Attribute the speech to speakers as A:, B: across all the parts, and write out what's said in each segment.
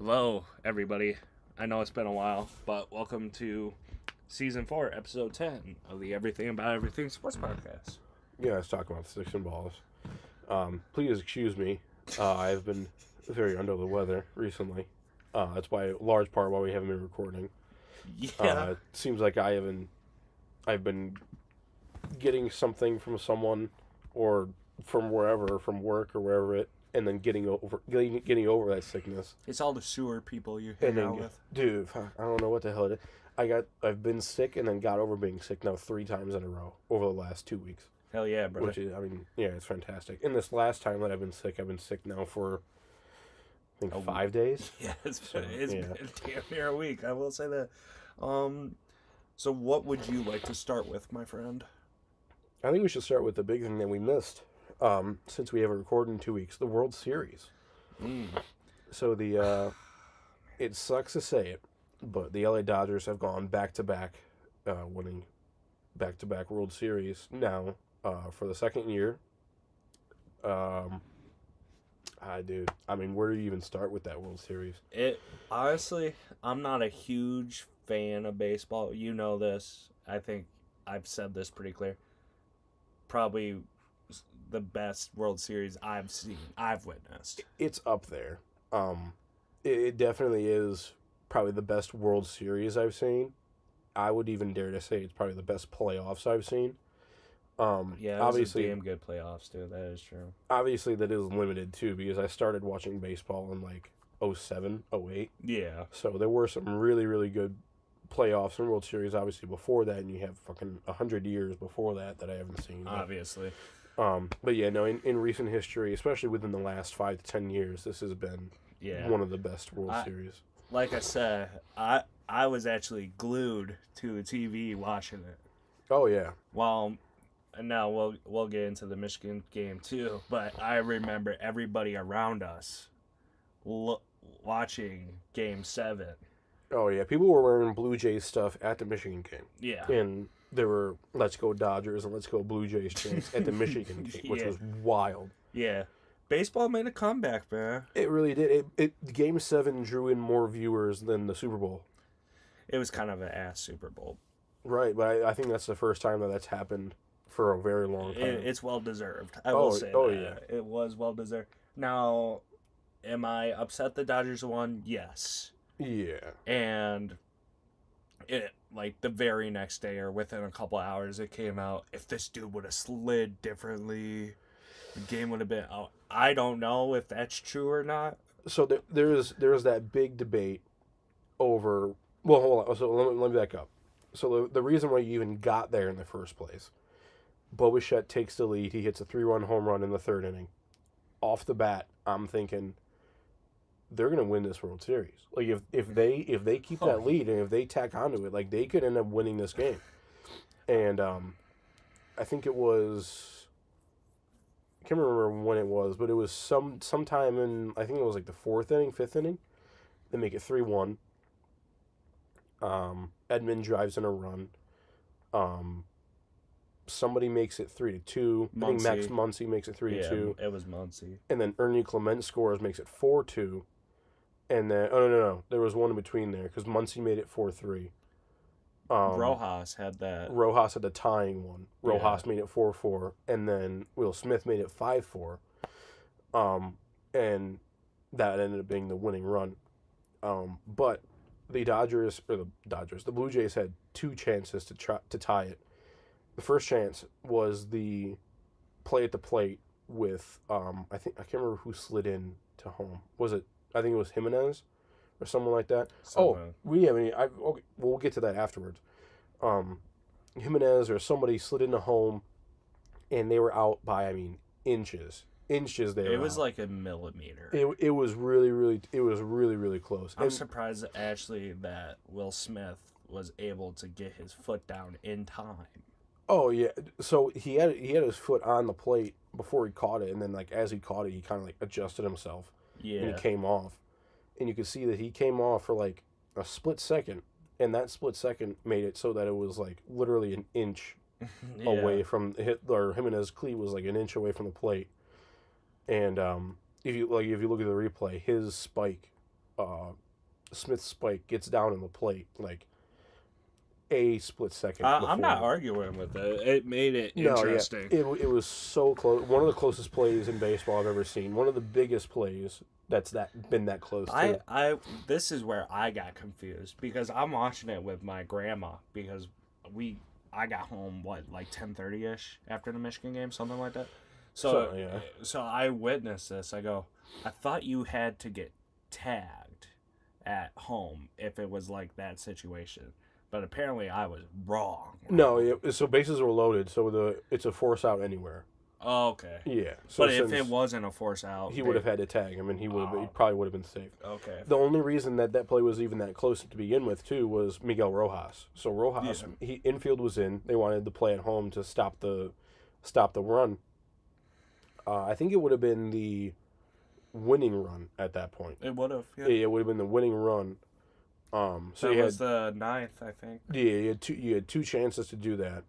A: Hello, everybody. I know it's been a while, but welcome to Season 4, Episode 10 of the Everything About Everything Sports Podcast.
B: Yeah, let's talk about sticks and balls. Please excuse me. I've been very under the weather recently. That's why, a large part, why we haven't been recording.
A: Yeah.
B: It seems like I've been getting something from someone, or from wherever, from work or wherever and then getting over that sickness.
A: It's all the sewer people you hang
B: And then,
A: out with.
B: dude, fuck, I don't know what the hell it is. I've been sick and then got over being sick now 3 times in a row over the last 2 weeks.
A: Hell yeah, brother.
B: Which is, yeah, it's fantastic. And this last time that I've been sick now for, I think, 5 days.
A: Yeah, it's been
B: yeah.
A: damn near a week, I will say that. So what would you like to start with, my friend?
B: I think we should start with the big thing that we missed, since we haven't recorded in 2 weeks, the World Series. So it sucks to say it, but the LA Dodgers have gone back-to-back, winning back-to-back World Series now, for the second year. Where do you even start with that World Series?
A: Honestly, I'm not a huge fan of baseball. You know this. I think I've said this pretty clear. Probably the best World Series I've witnessed.
B: It's up there. It definitely is probably the best World Series I've seen. I would even dare to say it's probably the best playoffs I've seen.
A: Yeah, it
B: obviously,
A: was a damn good playoffs, too. That is true.
B: Obviously, that is limited, too, because I started watching baseball in, 07, 08.
A: Yeah.
B: So there were some really, really good playoffs and World Series, obviously, before that, and you have fucking 100 years before that I haven't seen.
A: Obviously.
B: But yeah, no, in recent history, especially within the last 5 to 10 years, this has been one of the best World Series.
A: Like I said, I was actually glued to the TV watching it.
B: Oh, yeah.
A: Well, now we'll get into the Michigan game too, but I remember everybody around us watching Game 7.
B: Oh, yeah. People were wearing Blue Jays stuff at the Michigan game.
A: Yeah.
B: And there were Let's Go Dodgers and Let's Go Blue Jays chants at the Michigan game, which was wild.
A: Yeah. Baseball made a comeback, man.
B: It really did. Game 7 drew in more viewers than the Super Bowl.
A: It was kind of an ass Super Bowl.
B: Right, but I think that's the first time that's happened for a very long time.
A: It's well-deserved. I will say that.
B: Yeah.
A: It was well-deserved. Now, am I upset the Dodgers won? Yes.
B: Yeah.
A: And the very next day or within a couple hours, it came out, if this dude would have slid differently, the game would have been out. I don't know if that's true or not.
B: So there's that big debate over... Well, hold on. So let me back up. So the reason why you even got there in the first place, Bo Bichette takes the lead. He hits a 3-run home run in the third inning. Off the bat, I'm thinking they're gonna win this World Series. If they keep that lead and if they tack onto it, they could end up winning this game. And I think it was, I can't remember when it was, but it was sometime in, I think it was the fourth inning, fifth inning. They make it 3-1. Edmund drives in a run. Somebody makes it 3-2. I think Max Muncy makes it 3-2.
A: Yeah, it was Muncy.
B: And then Ernie Clement scores, makes it 4-2. And then no, there was one in between there because Muncy made it 4-3.
A: Rojas had that.
B: Rojas had the tying one. Rojas made it 4-4, and then Will Smith made it 5-4. And that ended up being the winning run. But the Blue Jays had 2 chances to tie it. The first chance was the play at the plate with I can't remember who slid in to home. I think it was Jimenez or someone like that. We'll get to that afterwards. Jimenez or somebody slid into home, and they were out by inches. There.
A: It was like a millimeter.
B: It was really, really close.
A: I'm surprised actually that Will Smith was able to get his foot down in time.
B: Oh yeah, so he had his foot on the plate before he caught it, and then as he caught it, he kind of adjusted himself.
A: Yeah.
B: And he came off, and you could see that he came off for a split second, and that split second made it so that it was literally an inch away from Jimenez's cleat was an inch away from the plate. And if you look at the replay, his spike Smith's spike gets down in the plate like a split second
A: I'm not
B: before.
A: arguing with it. It made it
B: No,
A: interesting.
B: yeah, it was so close. One of the closest plays in baseball I've ever seen. One of the biggest plays that's been that close to.
A: This is where I got confused because I'm watching it with my grandma because I got home like 10:30 ish after the Michigan game, something like that. So
B: yeah.
A: so I witnessed this. I go, I thought you had to get tagged at home if it was like that situation, but apparently I was wrong.
B: No, so bases were loaded, so it's a force out anywhere.
A: Oh, okay.
B: Yeah. So
A: But if it wasn't a force out,
B: he would have had to tag him, and he probably would have been safe.
A: Okay.
B: The only reason that play was even that close to begin with too was Miguel Rojas. So Rojas, infield was in. They wanted the play at home to stop the run. I think it would have been the winning run at that point.
A: It would have. Yeah.
B: Yeah, it would have been the winning run. So
A: that was the 9th, I think.
B: Yeah, you had two chances to do that.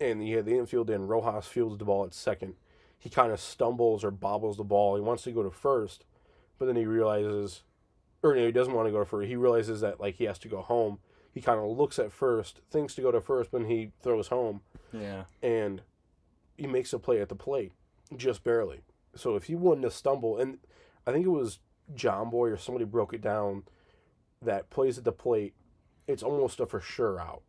B: And you had the infield in. Rojas fields the ball at second. He kind of stumbles or bobbles the ball. He wants to go to first, but then he realizes, or no, he doesn't want to go to first. He realizes that like he has to go home. He kind of looks at first, thinks to go to first, but he throws home.
A: Yeah.
B: And he makes a play at the plate, just barely. So if he wouldn't have stumbled, and I think it was John Boy or somebody broke it down, that plays at the plate, it's almost a for sure out.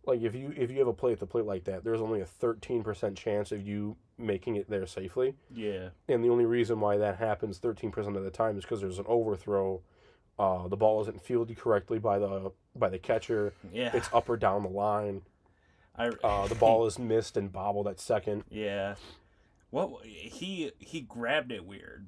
B: Like if you have a play at the plate like that, there's only a 13% chance of you making it there safely.
A: Yeah.
B: And the only reason why that happens 13% of the time is because there's an overthrow. The ball isn't fielded correctly by the catcher.
A: Yeah.
B: It's up or down the line. The ball is missed and bobbled at second.
A: Yeah. Well, he grabbed it weird.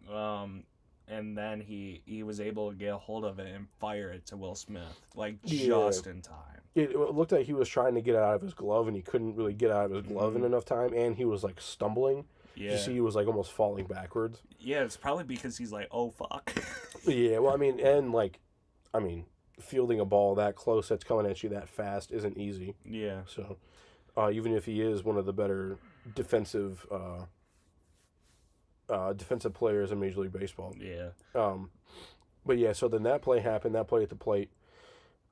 A: And then he was able to get a hold of it and fire it to Will Smith, like just in time.
B: It looked like he was trying to get it out of his glove, and he couldn't really get it out of his glove in enough time, and he was like stumbling.
A: Yeah.
B: You see, he was like almost falling backwards.
A: Yeah, it's probably because he's like, oh fuck.
B: Yeah, well, I mean, fielding a ball that close that's coming at you that fast isn't easy.
A: Yeah.
B: So, even if he is one of the better defensive players in Major League Baseball.
A: Yeah.
B: But yeah, so then that play happened, that play at the plate.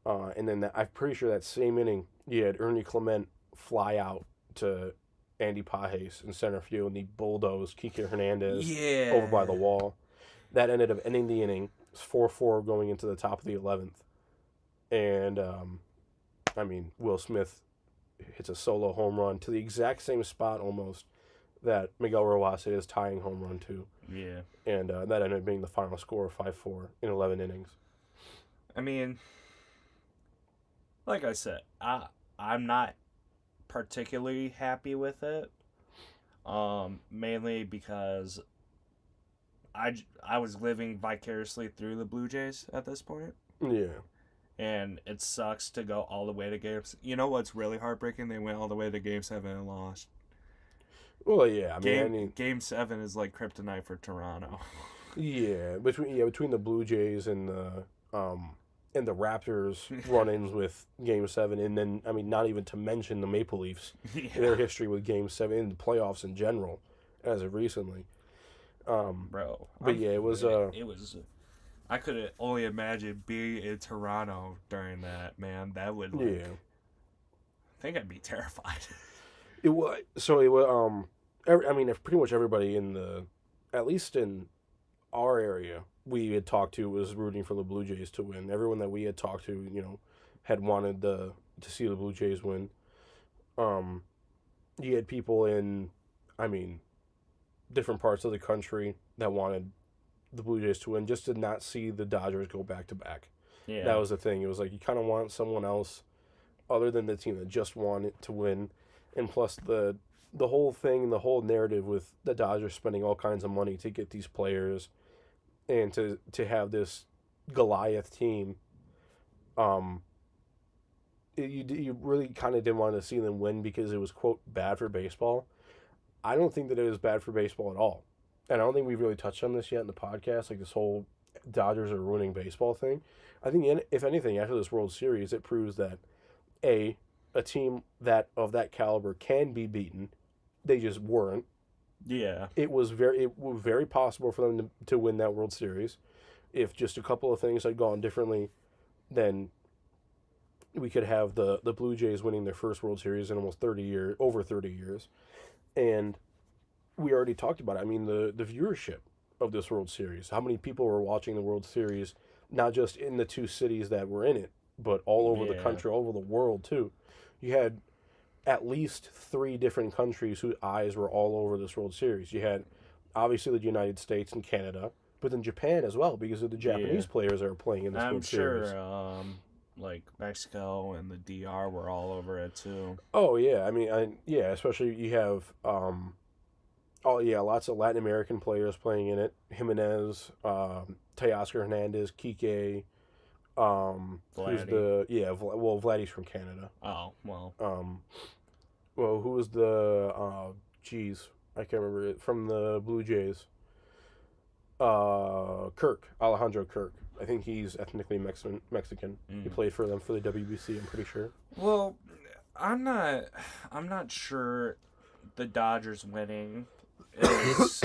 B: And then I'm pretty sure that same inning, you had Ernie Clement fly out to Andy Pages in center field, and he bulldozed Kike Hernandez over by the wall. That ended up ending the inning. It's 4-4 going into the top of the 11th. And, Will Smith hits a solo home run to the exact same spot almost that Miguel Rojas hit his tying home run to.
A: Yeah.
B: And that ended up being the final score of 5-4 in 11 innings.
A: I mean, like I said, I'm not particularly happy with it. Mainly because I was living vicariously through the Blue Jays at this point.
B: Yeah.
A: And it sucks to go all the way to games. You know what's really heartbreaking? They went all the way to Game 7 and lost.
B: Well, yeah.
A: Game 7 is like kryptonite for Toronto.
B: Yeah, between the Blue Jays and the Raptors run-ins with Game 7, and then not even to mention the Maple Leafs, their history with Game 7 in the playoffs in general, as of recently.
A: Bro,
B: but yeah, it was.
A: I could only imagine being in Toronto during that. Man, that would. I think I'd be terrified.
B: It was pretty much everybody at least in our area we had talked to was rooting for the Blue Jays to win. Everyone that we had talked to, had wanted to see the Blue Jays win. You had people in, different parts of the country that wanted the Blue Jays to win, just did not see the Dodgers go back to back.
A: Yeah,
B: that was the thing. It was like you kind of want someone else other than the team that just wanted to win. And plus the whole thing, the whole narrative with the Dodgers spending all kinds of money to get these players and to have this Goliath team, you really kind of didn't want to see them win because it was, quote, bad for baseball. I don't think that it was bad for baseball at all. And I don't think we've really touched on this yet in the podcast, like this whole Dodgers are ruining baseball thing. I think, if anything, after this World Series, it proves that, a team of that caliber can be beaten. They just weren't.
A: Yeah.
B: It was very possible for them to win that World Series. if just a couple of things had gone differently, then we could have the Blue Jays winning their first World Series in almost 30 years, over 30 years. And we already talked about it. I mean, the viewership of this World Series, how many people were watching the World Series, not just in the two cities that were in it, but all over the country, all over the world too. You had at least 3 different countries whose eyes were all over this World Series. You had obviously the United States and Canada, but then Japan as well, because of the Japanese players that are playing in this World Series.
A: I'm sure, like Mexico and the DR were all over it too.
B: Oh yeah, I mean, yeah, especially you have, lots of Latin American players playing in it. Jimenez, Teoscar Hernandez, Kike,
A: Vladdy.
B: Vladdy's from Canada.
A: Oh, well.
B: Who was the, I can't remember it, from the Blue Jays? Alejandro Kirk. I think he's ethnically Mexican. He played for them for the WBC, I'm pretty sure.
A: Well, I'm not sure the Dodgers winning is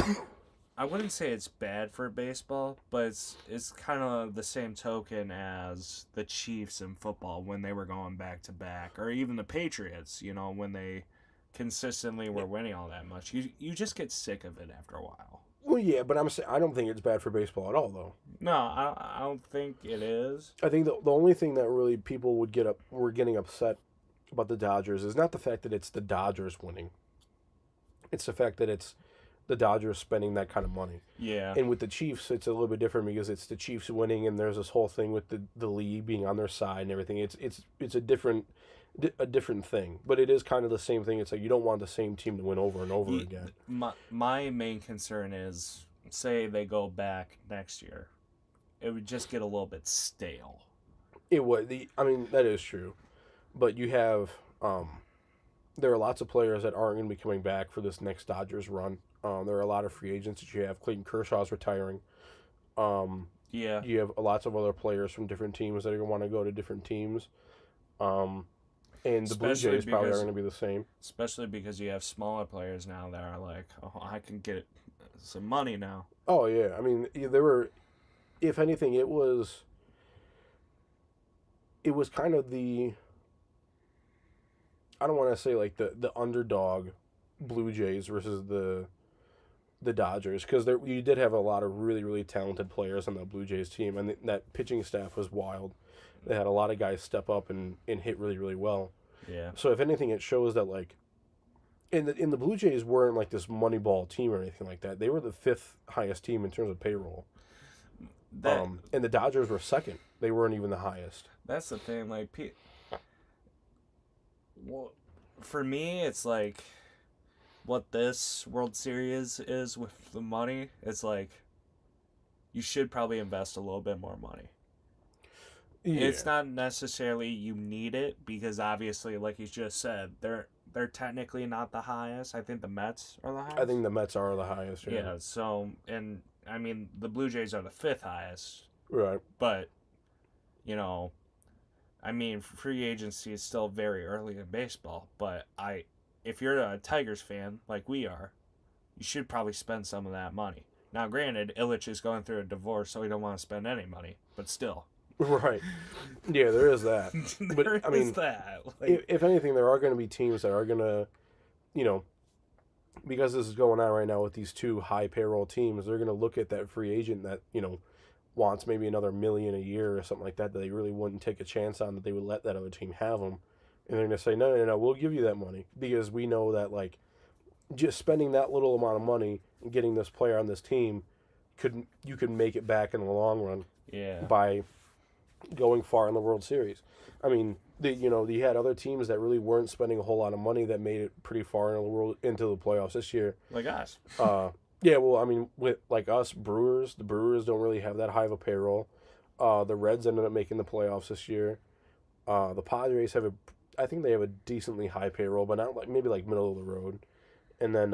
A: I wouldn't say it's bad for baseball, but it's kind of the same token as the Chiefs in football when they were going back to back, or even the Patriots, when they consistently were winning all that much. You just get sick of it after a while.
B: Well, yeah, but I'm saying I don't think it's bad for baseball at all, though.
A: No, I don't think it is.
B: I think the only thing that really people were getting upset about the Dodgers is not the fact that it's the Dodgers winning. It's the fact that it's the Dodgers spending that kind of money.
A: Yeah.
B: And with the Chiefs, it's a little bit different because it's the Chiefs winning, and there's this whole thing with the league being on their side and everything. It's a different thing, but it is kind of the same thing. It's like you don't want the same team to win over and over again.
A: My main concern is, say they go back next year, it would just get a little bit stale.
B: It would. I mean, that is true, but you have there are lots of players that aren't going to be coming back for this next Dodgers run. There are a lot of free agents that you have. Clayton Kershaw's retiring.
A: Yeah.
B: You have lots of other players from different teams that are going to want to go to different teams. And the Blue Jays probably are going to be the same.
A: Especially because you have smaller players now that are like, oh, I can get some money now.
B: Oh, yeah. I mean, there were, if anything, it was kind of I don't want to say like the underdog Blue Jays versus the Dodgers, because you did have a lot of really, really talented players on that Blue Jays team, and that pitching staff was wild. They had a lot of guys step up and hit really, really well.
A: Yeah.
B: So if anything, it shows that like, in the Blue Jays weren't like this Moneyball team or anything like that. They were the 5th highest team in terms of payroll. And the Dodgers were 2nd. They weren't even the highest.
A: That's the thing. Like, well, for me, it's like what this World Series is with the money. It's like you should probably invest a little bit more money. Yeah. It's not necessarily you need it, because obviously, like you just said, they're technically not the highest. I think the Mets are the highest.
B: I think the Mets are the highest. Yeah.
A: Yeah. So, and I mean, the Blue Jays are the 5th highest.
B: Right.
A: But, I mean, free agency is still very early in baseball. But if you're a Tigers fan like we are, you should probably spend some of that money. Now, granted, Illich is going through a divorce, so he don't want to spend any money. But still.
B: Right. Yeah, there is that. But I mean,
A: that.
B: Like, if anything, there are going to be teams that are going to, because this is going on right now with these 2 high payroll teams, they're going to look at that free agent that, wants maybe another $1 million a year or something like that they really wouldn't take a chance on, that they would let that other team have them. And they're going to say, no, we'll give you that money, because we know that, like, just spending that little amount of money and getting this player on this team, you could make it back in the long run.
A: Yeah.
B: By going far in the World Series. I mean, you had other teams that really weren't spending a whole lot of money that made it pretty far into the playoffs this year.
A: Like us.
B: Yeah, well, I mean, with like us, Brewers, the Brewers don't really have that high of a payroll. The Reds ended up making the playoffs this year. The Padres I think they have a decently high payroll, but not like maybe like middle of the road. And then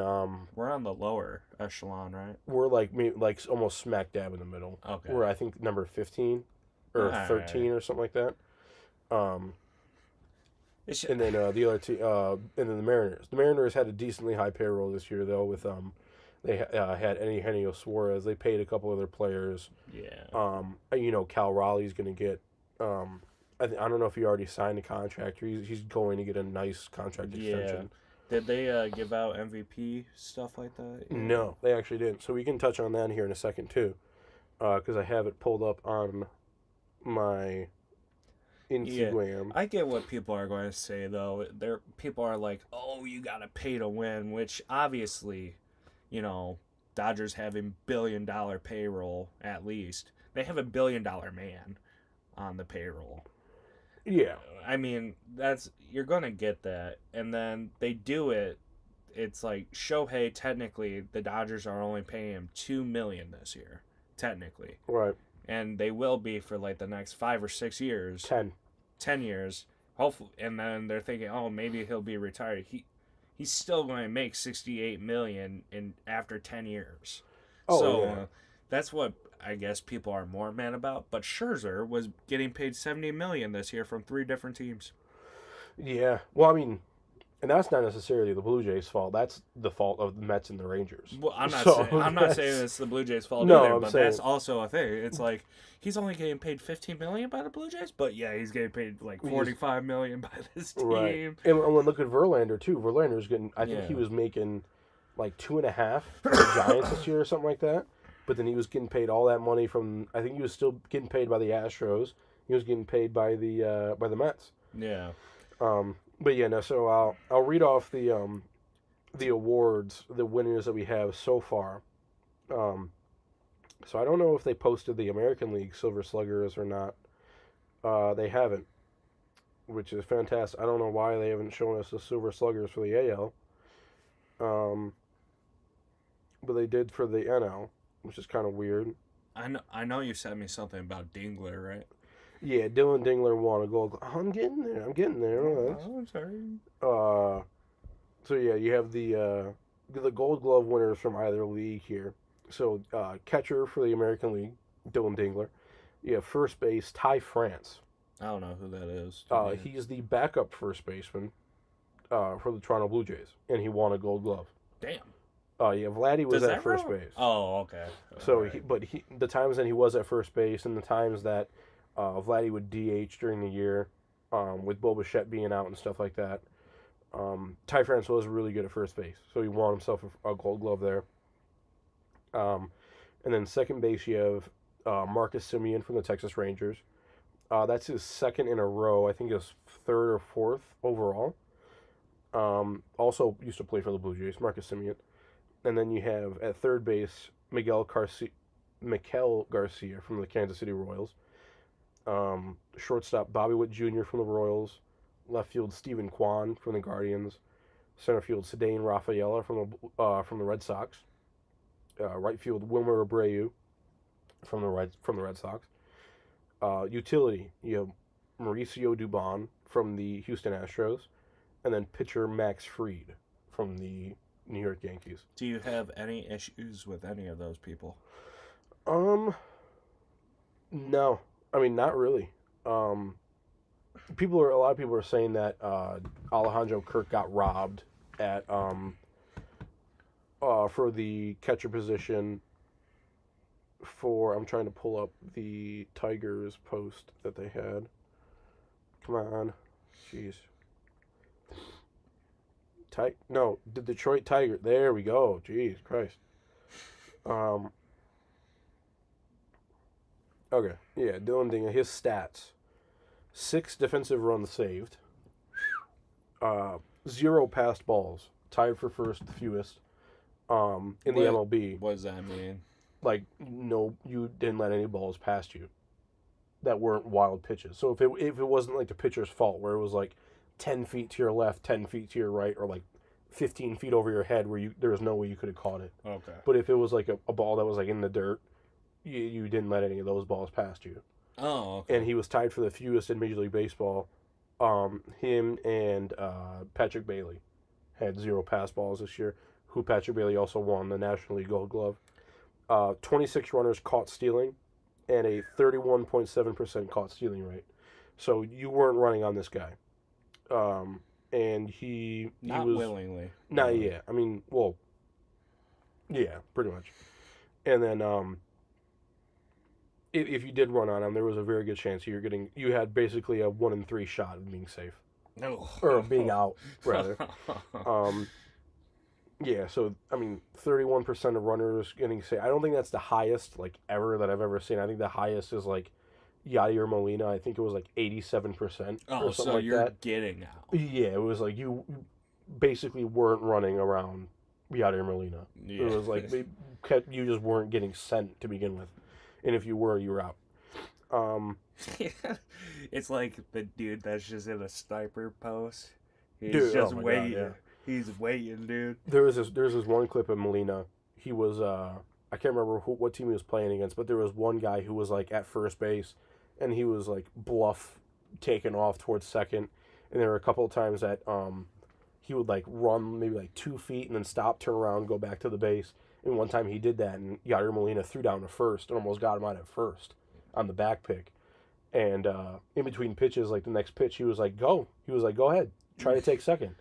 A: we're on the lower echelon, right?
B: We're like almost smack dab in the middle.
A: Okay.
B: We're I think number 15 or 13 or something like that. And then the other team, and then the Mariners. The Mariners had a decently high payroll this year, though, with They had Eugenio Suarez. They paid a couple other players.
A: Yeah.
B: Cal Raleigh's going to get. I don't know if he already signed a contract or he's going to get a nice contract extension.
A: Did they give out MVP stuff like that? Yeah.
B: No, they actually didn't. So we can touch on that here in a second too, because I have it pulled up on my Instagram.
A: I get what people are going to say though. People are like, "Oh, you got to pay to win," which obviously, Dodgers have $1 billion payroll at least. They have $1 billion man on the payroll.
B: Yeah.
A: I mean, you're going to get that. And then they do it. It's like Shohei, technically, the Dodgers are only paying him $2 million this year, technically.
B: Right.
A: And they will be for like the next 5 or 6 years. 10 years. Hopefully, and then they're thinking, oh, maybe he'll be retired. He's still going to make $68 million after 10 years.
B: Oh,
A: so
B: yeah.
A: That's what I guess people are more mad about. But Scherzer was getting paid $70 million this year from 3 different teams.
B: Yeah. Well, I mean, and that's not necessarily the Blue Jays' fault. That's the fault of the Mets and the Rangers.
A: Well, I'm not saying it's the Blue Jays' fault
B: No,
A: either,
B: I'm
A: but
B: saying-
A: that's also a thing. It's like he's only getting paid $15 million by the Blue Jays, but yeah, he's getting paid like $45 million by this team.
B: Right. And when look at Verlander too. Verlander's getting. I think he was making like 2.5 for the Giants this year or something like that. But then he was getting paid all that money from. I think he was still getting paid by the Astros. He was getting paid by the Mets.
A: Yeah.
B: But yeah, no. So I'll read off the awards, the winners that we have so far. So I don't know if they posted the American League Silver Sluggers or not. They haven't, which is fantastic. I don't know why they haven't shown us the Silver Sluggers for the AL. But they did for the NL, which is kind of weird.
A: I know you sent me something about Dingler, right?
B: Yeah, Dylan Dingler won a gold. I'm getting there.
A: Oh, I'm sorry.
B: So yeah, you have the Gold Glove winners from either league here. So catcher for the American League, Dylan Dingler. You have first base, Ty France.
A: I don't know who that is.
B: He's the backup first baseman for the Toronto Blue Jays, and he won a Gold Glove.
A: Damn.
B: Yeah, Vladdy was at first base.
A: Oh, okay.
B: So, the times that he was at first base and the times that Vladdy would DH during the year, with Bo Bichette being out and stuff like that, Ty France was really good at first base, so he won himself a Gold Glove there. And then second base, you have Marcus Semien from the Texas Rangers. That's his second in a row. I think his third or fourth overall. Also used to play for the Blue Jays, Marcus Semien. And then you have at third base Miguel Garcia from the Kansas City Royals. Shortstop Bobby Witt Jr. from the Royals. Left field Stephen Kwan from the Guardians. Center field Cedane Rafaela from the Red Sox. Right field Wilmer Abreu from the Red Sox. Utility, you have Mauricio Dubon from the Houston Astros, and then pitcher Max Fried from the New York Yankees.
A: Do you have any issues with any of those people?
B: No. I mean, not really. A lot of people are saying that Alejandro Kirk got robbed at for the catcher position. I'm trying to pull up the Tigers post that they had. Come on, jeez. The Detroit Tiger. There we go. Jeez Christ. Okay, yeah, Dylan Dingler, his stats: 6 defensive runs saved, 0 passed balls, tied for first fewest in the MLB.
A: What does that mean?
B: Like, no, you didn't let any balls past you that weren't wild pitches. So if it wasn't like the pitcher's fault, where it was like 10 feet to your left, 10 feet to your right, or like 15 feet over your head where there was no way you could have caught it.
A: Okay.
B: But if it was like a ball that was like in the dirt, you didn't let any of those balls past you.
A: Oh, okay.
B: And he was tied for the fewest in Major League Baseball. Him and Patrick Bailey had 0 pass balls this year, who Patrick Bailey also won the National League Gold Glove. 26 runners caught stealing, and a 31.7% caught stealing rate. So you weren't running on this guy. And he
A: Not
B: was
A: willingly.
B: not yet. I mean, well, Yeah, pretty much. And then if you did run on him, there was a very good chance you had basically a 1 in 3 shot of being safe
A: No.
B: or being out rather. Um, yeah, so I mean, 31% of runners getting safe. I don't think that's the highest like ever that I've ever seen. I think the highest is like Yadier Molina. I think it was like 87%
A: Oh,
B: or something
A: so
B: like
A: you're
B: that.
A: getting out.
B: Yeah, it was like you basically weren't running around Yadier Molina.
A: Yeah.
B: It was like you just weren't getting sent to begin with, and if you were, you were out.
A: It's like the dude that's just in a sniper post. He's
B: Dude,
A: just
B: oh my God,
A: waiting.
B: yeah.
A: He's waiting, dude.
B: There's this one clip of Molina. He was I can't remember what team he was playing against, but there was one guy who was like at first base, and he was like bluff taken off towards second, and there were a couple of times that he would like run maybe like 2 feet and then stop, turn around, go back to the base. And one time he did that, and Yadier Molina threw down to first and almost got him out at first on the back pick. And in between pitches, like the next pitch, he was like, "Go!" He was like, "Go ahead, try to take second."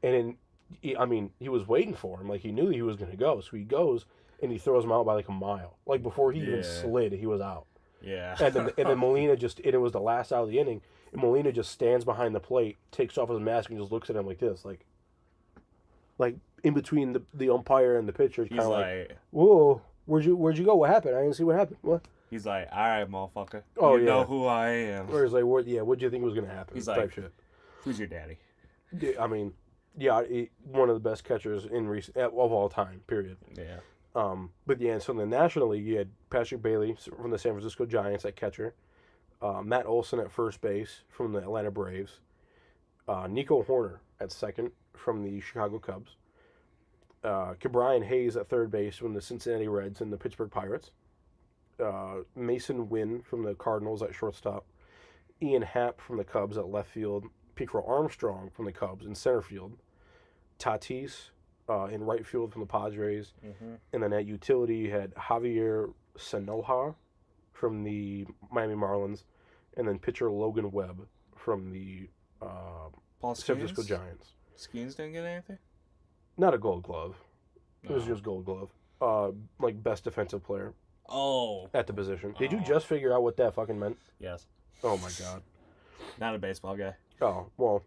B: And he was waiting for him, like he knew he was going to go, so he goes and he throws him out by like a mile. Like before he even
A: Yeah.
B: slid, he was out.
A: Yeah.
B: And then Molina and it was the last out of the inning. And Molina just stands behind the plate, takes off his mask, and just looks at him like this, like in between the umpire and the pitcher, kind
A: He's
B: of
A: like,
B: "Whoa, where'd you go? What happened? I didn't see what happened. What?"
A: he's like, all right, motherfucker.
B: Oh,
A: you
B: yeah.
A: know who I am.
B: Or he's like, "What? Yeah, what'd you think was gonna happen?"
A: He's
B: type
A: like-
B: shit.
A: Who's your daddy?
B: Yeah, I mean, yeah, one of the best catchers in recent of all time. Period.
A: Yeah.
B: But yeah, so in the National League, you had Patrick Bailey from the San Francisco Giants at catcher, Matt Olson at first base from the Atlanta Braves, Nico Horner at second from the Chicago Cubs, Ke'Bryan Hayes at third base from the Cincinnati Reds and the Pittsburgh Pirates, Mason Wynn from the Cardinals at shortstop, Ian Happ from the Cubs at left field, Pete Armstrong from the Cubs in center field, Tatis in right field from the Padres,
A: Mm-hmm.
B: and then at utility you had Javier Sanoja from the Miami Marlins, and then pitcher Logan Webb from the
A: Paul
B: San Francisco
A: Skeens?
B: Giants.
A: Skeens didn't get anything?
B: Not a Gold Glove. It was
A: No.
B: just Gold Glove. Like best defensive player
A: Oh.
B: at the position. Did you
A: Oh.
B: just figure out what that fucking meant?
A: Yes.
B: Oh my God.
A: Not a baseball guy.
B: Oh well.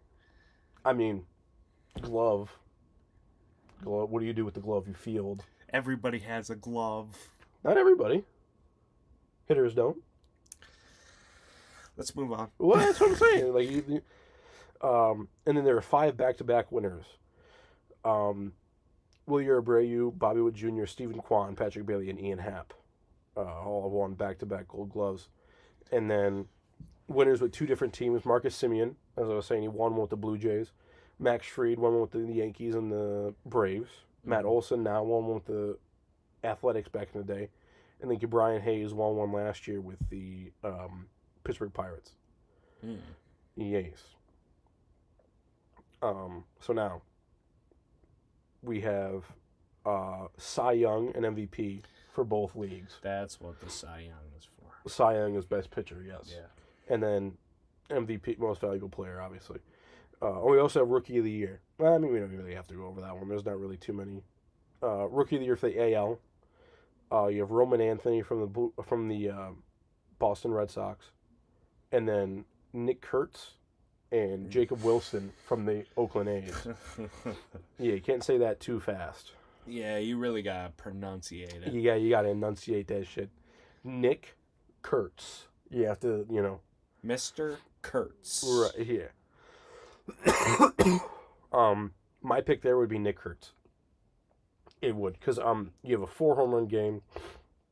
B: I mean, glove. Glove. What do you do with the glove? You field.
A: Everybody has a glove.
B: Not everybody. Hitters don't.
A: Let's move on.
B: Well, that's what I'm saying. Like, and then there are 5 back-to-back winners. Wilyer Abreu, Bobby Witt Jr., Stephen Kwan, Patrick Bailey, and Ian Happ. All have won back-to-back Gold Gloves. And then winners with 2 different teams. Marcus Semien, as I was saying, he won one with the Blue Jays. Max Fried won one with the Yankees and the Braves. Matt Olson now won one with the Athletics back in the day. And then Ke'Bryan Hayes won one last year with the Pittsburgh Pirates.
A: Mm.
B: Yes. So now we have Cy Young and MVP for both leagues.
A: That's what the Cy Young is for.
B: Cy Young is best pitcher, yes.
A: Yeah.
B: And then MVP, most valuable player, obviously. We also have Rookie of the Year. Well, I mean, we don't really have to go over that one. There's not really too many. Rookie of the Year for the AL. You have Roman Anthony from the Boston Red Sox, and then Nick Kurtz and Jacob Wilson from the Oakland A's. Yeah, you can't say that too fast.
A: Yeah, you really gotta pronunciate it.
B: You gotta enunciate that shit. Nick Kurtz. You have to,
A: Mr. Kurtz.
B: Right, yeah. My pick there would be Nick Kurtz. It would, because you have a 4 home run game.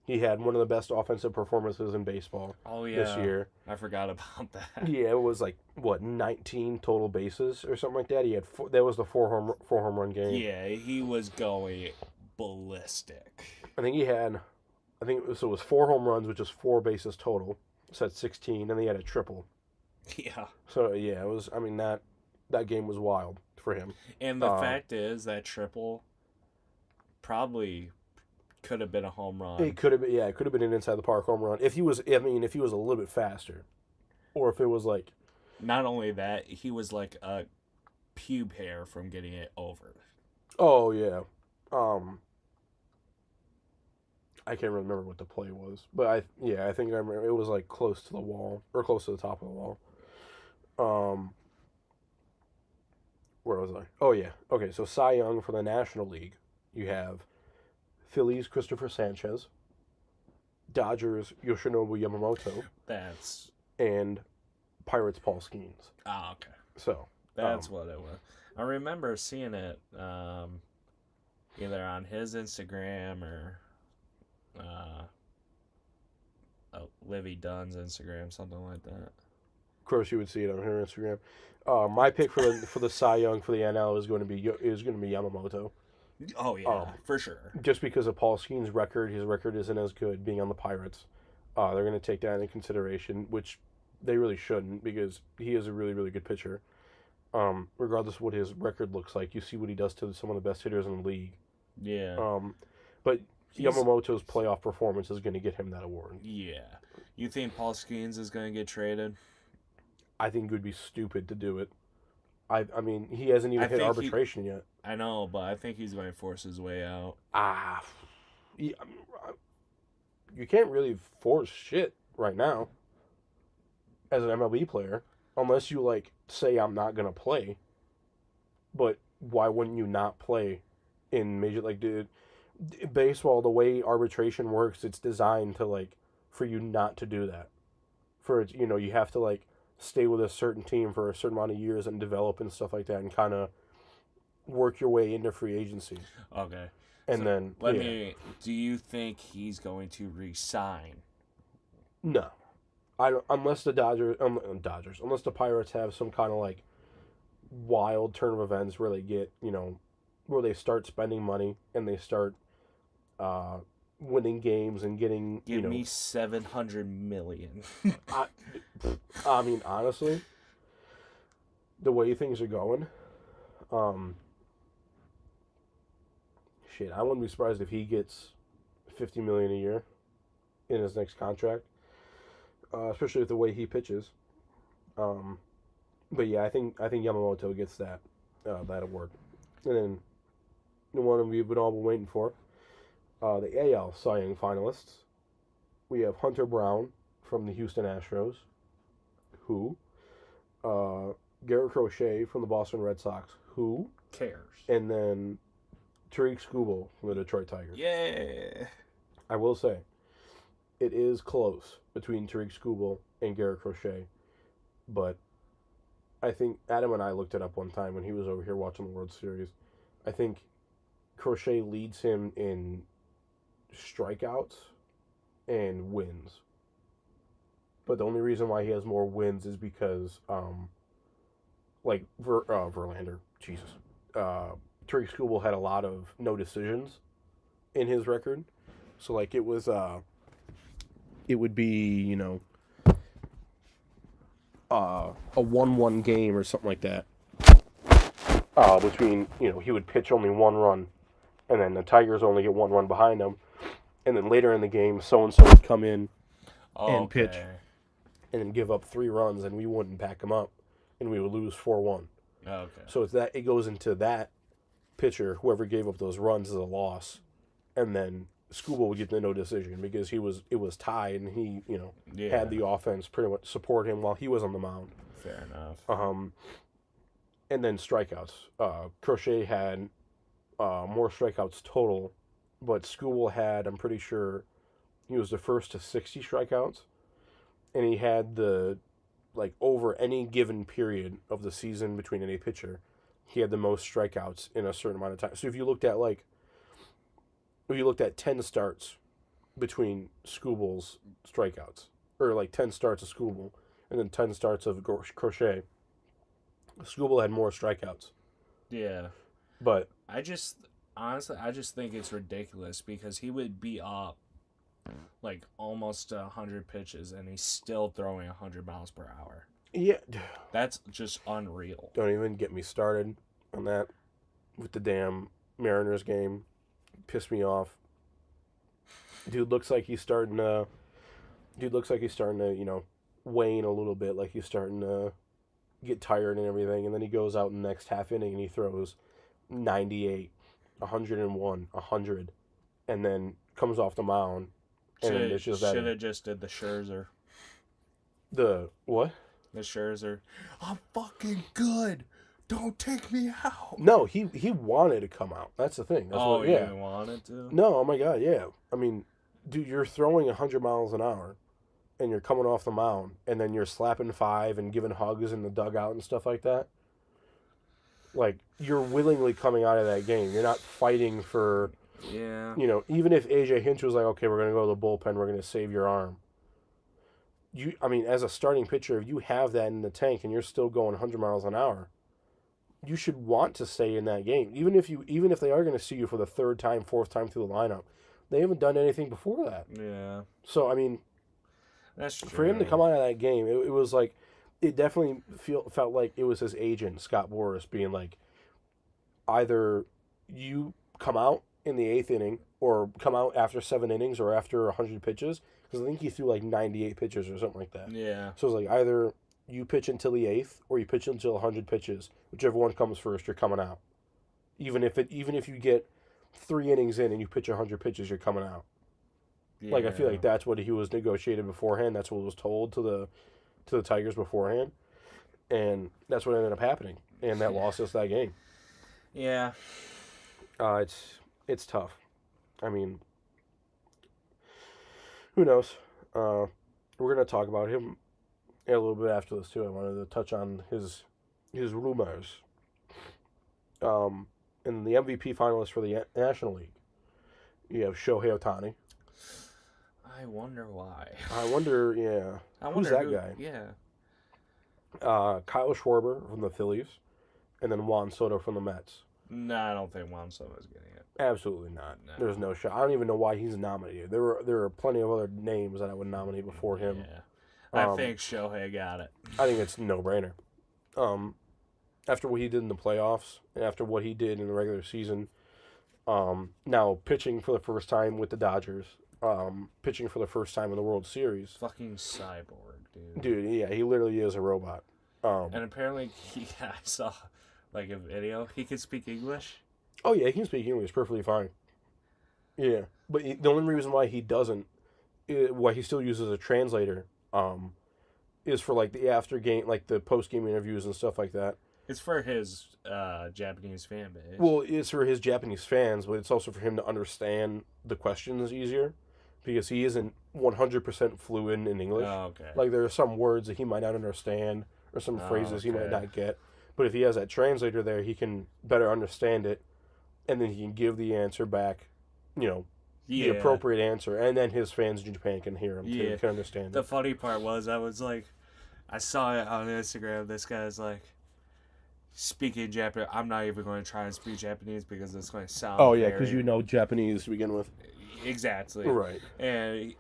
B: He had one of the best offensive performances in baseball
A: Oh yeah.
B: this year.
A: I forgot about that.
B: Yeah, it was like 19 total bases or something like that. He had that was the 4 home run game.
A: Yeah, he was going ballistic.
B: I think it was 4 home runs, which is 4 bases total. So that's 16, and he had a triple.
A: Yeah.
B: So yeah, it was. I mean that game was wild for him.
A: And the fact is that triple probably could have been a home run.
B: It could have been, yeah, it could have been an inside the park home run if he was a little bit faster, or if it was like.
A: Not only that, he was like a pube hair from getting it over.
B: Oh yeah, I can't remember what the play was, but I think I remember it was like close to the wall or close to the top of the wall. Um, where was I? Oh yeah, okay. So Cy Young for the National League, you have Phillies Christopher Sanchez, Dodgers Yoshinobu Yamamoto,
A: That's
B: and Pirates Paul Skeens.
A: okay.
B: So
A: That's what it was. I remember seeing it either on his Instagram or Livy Dunn's Instagram, something like that.
B: of course, you would see it on her Instagram. My pick for the Cy Young for the NL is going to be Yamamoto.
A: Oh yeah, for sure.
B: Just because of Paul Skeens' record, his record isn't as good being on the Pirates. They're going to take that into consideration, which they really shouldn't because he is a really, really good pitcher. Regardless of what his record looks like, you see what he does to some of the best hitters in the league.
A: Yeah.
B: But Yamamoto's playoff performance is going to get him that award.
A: Yeah. You think Paul Skeens is going to get traded?
B: I think it would be stupid to do it. I mean, he hasn't even hit arbitration yet.
A: I know, but I think he's going to force his way out.
B: You can't really force shit right now as an MLB player unless you like say I'm not gonna play. But why wouldn't you not play in major baseball? The way arbitration works, it's designed to like for you not to do that. You have to like stay with a certain team for a certain amount of years and develop and stuff like that, and kind of work your way into free agency.
A: Okay.
B: And so
A: do you think he's going to resign?
B: No. I don't, unless the unless the Pirates have some kind of like wild turn of events where they get, where they start spending money and they start winning games and getting,
A: Give me $700 million.
B: I mean, honestly, the way things are going, I wouldn't be surprised if he gets $50 million a year in his next contract, especially with the way he pitches. But yeah, I think Yamamoto gets that award, and then the one we've been all been waiting for, the AL Cy Young finalists. We have Hunter Brown from the Houston Astros, Garrett Crochet from the Boston Red Sox,
A: cares,
B: and then Tariq Skubal from the Detroit Tigers.
A: Yeah.
B: I will say, it is close between Tariq Skubal and Garrett Crochet, but I think Adam and I looked it up one time when he was over here watching the World Series. I think Crochet leads him in strikeouts and wins. But the only reason why he has more wins is because, Verlander, Jesus. Tariq Skubal had a lot of no decisions in his record. So, like, it was, it would be, a 1-1 game or something like that. Between, he would pitch only one run, and then the Tigers only get one run behind him. And then later in the game, so-and-so would come in and pitch and then give up 3 runs, and we wouldn't back him up, and we would lose 4-1.
A: Okay.
B: So it goes into that pitcher, whoever gave up those runs is a loss, and then Skubal would get the no decision because it was tied, and he had the offense pretty much support him while he was on the mound.
A: Fair enough.
B: And then strikeouts. Crochet had more strikeouts total, but Skubal had, I'm pretty sure, he was the first to 60 strikeouts, and he had over any given period of the season between any pitcher, he had the most strikeouts in a certain amount of time. So if you looked at 10 starts between Skubal's strikeouts, or like 10 starts of Skubal, and then 10 starts of Crochet, Skubal had more strikeouts.
A: Yeah.
B: But
A: honestly, I just think it's ridiculous because he would be up like almost 100 pitches and he's still throwing 100 miles per hour.
B: Yeah.
A: That's just unreal.
B: Don't even get me started on that with the damn Mariners game. Pissed me off. Dude looks like he's starting to, wane a little bit, like he's starting to get tired and everything, and then he goes out in the next half inning and he throws 98, 101, 100, and then comes off the mound, and then it's just that.
A: Should have just did the Scherzer.
B: The what?
A: The Scherzer. I'm fucking good. Don't take me out.
B: No, he wanted to come out. That's the thing. That's
A: He wanted to?
B: No, oh my God, yeah. I mean, dude, you're throwing 100 miles an hour, and you're coming off the mound, and then you're slapping five and giving hugs in the dugout and stuff like that. Like, you're willingly coming out of that game. You're not fighting for, even if AJ Hinch was like, okay, we're going to go to the bullpen, we're going to save your arm. As a starting pitcher, if you have that in the tank and you're still going 100 miles an hour, you should want to stay in that game. Even if they are going to see you for the third time, fourth time through the lineup, they haven't done anything before that.
A: Yeah.
B: So, I mean,
A: that's true.
B: For him to come out of that game, it was like, it definitely felt like it was his agent, Scott Boras, being like, either you come out in the 8th inning or come out after 7 innings or after 100 pitches, because I think he threw like 98 pitches or something like that.
A: Yeah.
B: So it's like either you pitch until the 8th or you pitch until 100 pitches. Whichever one comes first, you're coming out. Even if you get 3 innings in and you pitch 100 pitches, you're coming out. Yeah. Like, I feel like that's what he was negotiated beforehand. That's what was told to the Tigers beforehand. And that's what ended up happening. And that lost us that game.
A: Yeah.
B: It's tough. I mean, who knows? We're going to talk about him a little bit after this, too. I wanted to touch on his rumors. In the MVP finalists for the National League, you have Shohei Ohtani.
A: I wonder why.
B: Who's that guy?
A: Yeah.
B: Kyle Schwarber from the Phillies, and then Juan Soto from the Mets.
A: No, I don't think Juan Soto's getting it.
B: Absolutely not.
A: No.
B: There's no shot. I don't even know why he's nominated. There are plenty of other names that I would nominate before him.
A: Yeah. I think Shohei got it.
B: I think it's a no-brainer. After what he did in the playoffs, and after what he did in the regular season, now pitching for the first time with the Dodgers, pitching for the first time in the World Series.
A: Fucking cyborg, dude.
B: Dude, yeah, he literally is a robot.
A: And apparently, I saw like a video. He can speak English.
B: Oh yeah, he can speak English perfectly fine. Yeah, but the only reason why he doesn't, why he still uses a translator, is for like the after game, like the post game interviews and stuff like that.
A: It's for his Japanese fan base.
B: Well, it's for his Japanese fans, but it's also for him to understand the questions easier, because he isn't 100% fluent in English.
A: Oh, okay.
B: Like, there are some words that he might not understand, or some phrases he might not get. But if he has that translator there, he can better understand it, and then he can give the answer back, the appropriate answer, and then his fans in Japan can hear him too, can understand it.
A: The funny part was, I saw it on Instagram, this guy's like, speaking Japanese. I'm not even going to try and speak Japanese because it's going to sound.
B: Oh yeah, because you know Japanese to begin with.
A: Exactly.
B: Right.
A: And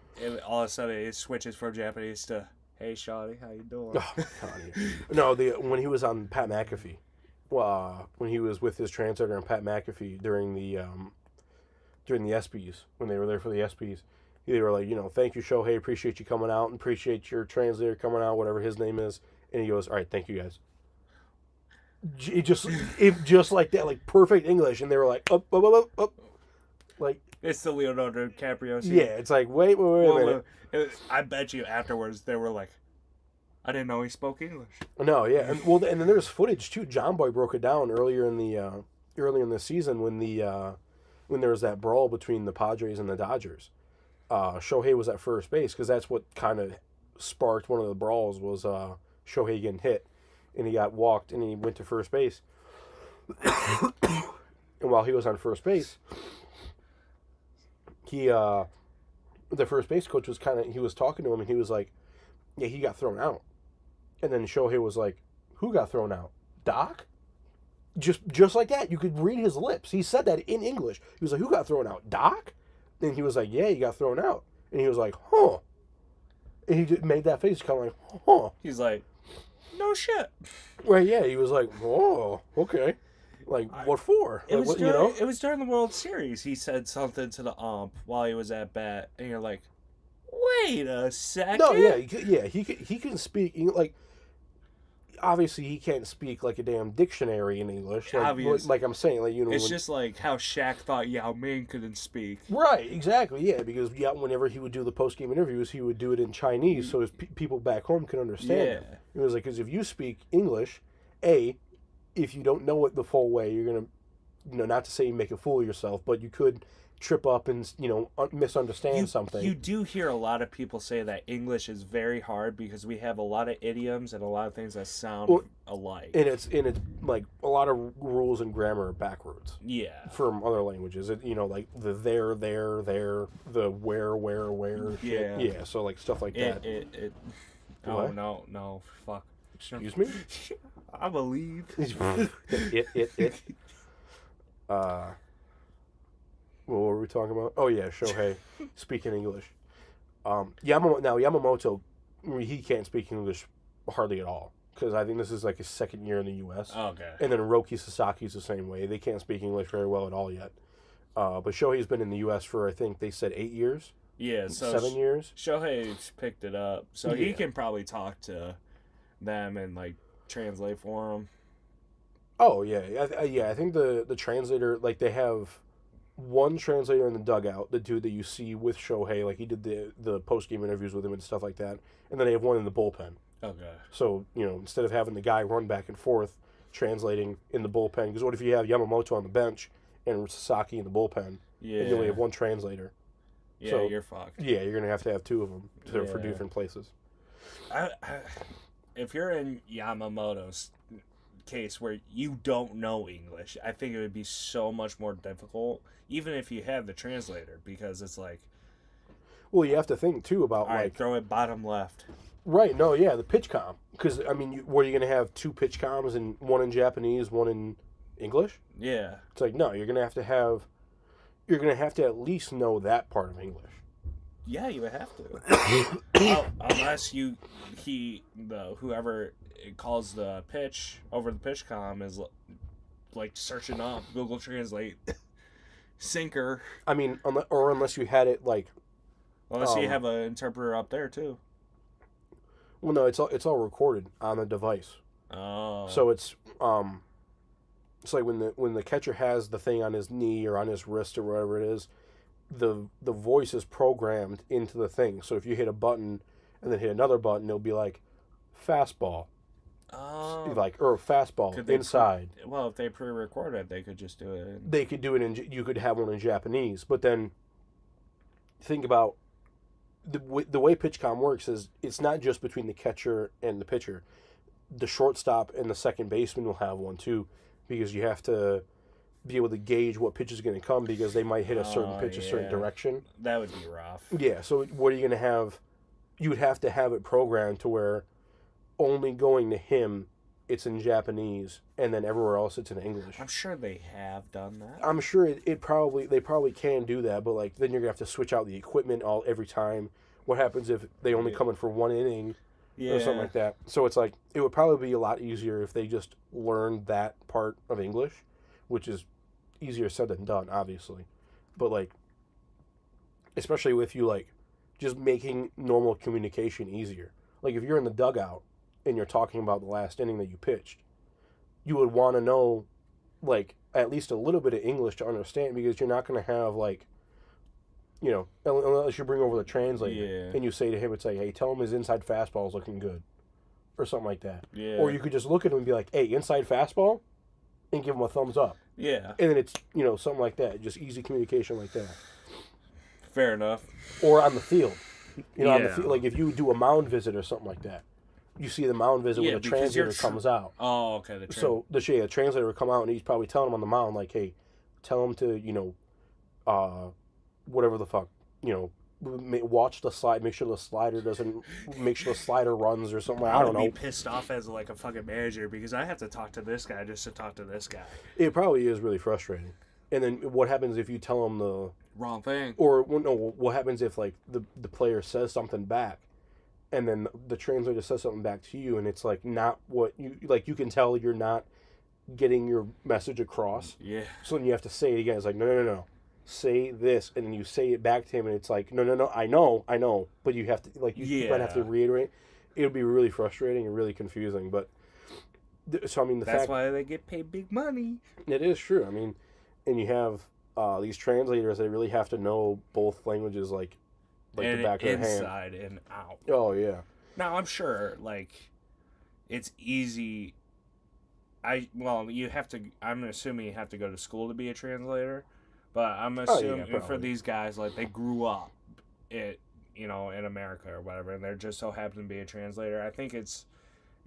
A: all of a sudden it switches from Japanese to, "Hey, shawty, how you doing?"
B: Oh my God. No, when he was on Pat McAfee, when he was with his translator on Pat McAfee during the ESPYs, when they were there for the ESPYs, they were like, thank you, Shohei, appreciate you coming out, and appreciate your translator coming out, whatever his name is, and he goes, all right, thank you guys. It just like that, like perfect English, and they were like up, like
A: it's the Leonardo DiCaprio scene.
B: Yeah, it's like wait a minute.
A: I bet you afterwards they were like, I didn't know he spoke English.
B: No, yeah, and then there's footage too. John Boy broke it down earlier in the season when there was that brawl between the Padres and the Dodgers. Shohei was at first base because that's what kind of sparked one of the brawls was Shohei getting hit. And he got walked, and he went to first base. And while he was on first base, the first base coach was he was talking to him, and he was like, yeah, he got thrown out. And then Shohei was like, who got thrown out? Doc? Just like that. You could read his lips. He said that in English. He was like, who got thrown out? Doc? And he was like, yeah, he got thrown out. And he was like, huh. And he just made that face, kind of like, huh.
A: He's like, no shit.
B: Right, yeah, he was like, "Oh, okay." Like, what for?
A: It was during the World Series. He said something to the ump while he was at bat, and you're like, "Wait a second."
B: No, yeah, he can speak. Like, obviously he can't speak like a damn dictionary in English.
A: Obvious.
B: Like I'm saying, like
A: It's just like how Shaq thought Yao Ming couldn't speak.
B: right, exactly, yeah. Because whenever he would do the post game interviews, he would do it in Chinese, so his people back home could understand him. It was like, because if you speak English, if you don't know it the full way, you're gonna, not to say make a fool of yourself, but you could trip up and misunderstand something.
A: You do hear a lot of people say that English is very hard because we have a lot of idioms and a lot of things that sound alike.
B: And it's like a lot of rules and grammar are backwards.
A: Yeah.
B: From other languages, like the there, the where.
A: Yeah.
B: Yeah. So like stuff like that.
A: Oh no, fuck.
B: Excuse me.
A: I believe.
B: It. What were we talking about? Oh yeah, Shohei speaking English. Yamamoto, he can't speak English hardly at all because I think this is like his second year in the U.S.
A: Okay.
B: And then Roki Sasaki's the same way. They can't speak English very well at all yet. But Shohei's been in the U.S. for, I think they said 8 years.
A: Yeah, so
B: 7 years.
A: Shohei's picked it up, so he can probably talk to them and like translate for them.
B: Oh yeah, I think the translator, like they have one translator in the dugout, the dude that you see with Shohei, like he did the post game interviews with him and stuff like that, and then they have one in the bullpen.
A: Okay.
B: So instead of having the guy run back and forth translating in the bullpen, because what if you have Yamamoto on the bench and Sasaki in the bullpen?
A: Yeah.
B: And you only have one translator.
A: Yeah,
B: so,
A: you're fucked.
B: Yeah, you're gonna have to have two of them for different places.
A: If you're in Yamamoto's case where you don't know English, I think it would be so much more difficult, even if you have the translator, because it's like,
B: well, you have to think too about
A: all right, throw it bottom left.
B: Right. No. Yeah, the pitch com. Because I mean, were you going to have two pitch comms and one in Japanese, one in English?
A: Yeah.
B: It's like no, you're going to have to at least know that part of English.
A: Yeah, you would have to. Unless whoever calls the pitch over the pitch comm is like searching up Google Translate sinker.
B: I mean, unless you had it like.
A: Unless you have an interpreter up there too.
B: Well, no, it's all recorded on the device.
A: Oh.
B: So it's like when the catcher has the thing on his knee or on his wrist or whatever it is, the voice is programmed into the thing. So if you hit a button and then hit another button, it'll be like fastball.
A: Oh.
B: Or fastball inside.
A: Well, if they pre-recorded, they could just do it.
B: They could do it you could have one in Japanese, but then think about the way PitchCom works is it's not just between the catcher and the pitcher. The shortstop and the second baseman will have one too, because you have to be able to gauge what pitch is going to come because they might hit a certain pitch a certain direction.
A: That would be rough.
B: Yeah, so what are you going to have? You would have to have it programmed to where only going to him it's in Japanese and then everywhere else it's in English.
A: I'm sure they have done that.
B: I'm sure they probably can do that, but like then you're going to have to switch out the equipment every time. What happens if they only come in for one inning? Or something like that. So it's like it would probably be a lot easier if they just learned that part of English, which is easier said than done, obviously. But like, especially with you like just making normal communication easier. Like if you're in the dugout and you're talking about the last inning that you pitched, you would want to know like at least a little bit of English to understand, because you're not going to have like, unless you bring over the translator and you say to him, it's like, hey, tell him his inside fastball is looking good, or something like that.
A: Yeah.
B: Or you could just look at him and be like, hey, inside fastball, and give him a thumbs up.
A: Yeah.
B: And then it's, something like that. Just easy communication like that.
A: Fair enough.
B: Or on the field. On the field, like if you do a mound visit or something like that, you see the mound visit when the translator comes out.
A: Oh, okay.
B: So the translator would come out and he's probably telling him on the mound, like, hey, tell him to, whatever the fuck, watch the slide, make sure the slider runs or something. I don't know.
A: I'd be pissed off as like a fucking manager because I have to talk to this guy just to talk to this guy.
B: It probably is really frustrating. And then what happens if you tell him the
A: wrong thing?
B: Or what happens if like the player says something back, and then the translator says something back to you, and it's like not what you like. You can tell you're not getting your message across.
A: Yeah.
B: So then you have to say it again. It's like no. Say this, and then you say it back to him, and it's like no, I know, but you have to you might have to reiterate. It would be really frustrating and really confusing, but So I mean, the
A: That's
B: fact
A: why they get paid big money.
B: it is true. I mean, and you have these translators. They really have to know both languages, like
A: And
B: the back of their hand.
A: inside and out.
B: Oh yeah.
A: Now I'm sure, like, it's easy. You have to. I'm assuming you have to go to school to be a translator, but I'm assuming for
B: probably.
A: these guys, like, they grew up, in America or whatever, and they're just so happen to be a translator. I think it's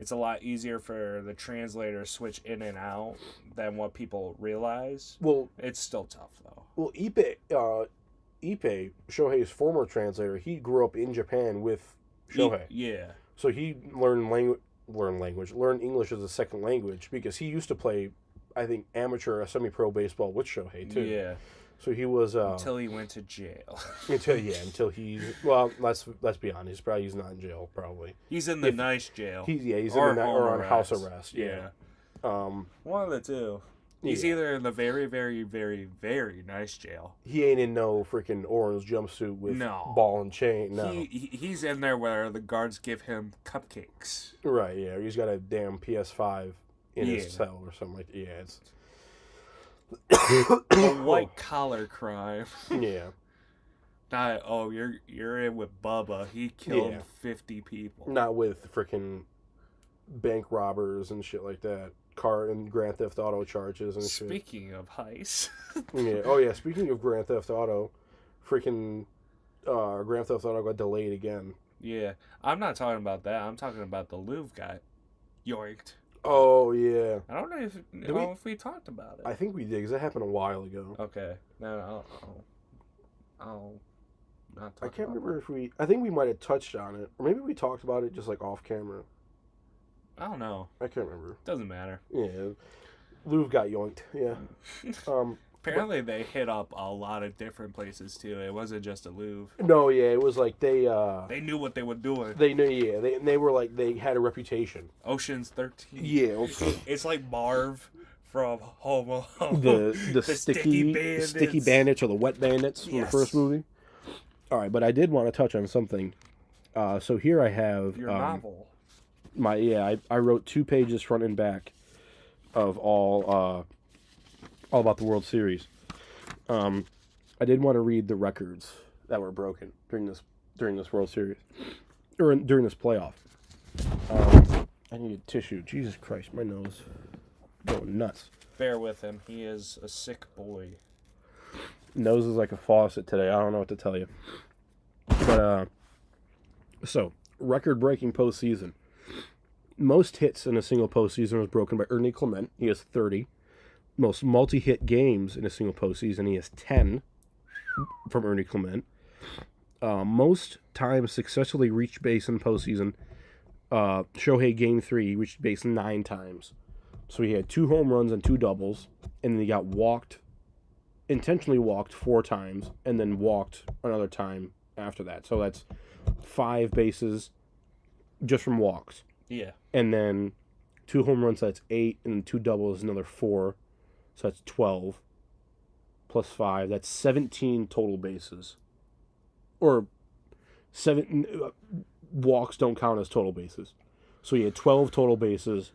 A: a lot easier for the translator to switch in and out than what people realize.
B: Well,
A: It's still tough though.
B: well, Ippei, Shohei's former translator, he grew up in Japan with Shohei,
A: Yeah.
B: so he learned English as a second language because he used to play, I think, amateur or semi-pro baseball with Shohei too.
A: Yeah.
B: So he was
A: Until he went to jail.
B: until he's well. Let's be honest. He's not in jail. Probably
A: He's in the nice jail.
B: he's in
A: Or
B: the
A: home
B: or on house
A: arrest.
B: arrest.
A: Yeah.
B: Yeah.
A: One of the two. He's
B: Yeah.
A: either in the very, very, very, very nice jail.
B: He ain't in no freaking orange jumpsuit with
A: No.
B: ball and chain. No.
A: He's in there where the guards give him cupcakes.
B: Right. Yeah. He's got a damn PS5 in
A: Yeah.
B: his cell or something like that. Yeah. It's
A: A white collar crime.
B: yeah.
A: Not you're in with Bubba. He killed
B: Yeah.
A: 50 people.
B: Not with freaking bank robbers and shit like that. Car and Grand Theft Auto charges and shit.
A: Speaking of heist,
B: Yeah. Oh yeah. Speaking of Grand Theft Auto, freaking Grand Theft Auto got delayed again.
A: yeah, I'm not talking about that. I'm talking about the Louvre guy, yoinked.
B: Oh yeah.
A: I don't know if we talked about it.
B: I think we did because that happened a while ago.
A: Okay, no, I'll not talk.
B: I can't
A: about
B: remember if we. I think we might have touched on it, or maybe we talked about it just like off camera.
A: it. I don't know.
B: I can't remember.
A: Doesn't matter.
B: Yeah, Louvre got yoinked. Yeah.
A: Apparently, they hit up a lot of different places too. It wasn't just a Louvre.
B: No, yeah, it was like they
A: They knew what they were doing.
B: they knew, yeah, they were like they had a reputation.
A: Ocean's 13.
B: Yeah.
A: It's like Marv from Home Alone.
B: the sticky bandits or the wet bandits from the
A: Yes.
B: first movie. All right, but I did want to touch on something. So here I have
A: Your novel.
B: I wrote 2 pages front and back of all about the World Series. I did want to read the records that were broken during this World Series or during this playoff. I need a tissue. Jesus Christ, my nose going nuts.
A: Bear with him. He is a sick boy.
B: Nose is like a faucet today. I don't know what to tell you. But so record-breaking postseason. Most hits in a single postseason was broken by Ernie Clement. He has 30. Most multi-hit games in a single postseason, he has 10 from Ernie Clement. Most times successfully reached base in postseason, Shohei Game 3, he reached base 9 times. So he had 2 home runs and 2 doubles, and then he got intentionally walked 4 times, and then walked another time after that. So that's 5 bases just from walks.
A: Yeah.
B: And then 2 home runs, so that's 8, and then 2 doubles, another 4. So that's 12 plus 5. That's 17 total bases. Or 7 walks don't count as total bases. So he had 12 total bases,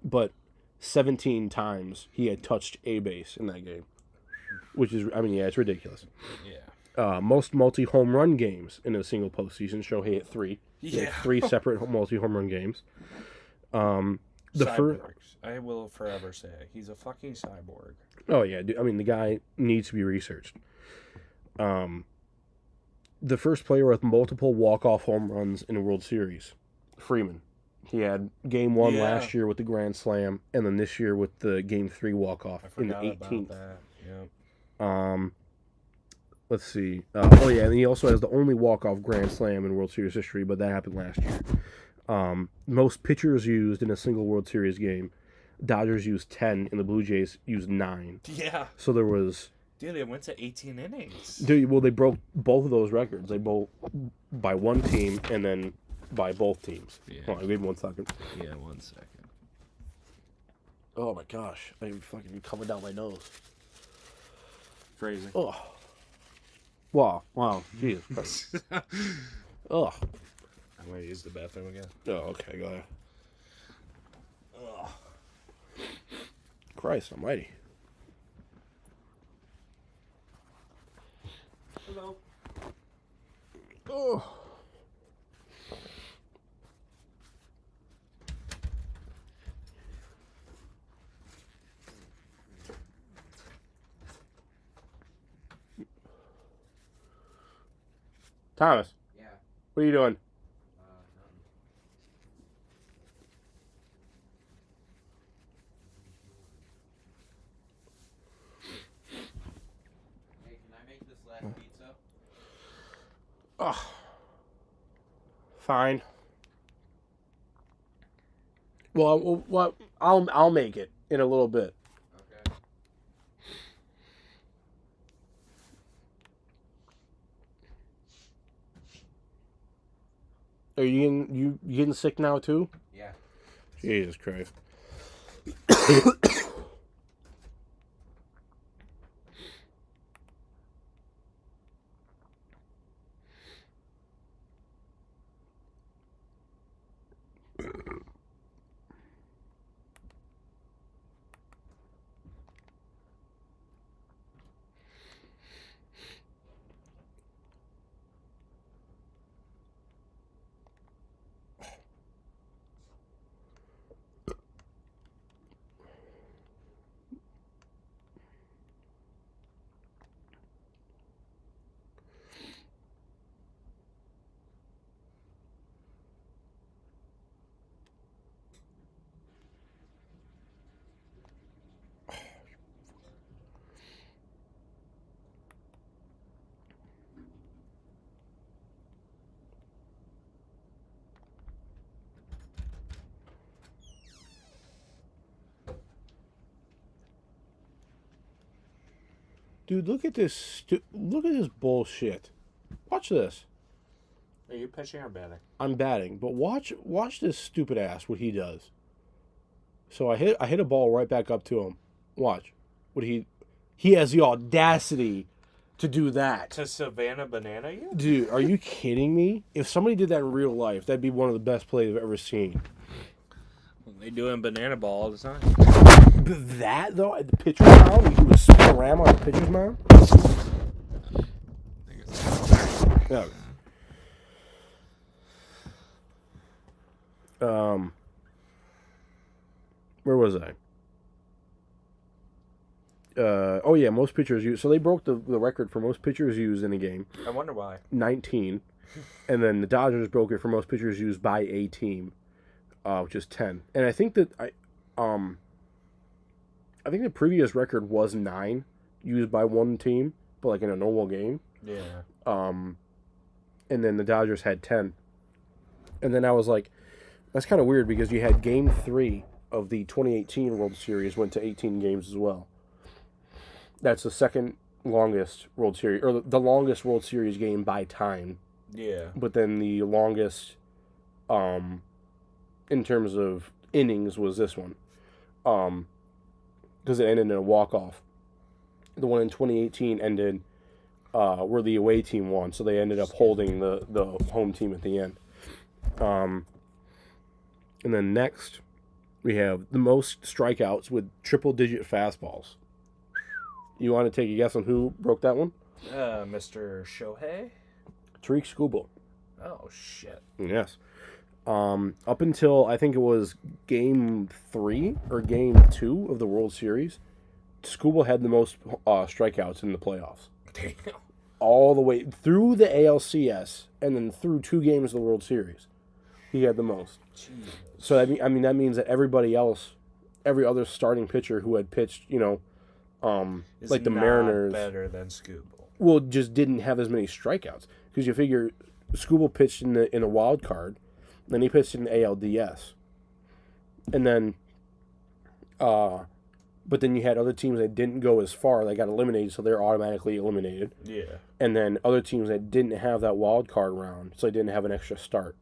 B: but 17 times he had touched a base in that game. Which is, it's ridiculous.
A: Yeah.
B: Most multi-home run games in a single postseason, Shohei at 3. He had 3 separate multi-home run games.
A: Cyborgs. I will forever say he's a fucking cyborg.
B: Oh yeah, the guy needs to be researched. The first player with multiple walk-off home runs in a World Series, Freeman. He had Game 1 last year with the Grand Slam, and then this year with the Game 3 walk-off in the 18th.
A: About that. Yeah.
B: Let's see. And he also has the only walk-off Grand Slam in World Series history, but that happened last year. Most pitchers used in a single World Series game. Dodgers used 10, and the Blue Jays used 9.
A: Yeah.
B: So there was...
A: Dude, it went to 18 innings.
B: Well, they broke both of those records. They both by one team and then by both teams.
A: Yeah.
B: Hold on, give me 1 second.
A: Yeah, 1 second.
B: Oh my gosh, I fucking coming down my nose.
A: Phrasing.
B: Oh. Wow, Jesus Christ. Oh.
A: I'm gonna use the bathroom again.
B: Oh, okay, go ahead.
A: Ugh.
B: Christ almighty.
A: Hello.
B: Oh. Thomas.
C: Yeah.
B: What are you doing?
C: Nothing. Hey, can I make this last pizza?
B: Oh. Fine. Well, I'll make it in a little bit.
C: Okay.
B: Are you getting sick now too?
C: Yeah.
B: Jesus Christ. Dude, look at this. Look at this bullshit. Watch this.
A: Are you pitching or batting?
B: I'm batting, but watch this stupid ass what he does. So I hit a ball right back up to him. Watch what he has the audacity to do that.
A: To Savannah Banana you?
B: Dude, are you kidding me? If somebody did that in real life, that'd be one of the best plays I've ever seen.
A: They do in banana ball all the time.
B: That though, at the pitcher's mound, he would spin around on the pitcher's mound. Yeah. Where was I? Oh yeah, most pitchers use. So they broke the record for most pitchers used in a game.
A: I wonder why.
B: 19, and then the Dodgers broke it for most pitchers used by a team, which is 10. And I think that I think the previous record was 9 used by one team, but like in a normal game.
A: Yeah.
B: And then the Dodgers had 10. And then I was like, that's kind of weird because you had Game 3 of the 2018 World Series went to 18 games as well. That's the second longest World Series, or the longest World Series game by time.
A: Yeah.
B: But then the longest, in terms of innings, was this one. Because it ended in a walk-off. The one in 2018 ended where the away team won, so they ended up holding the home team at the end. And then next, we have the most strikeouts with triple-digit fastballs. You want to take a guess on who broke that one?
A: Mr. Shohei?
B: Tariq Skubal.
A: Oh, shit.
B: Yes. Up until, I think it was Game 3 or Game 2 of the World Series, Skubal had the most strikeouts in the playoffs.
A: Damn.
B: All the way through the ALCS and then through 2 games of the World Series. He had the most.
A: Jesus.
B: So, I mean, that means that everybody else, every other starting pitcher who had pitched,
A: Is
B: like the
A: not
B: Mariners,
A: better than Scooble.
B: well, just didn't have as many strikeouts. Because you figure Skubal pitched in a wild card, then he pitched in the ALDS. And then, but then you had other teams that didn't go as far, they got eliminated, so they're automatically eliminated.
A: Yeah.
B: And then other teams that didn't have that wild card round, so they didn't have an extra start.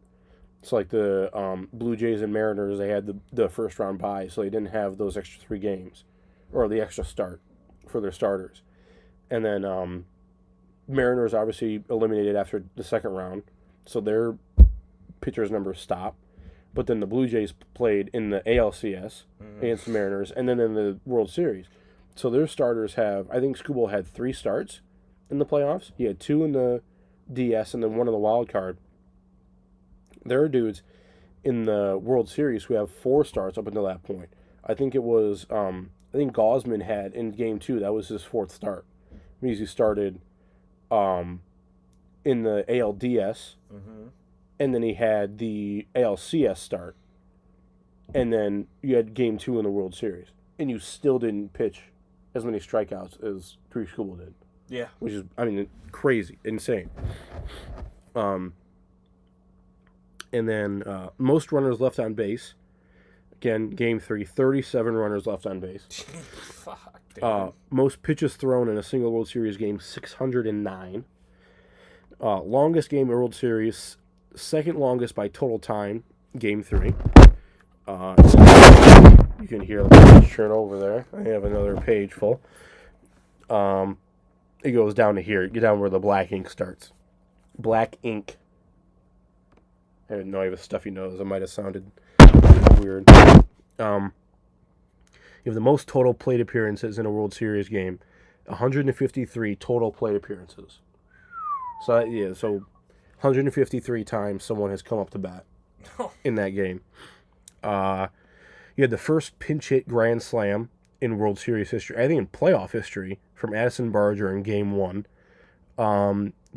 B: So like the Blue Jays and Mariners, they had the first round bye, so they didn't have those extra 3 games, or the extra start for their starters. And then Mariners obviously eliminated after the second round, so their pitchers' numbers stopped. but then the Blue Jays played in the ALCS against the Mariners, and then in the World Series. So their starters have, I think Skubal had 3 starts in the playoffs. He had 2 in the DS and then 1 in the wild card. There are dudes in the World Series who have 4 starts up until that point. I think it was, I think Gausman had in Game 2, that was his 4th start. It means he started in the ALDS, and then he had the ALCS start, and then you had Game 2 in the World Series, and you still didn't pitch as many strikeouts as Tarik Skubal did.
A: Yeah.
B: Which is, I mean, crazy, insane. And then most runners left on base. Again, Game 3, 37 runners left on base.
A: Fuck, dude.
B: Most pitches thrown in a single World Series game, 609. Longest game in World Series, second longest by total time, Game 3. You can hear the page turn over there. I have another page full. It goes down to here. Get down where the black ink starts. Black ink. I didn't know I have a stuffy nose. It might have sounded weird. You have the most total plate appearances in a World Series game. 153 total plate appearances. So, yeah, so 153 times someone has come up to bat in that game. You had the first pinch hit grand slam in World Series history. I think in playoff history from Addison Barger in Game 1.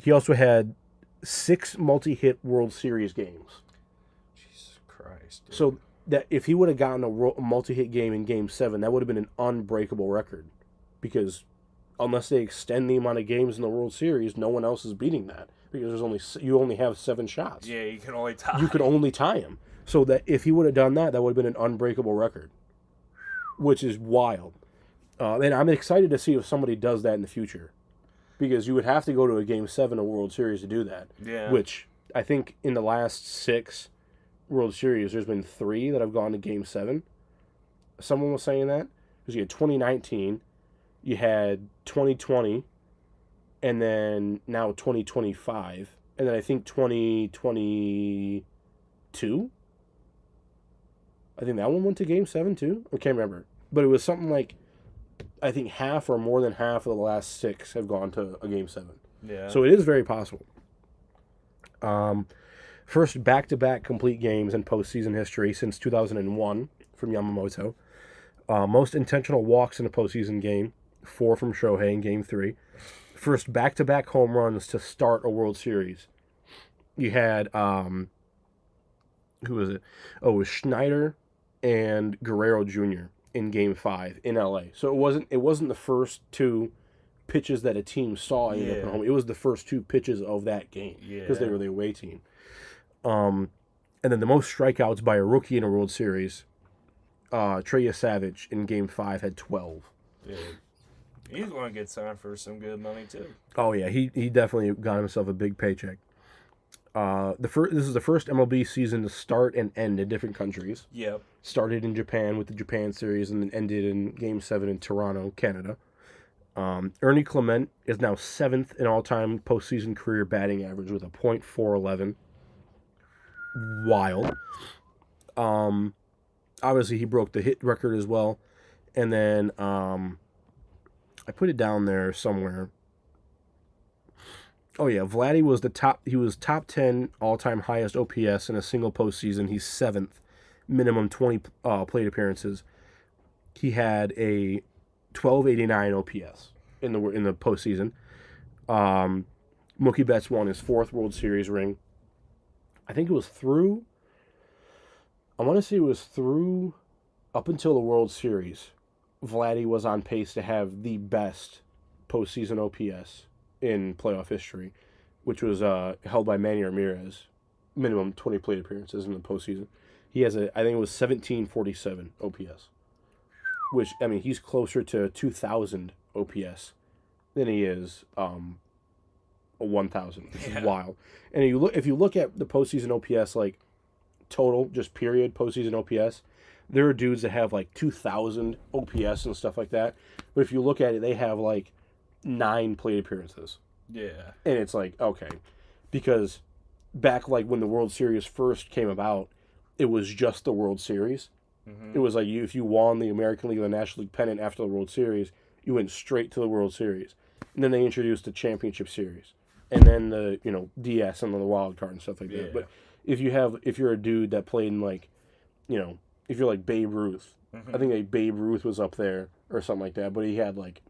B: He also had 6 multi-hit World Series games.
A: Jesus Christ. Dude.
B: So that if he would have gotten a multi-hit game in Game 7, that would have been an unbreakable record. Because unless they extend the amount of games in the World Series, no one else is beating that. Because you only have 7 shots.
A: Yeah, you can only tie.
B: You could only tie him. So that if he would have done that, that would have been an unbreakable record. Which is wild. And I'm excited to see if somebody does that in the future. Because you would have to go to a Game 7 of World Series to do that.
A: Yeah.
B: Which I think in the last 6 World Series, there's been 3 that have gone to Game 7. Someone was saying that. Because you had 2019, you had 2020, and then now 2025. And then I think 2022? I think that one went to Game 7 too. I can't remember. But it was something like, I think half or more than half of the last 6 have gone to a Game 7.
A: Yeah.
B: So it is very possible. First back-to-back complete games in postseason history since 2001 from Yamamoto. Most intentional walks in a postseason game, 4 from Shohei in Game 3. First back-to-back home runs to start a World Series. You had, who was it? Oh, it was Schneider and Guerrero Jr. in Game 5 in LA. So it wasn't the first 2 pitches that a team saw end up at home. It was the first 2 pitches of that game because they were the away team. And then the most strikeouts by a rookie in a World Series, Trey Savage in Game 5 had 12.
A: Dude. He's going to get signed for some good money too.
B: Oh yeah, he definitely got himself a big paycheck. This is the first MLB season to start and end in different countries.
A: Yep.
B: Started in Japan with the Japan series and then ended in Game 7 in Toronto, Canada. Ernie Clement is now 7th in all-time postseason career batting average with a .411. Wild. Obviously, he broke the hit record as well. And then I put it down there somewhere. Oh yeah, Vladdy was he was top 10 all-time highest OPS in a single postseason. He's 7th, minimum 20 plate appearances. He had a 1289 OPS in the postseason. Mookie Betts won his 4th World Series ring. I think it was through. I want to say it was through up until the World Series. Vladdy was on pace to have the best postseason OPS in playoff history, which was held by Manny Ramirez. Minimum 20 plate appearances in the postseason. He has I think it was 1747 OPS, which, I mean, he's closer to 2,000 OPS than he is a 1,000, which is wild. And if you look at the postseason OPS, like total, just period, postseason OPS, there are dudes that have like 2,000 OPS and stuff like that. But if you look at it, they have like 9 plate appearances.
A: Yeah.
B: And it's like, okay. Because back like when the World Series first came about, it was just the World Series.
A: Mm-hmm.
B: It was like if you won the American League or the National League pennant after the World Series, you went straight to the World Series. And then they introduced the Championship Series, and then the DS and then the wild card and stuff like that.
A: Yeah.
B: But if you're a dude that played in like, if you're like Babe Ruth,
A: Mm-hmm.
B: I think like Babe Ruth was up there or something like that, but he had like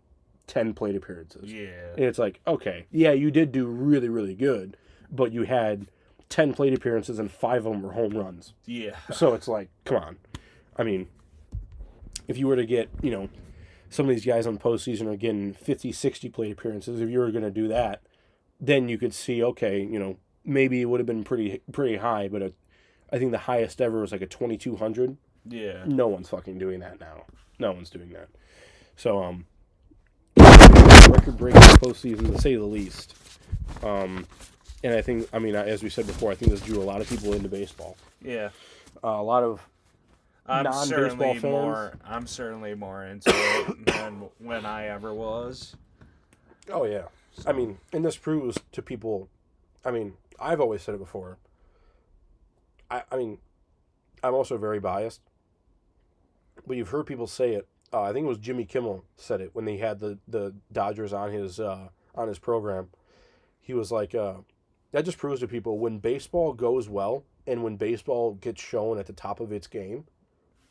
B: 10 plate appearances.
A: Yeah.
B: And it's like, okay, yeah, you did do really, really good, but you had 10 plate appearances and 5 of them were home runs.
A: Yeah.
B: So it's like, come on. I mean, if you were to get, some of these guys on the postseason are getting 50, 60 plate appearances, if you were going to do that, then you could see, okay, maybe it would have been pretty high, but I think the highest ever was like a 2,200.
A: Yeah.
B: No one's fucking doing that now. No one's doing that. So, record-breaking postseason, to say the least. And I think, as we said before, I think this drew a lot of people into baseball.
A: Yeah.
B: A lot of non-baseball fans.
A: I'm certainly more into it than when I ever was.
B: Oh, yeah.
A: So.
B: And this proves to people, I've always said it before. I'm also very biased. But you've heard people say it. I think it was Jimmy Kimmel said it when they had the Dodgers on his program. He was like, that just proves to people when baseball goes well and when baseball gets shown at the top of its game,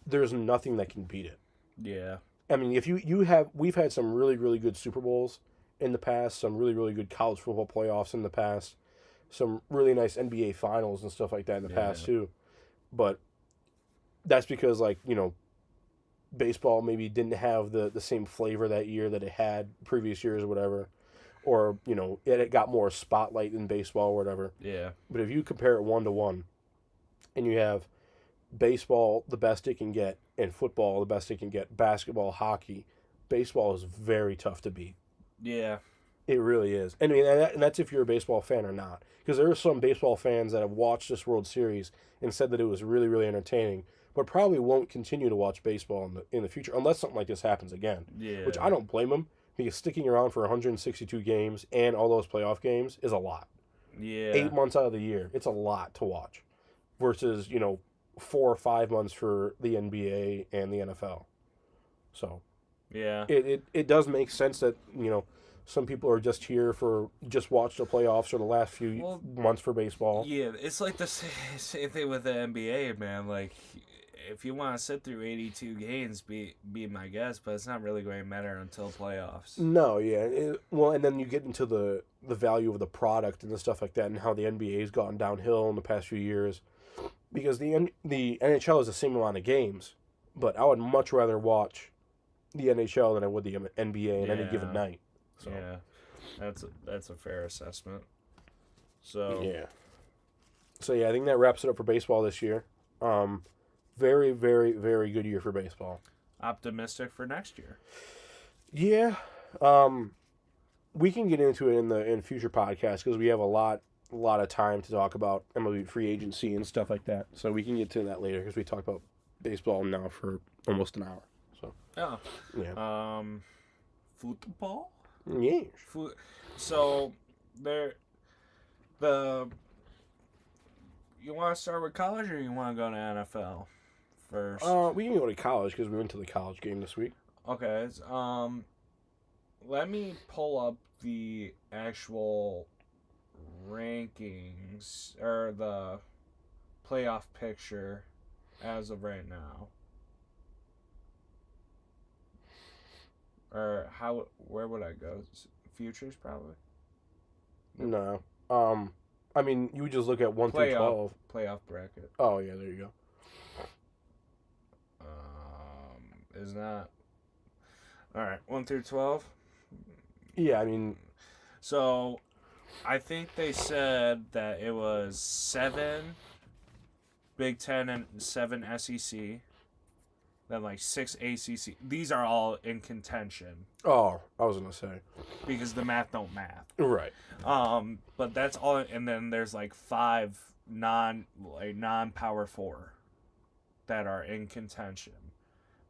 B: there's nothing that can beat it.
A: Yeah.
B: If we've had some really, really good Super Bowls in the past, some really, really good college football playoffs in the past, some really nice NBA finals and stuff like that in the past too. But that's because baseball maybe didn't have the same flavor that year that it had previous years or whatever. Or, it got more spotlight in baseball or whatever.
A: Yeah.
B: But if you compare it 1-to-1 and you have baseball the best it can get and football the best it can get, basketball, hockey, baseball is very tough to beat.
A: Yeah.
B: It really is. And that's if you're a baseball fan or not. Because there are some baseball fans that have watched this World Series and said that it was really, really entertaining, but probably won't continue to watch baseball in the future unless something like this happens again.
A: Yeah.
B: Which I don't blame them, because sticking around for 162 games and all those playoff games is a lot.
A: Yeah.
B: 8 months out of the year, it's a lot to watch. Versus, 4 or 5 months for the NBA and the NFL. So,
A: yeah.
B: It does make sense that, some people are just here just watch the playoffs or the last few months for baseball.
A: Yeah, it's like the same thing with the NBA, man. Like, if you want to sit through 82 games, be my guest, but it's not really going to matter until playoffs.
B: No, yeah. And then you get into the value of the product and the stuff like that and how the NBA has gone downhill in the past few years. Because the NHL is the same amount of games, but I would much rather watch the NHL than I would the NBA in any given night. So.
A: Yeah, that's a fair assessment. So
B: I think that wraps it up for baseball this year. Very, very, very good year for baseball.
A: Optimistic for next year.
B: Yeah, we can get into it in future podcasts because we have a lot of time to talk about MLB free agency and stuff like that. So we can get to that later because we talked about baseball now for almost an hour. So
A: yeah. Football.
B: Yeah.
A: So you want to start with college or you want to go to NFL first?
B: We can go to college because we went to the college game this week.
A: Okay. Let me pull up the actual rankings or the playoff picture as of right now. Or where would I go? Futures, probably?
B: No. You would just look at 1 through 12.
A: Playoff bracket.
B: Oh, yeah, there you go.
A: Is that... Alright, 1 through 12?
B: Yeah,
A: So, I think they said that it was 7 Big Ten and 7 SEC. Then 6 ACC. These are all in contention.
B: Oh, I was gonna say
A: because the math don't math.
B: Right.
A: But that's all, and then there's 5 non-power 4 that are in contention.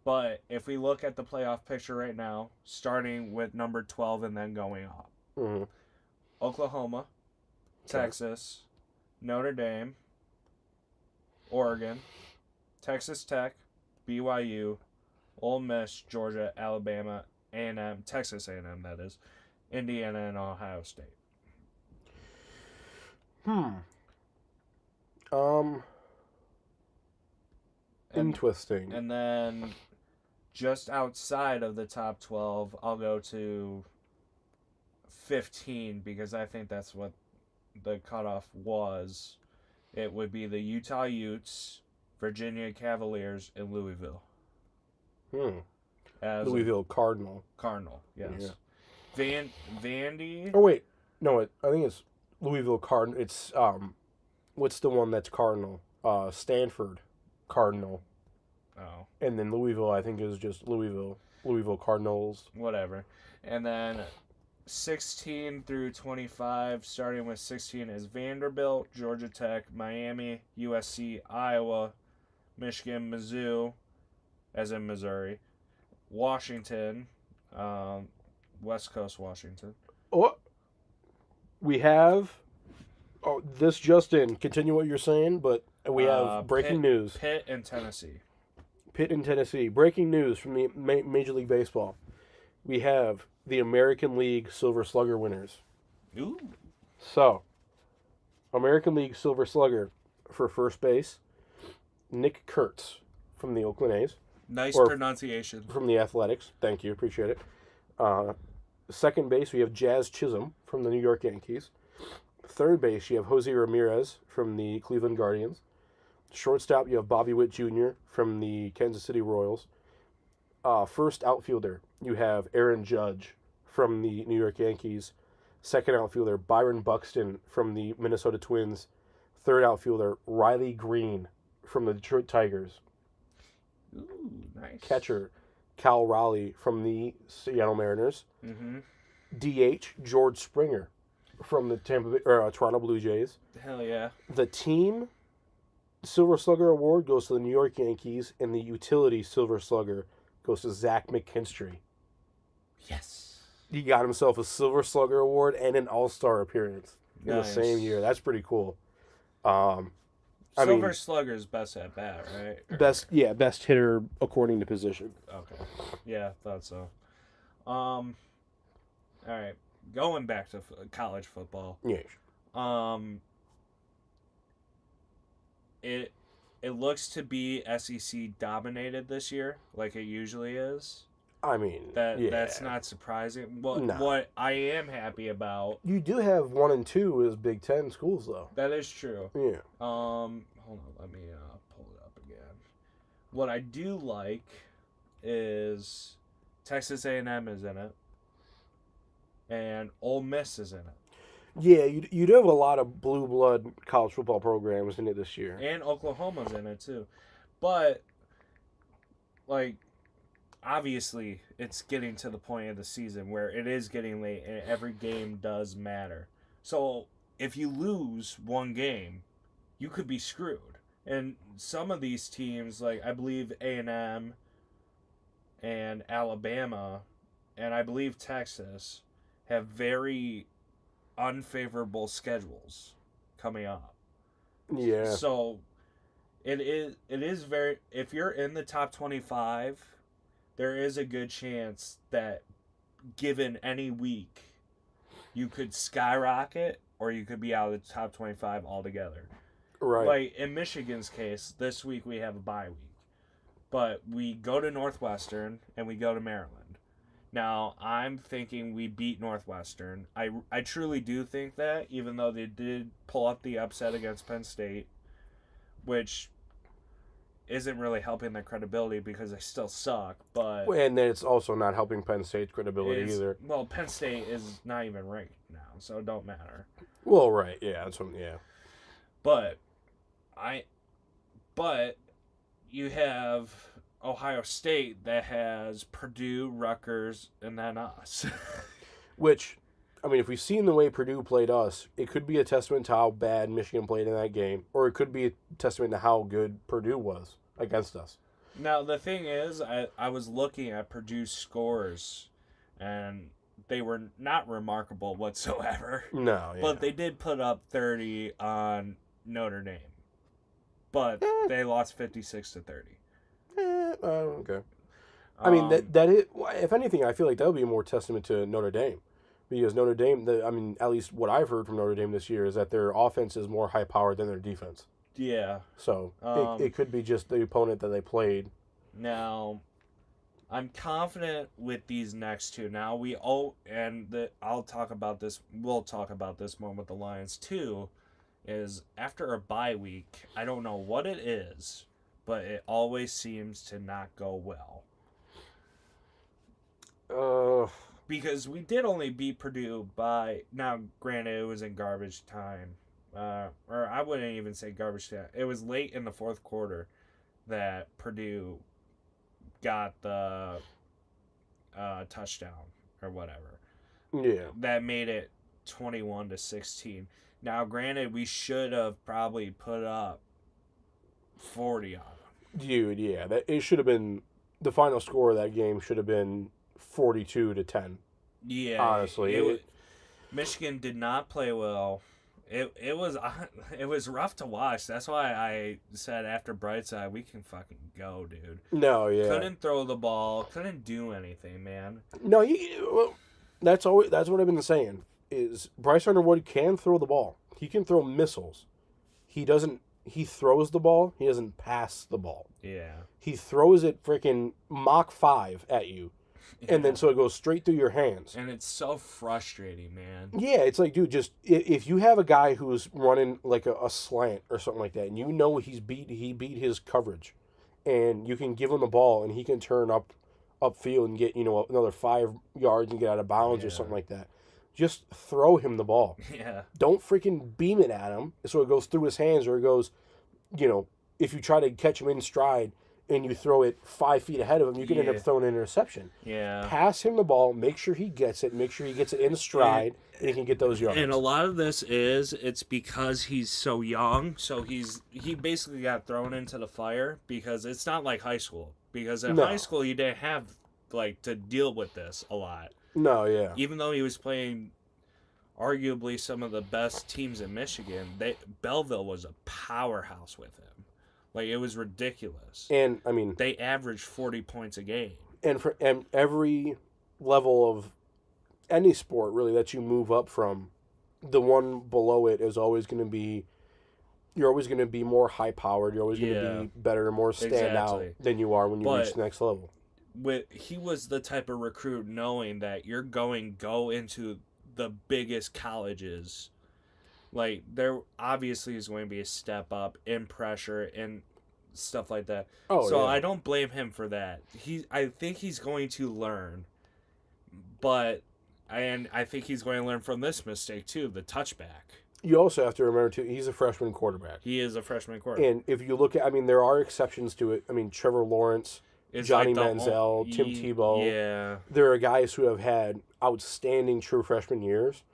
A: But if we look at the playoff picture right now, starting with number 12 and then going up, Oklahoma, Texas, Notre Dame, Oregon, Texas Tech, BYU, Ole Miss, Georgia, Alabama, A&M, Texas A&M, that is, Indiana, and Ohio State. And,
B: Interesting.
A: and then just outside of the top 12, I'll go to 15 because I think that's what the cutoff was. It would be the Utah Utes, Virginia Cavaliers, and Louisville. As
B: Louisville Cardinal.
A: Cardinal, yes.
B: Yeah.
A: Vandy.
B: Oh wait, no, I think it's Louisville Cardinal. It's what's the one that's Cardinal? Stanford Cardinal,
A: Oh,
B: and then Louisville I think is just Louisville Cardinals.
A: whatever. And then 16 through 25, starting with 16 is Vanderbilt, Georgia Tech, Miami, USC, Iowa, Michigan, Mizzou, as in Missouri, Washington, West Coast Washington.
B: Oh, we have. Oh, this just in. Continue what you're saying, but we have breaking news.
A: Pitt and Tennessee.
B: Pitt in Tennessee. Breaking news from the Major League Baseball. We have the American League Silver Slugger winners.
A: Ooh.
B: So, American League Silver Slugger for first base, Nick Kurtz from the Oakland A's.
A: Nice
B: Or-
A: pronunciation.
B: From the Athletics. Thank you. Appreciate it. Second base, we have Jazz Chisholm from the New York Yankees. Third base, you have Jose Ramirez from the Cleveland Guardians. Shortstop, you have Bobby Witt Jr. from the Kansas City Royals. First outfielder, you have Aaron Judge from the New York Yankees. Second outfielder, Byron Buxton from the Minnesota Twins. Third outfielder, Riley Green from the Detroit Tigers.
A: Ooh, nice.
B: Catcher, Cal Raleigh from the Seattle Mariners.
A: Mm-hmm.
B: DH, George Springer from the Toronto Blue Jays.
A: Hell yeah.
B: The team Silver Slugger Award goes to the New York Yankees, and the utility Silver Slugger goes to Zach McKinstry.
A: Yes.
B: He got himself a Silver Slugger Award and an All-Star appearance in the
A: Nice.
B: same year. That's pretty cool. I
A: Silver
B: mean,
A: Slugger's best at bat, right? Or-
B: best hitter according to position.
A: Okay. Yeah, thought so. All right. Going back to college football.
B: Yeah.
A: It looks to be SEC dominated this year, like it usually is.
B: I mean,
A: That's not surprising. What I am happy about.
B: You do have 1 and 2 as Big Ten schools, though.
A: That is true.
B: Yeah.
A: Hold on, let me pull it up again. What I do like is Texas A&M is in it, and Ole Miss is in it,
B: Yeah, you do have a lot of blue blood college football programs in it this year.
A: and Oklahoma's in it too. But like, obviously, it's getting to the point of the season where it is getting late, and every game does matter. So if you lose one game, you could be screwed. And some of these teams, like I believe A&M and Alabama, and I believe Texas, have very unfavorable schedules coming up.
B: Yeah.
A: So it is very, if you're in the top 25, there is a good chance that given any week you could skyrocket or you could be out of the top 25 altogether.
B: Right.
A: Like in Michigan's case, this week we have a bye week. But we go to Northwestern and we go to Maryland. Now, I'm thinking we beat Northwestern. I truly do think that, even though they did pull up the upset against Penn State, which isn't really helping their credibility because they still suck, but...
B: And then it's also not helping Penn State's credibility either.
A: Well, Penn State is not even ranked now, so it don't matter.
B: Well, right. Yeah, that's what, yeah.
A: But you have Ohio State that has Purdue, Rutgers, and then us.
B: Which, I mean, if we've seen the way Purdue played us, it could be a testament to how bad Michigan played in that game, or it could be a testament to how good Purdue was against us.
A: Now, the thing is, I was looking at Purdue's scores, and they were not remarkable whatsoever.
B: No, yeah.
A: But they did put up 30 on Notre Dame. but they lost 56-30.
B: Okay. I mean, that is, if anything, I feel like that would be more testament to Notre Dame. Because Notre Dame, at least what I've heard from Notre Dame this year is that their offense is more high-powered than their defense.
A: Yeah.
B: So it could be just the opponent that they played.
A: Now, I'm confident with these next two. Now I'll talk about this. We'll talk about this more with the Lions too. Is after a bye week, I don't know what it is, but it always seems to not go well. Because we did only beat Purdue by, now granted it was in garbage time, or I wouldn't even say garbage time. It was late in the fourth quarter that Purdue got the touchdown or whatever.
B: Yeah.
A: That made it 21-16. Now granted, we should have probably put up 40 on them.
B: Dude, yeah, it should have been, the final score of that game should have been 42-10.
A: Yeah,
B: honestly,
A: Michigan did not play well. It was rough to watch. That's why I said after Brightside, we can fucking go, dude.
B: No, yeah,
A: couldn't throw the ball, couldn't do anything, man.
B: No, that's what I've been saying. Is Bryce Underwood can throw the ball. He can throw missiles. He doesn't. He throws the ball. He doesn't pass the ball.
A: Yeah.
B: He throws it freaking Mach 5 at you. And then so it goes straight through your hands.
A: And it's so frustrating, man.
B: Yeah, it's like, dude, just if you have a guy who's running like a slant or something like that, and you know he beat his coverage, and you can give him the ball and he can turn upfield and get another 5 yards and get out of bounds or something like that. Just throw him the ball.
A: Yeah.
B: Don't freaking beam it at him so it goes through his hands, or it goes, if you try to catch him in stride and you throw it 5 feet ahead of him, you can end up throwing an interception.
A: Yeah.
B: Pass him the ball, make sure he gets it, make sure he gets it in stride, and he can get those yards.
A: And a lot of this it's because he's so young, so he basically got thrown into the fire, because it's not like high school. Because in high school you didn't have to deal with this a lot.
B: No, yeah.
A: Even though he was playing arguably some of the best teams in Michigan, Belleville was a powerhouse with him. It was ridiculous.
B: And, I mean,
A: they averaged 40 points a game.
B: And for every level of any sport, really, that you move up from, the one below it is always going to be, you're always going to be more high-powered. You're always going to be better, more stand out than you are when you reach the next level.
A: He was the type of recruit knowing that you're go into the biggest colleges. There obviously is going to be a step up in pressure and stuff like that. I don't blame him for that. I think he's going to learn, and I think he's going to learn from this mistake too, the touchback.
B: You also have to remember too, he's a freshman quarterback.
A: He is a freshman quarterback.
B: And if you look at, there are exceptions to it. Trevor Lawrence, Johnny Manziel, Tim Tebow.
A: Yeah.
B: There are guys who have had outstanding true freshman years.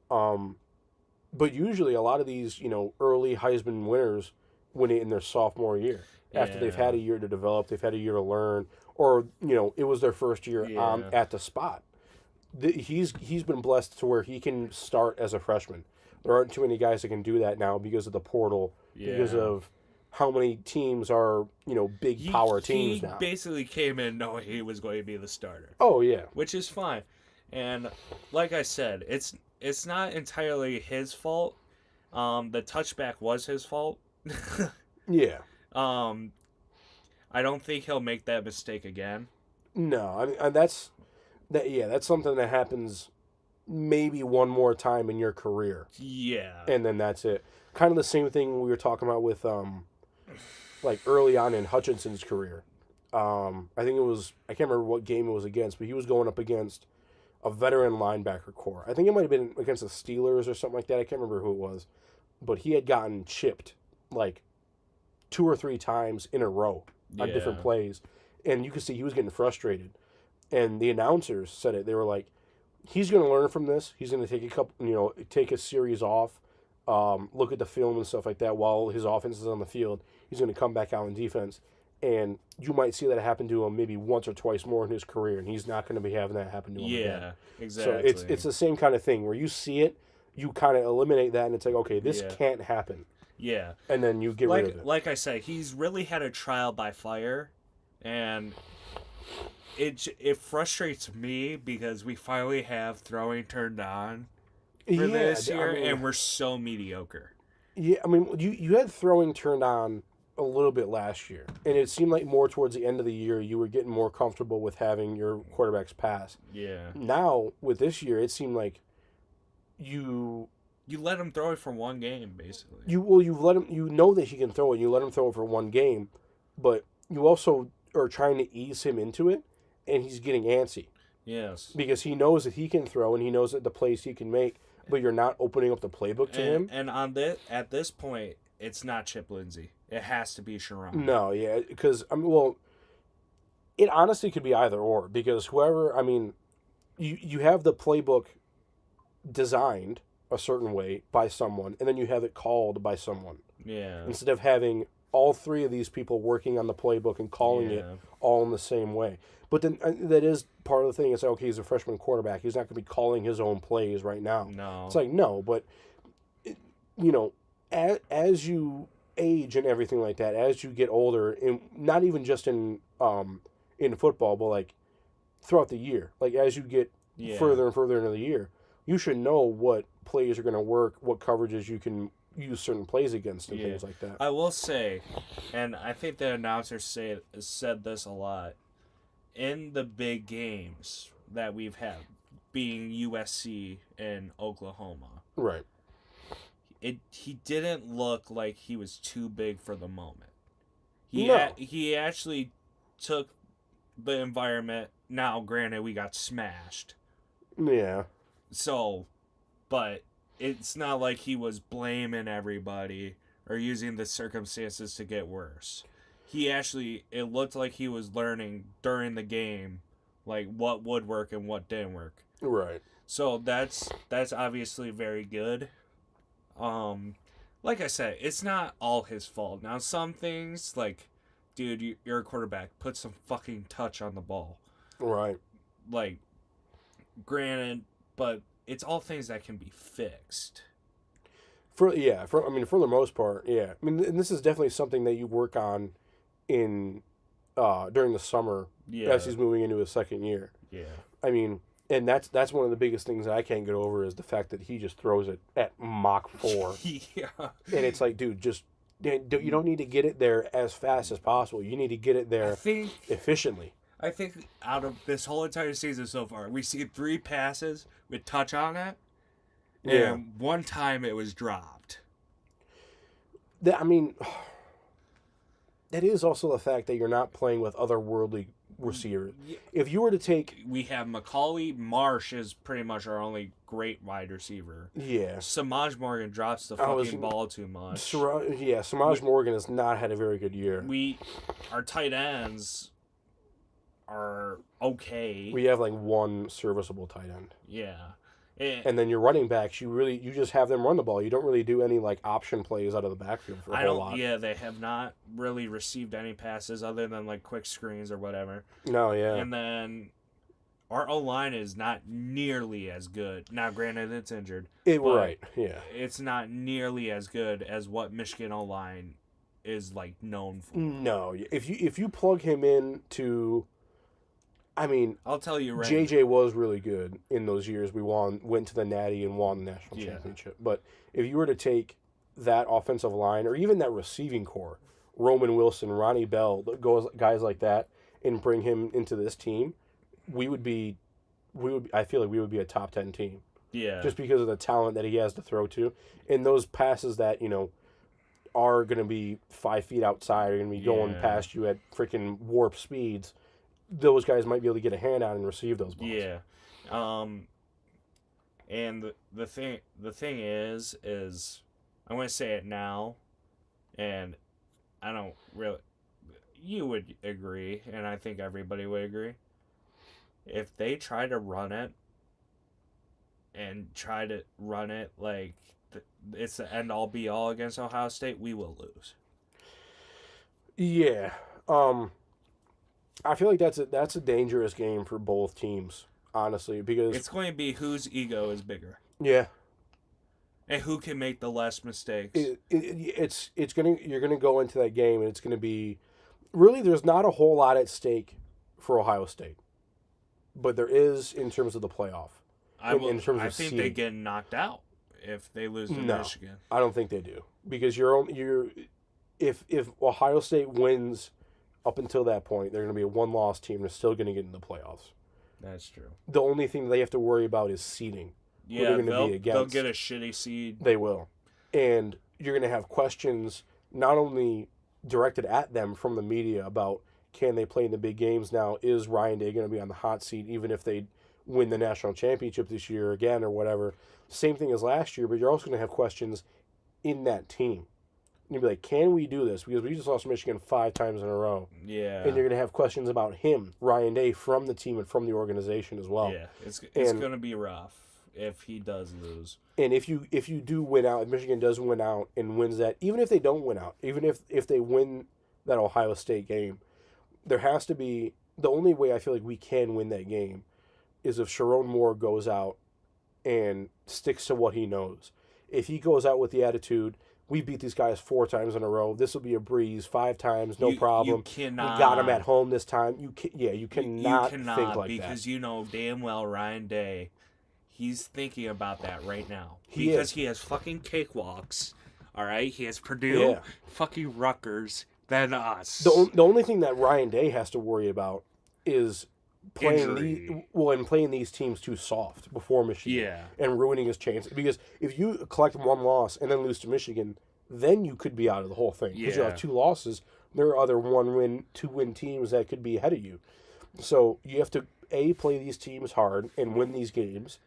B: But usually a lot of these, early Heisman winners win it in their sophomore year. After they've had a year to develop, they've had a year to learn, or, it was their first year at the spot. He's been blessed to where he can start as a freshman. There aren't too many guys that can do that now because of the portal, because of how many teams are, big power teams now.
A: He basically came in knowing he was going to be the starter.
B: Oh, yeah.
A: Which is fine. And like I said, it's not entirely his fault. The touchback was his fault.
B: Yeah.
A: I don't think he'll make that mistake again.
B: No, that's something that happens maybe one more time in your career.
A: Yeah.
B: And then that's it. Kind of the same thing we were talking about with early on in Hutchinson's career. I think I can't remember what game it was against, but he was going up against a veteran linebacker core. I think it might have been against the Steelers or something like that. I can't remember who it was. But he had gotten chipped 2 or 3 times in a row on different plays. And you could see he was getting frustrated. And the announcers said it. They were like, he's going to learn from this. He's going to take a series off, look at the film and stuff like that while his offense is on the field. He's going to come back out in defense. And you might see that happen to him maybe once or twice more in his career, and he's not going to be having that happen to him again.
A: Yeah, exactly.
B: So it's the same kind of thing where you see it, you kind of eliminate that, and it's like, okay, this can't happen.
A: Yeah.
B: and then you get rid of it.
A: Like I said, he's really had a trial by fire, and it frustrates me because we finally have throwing turned on for this year, and we're so mediocre.
B: Yeah, I mean, you had throwing turned on a little bit last year, and it seemed like more towards the end of the year you were getting more comfortable with having your quarterbacks pass.
A: Yeah.
B: Now with this year, it seemed like you
A: let him throw it for one game, basically.
B: you've let him. You know that he can throw it. You let him throw it for one game, but you also are trying to ease him into it, and he's getting antsy
A: Yes.
B: because he knows that he can throw and he knows that the plays he can make, but you're not opening up the playbook to him.
A: And at this point, it's not Chip Lindsey. It has to be Sharon.
B: No, yeah, because it honestly could be either or because whoever, you have the playbook designed a certain way by someone, and then you have it called by someone
A: Yeah.
B: instead of having all three of these people working on the playbook and calling it
A: Yeah.
B: all in the same way. But then that is part of the thing. It's like, okay, he's a freshman quarterback. He's not going to be calling his own plays right now.
A: No.
B: It's like, no, but, as you age and everything like that, as you get older, and not even just in football, but like throughout the year, like as you get
A: Yeah.
B: further and further into the year, you should know what plays are going to work, what coverages you can use certain plays against, and
A: Yeah.
B: things like that.
A: I will say, and I think the announcer said this a lot, in the big games that we've had, being USC and Oklahoma,
B: Right.
A: he didn't look like he was too big for the moment.
B: No.
A: He actually took the environment. Now, granted, we got smashed.
B: Yeah.
A: So, but it's not like he was blaming everybody or using the circumstances to get worse. It looked like he was learning during the game, like what would work and what didn't work.
B: Right.
A: So that's obviously very good. Like I said, it's not all his fault. Now, some things, like, dude, you're a quarterback. Put some fucking touch on the ball.
B: Right.
A: Like, granted, but it's all things that can be fixed.
B: For the most part, yeah. I mean, and this is definitely something that you work on in during the summer
A: Yeah.
B: as he's moving into his second year.
A: Yeah.
B: I mean, and that's one of the biggest things that I can't get over is the fact that he just throws it at Mach 4.
A: Yeah.
B: And it's like, dude, you don't need to get it there as fast as possible. You need to get it there efficiently.
A: I think out of this whole entire season so far, we've seen 3 passes with touch on it, and
B: Yeah.
A: one time it was dropped.
B: That is also the fact that you're not playing with otherworldly receivers.
A: Yeah.
B: If you were to take,
A: We have Macaulay. Marsh is pretty much our only great wide receiver.
B: yeah,
A: Samaj Morgan drops the
B: I was-
A: fucking ball too much.
B: Samaj Morgan has not had a very good year.
A: Our tight ends are okay.
B: We have like one serviceable tight end,
A: Yeah.
B: and then your running backs, you just have them run the ball. You don't really do any like option plays out of the backfield for a whole lot.
A: Yeah, they have not really received any passes other than like quick screens or whatever.
B: No, yeah,
A: And then our O line is not nearly as good. Now, granted, it's injured. but
B: right, yeah.
A: It's not nearly as good as what Michigan O line is like known for.
B: No, if you plug him in to,
A: I'll tell you right.
B: JJ was really good in those years. We went to the Natty and won the national
A: Yeah.
B: championship. But if you were to take that offensive line or even that receiving core, Roman Wilson, Ronnie Bell, guys like that, and bring him into this team, I feel like we would be a top 10 team
A: Yeah.
B: just because of the talent that he has to throw to, and those passes that are going to be 5 feet outside, are going to be going
A: Yeah.
B: past you at freaking warp speeds. Those guys might be able to get a hand on and receive those balls.
A: Yeah. And the thing is I'm going to say it now, and I don't really, you would agree, and I think everybody would agree. If they try to run it like it's the end all be all against Ohio State, we will lose.
B: Yeah. I feel like that's a dangerous game for both teams, honestly, because
A: It's going to be whose ego is bigger.
B: yeah.
A: And who can make the less mistakes?
B: You're gonna go into that game and it's gonna be really there's not a whole lot at stake for Ohio State, but there is in terms of the playoff.
A: I think they
B: seed.
A: get knocked out if they lose to
B: No.
A: Michigan.
B: I don't think they do because if Ohio State wins up until that point, they're going to be a one-loss team. They're still going to get in the playoffs.
A: That's true.
B: The only thing they have to worry about is seeding.
A: Yeah,
B: they're gonna be
A: they'll
B: against.
A: get a shitty seed.
B: They will, and you're going to have questions not only directed at them from the media about can they play in the big games now? Is Ryan Day going to be on the hot seat even if they win the national championship this year again or whatever? Same thing as last year, but you're also going to have questions in that team. You'll be like, can we do this? Because we just lost Michigan 5 times in a row.
A: Yeah.
B: And you're going to have questions about him, Ryan Day, from the team and from the organization as well.
A: Yeah, it's
B: And-
A: going to be rough if he does lose.
B: And if you do win out, if Michigan does win out and wins that, even if they don't win out, even if they win that Ohio State game, there has to be, the only way I feel like we can win that game is if Sharon Moore goes out and sticks to what he knows. If he goes out with the attitude, we beat these guys 4 times in a row, this will be a breeze, 5 times, no problem.
A: You cannot.
B: We got them at home this time. You cannot think like
A: because
B: that.
A: you know damn well Ryan Day, he's thinking about that right now.
B: He
A: Because
B: is.
A: he has fucking cakewalks. All right, he has Purdue,
B: Yeah.
A: fucking Rutgers, then us.
B: The only thing that Ryan Day has to worry about is
A: Injury.
B: playing these teams too soft before Michigan.
A: Yeah.
B: And ruining his chances. Because if you collect 1 loss and then lose to Michigan, then you could be out of the whole thing. Because you
A: Yeah.
B: have 2 losses. There are other 1-win, 2-win teams that could be ahead of you. So you have to play these teams hard and win these games,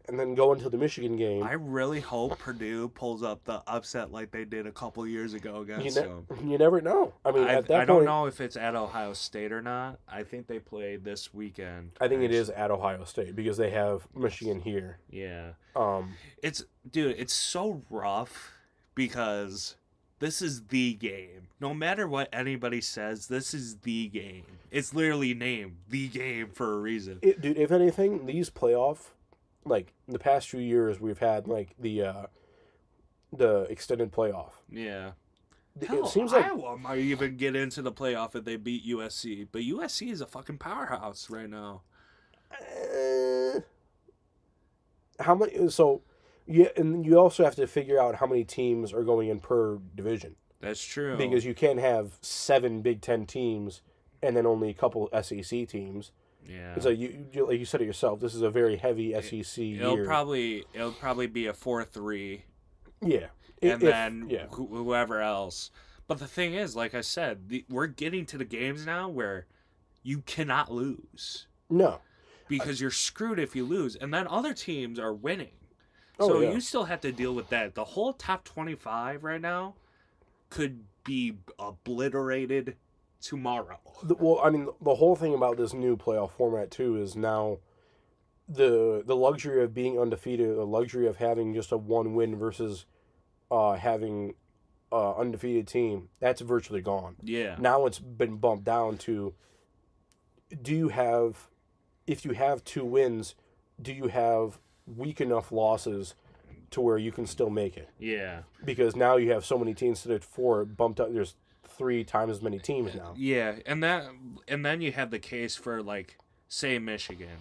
B: and then go into the Michigan game.
A: I really hope Purdue pulls up the upset like they did a couple years ago against them.
B: You never know. I mean, at that
A: I don't
B: point,
A: know if it's at Ohio State or not. I think they play this weekend.
B: I think it is at Ohio State because they have Michigan here.
A: Yeah.
B: Um,
A: It's so rough because this is the game. No matter what anybody says, this is the game. It's literally named the game for a reason.
B: Dude, if anything, these playoff, like the past few years, we've had like the extended playoff.
A: Yeah.
B: It seems like
A: Iowa might even get into the playoff if they beat USC. But USC is a fucking powerhouse right now.
B: how many. So, yeah, and you also have to figure out how many teams are going in per division
A: That's true.
B: because you can't have 7 Big Ten teams and then only a couple SEC teams.
A: yeah.
B: So you like you said it yourself. This is a very heavy SEC
A: It'll
B: year.
A: probably be a 4-3.
B: Yeah.
A: And then
B: yeah.
A: whoever else. But the thing is, like I said, we're getting to the games now where you cannot lose
B: No.
A: because you're screwed if you lose, and then other teams are winning.
B: Oh,
A: So
B: yeah.
A: you still have to deal with that. The whole top 25 right now could be obliterated tomorrow.
B: Well, I mean, the whole thing about this new playoff format too is now the luxury of being undefeated, the luxury of having just a 1 win versus having undefeated team. That's virtually gone.
A: Yeah.
B: Now it's been bumped down to: if you have 2 wins, do you have weak enough losses to where you can still make it?
A: Yeah.
B: Because now you have so many teams instead of 4 bumped up. There's 3 times as many teams now.
A: Yeah, and then you have the case for like say Michigan.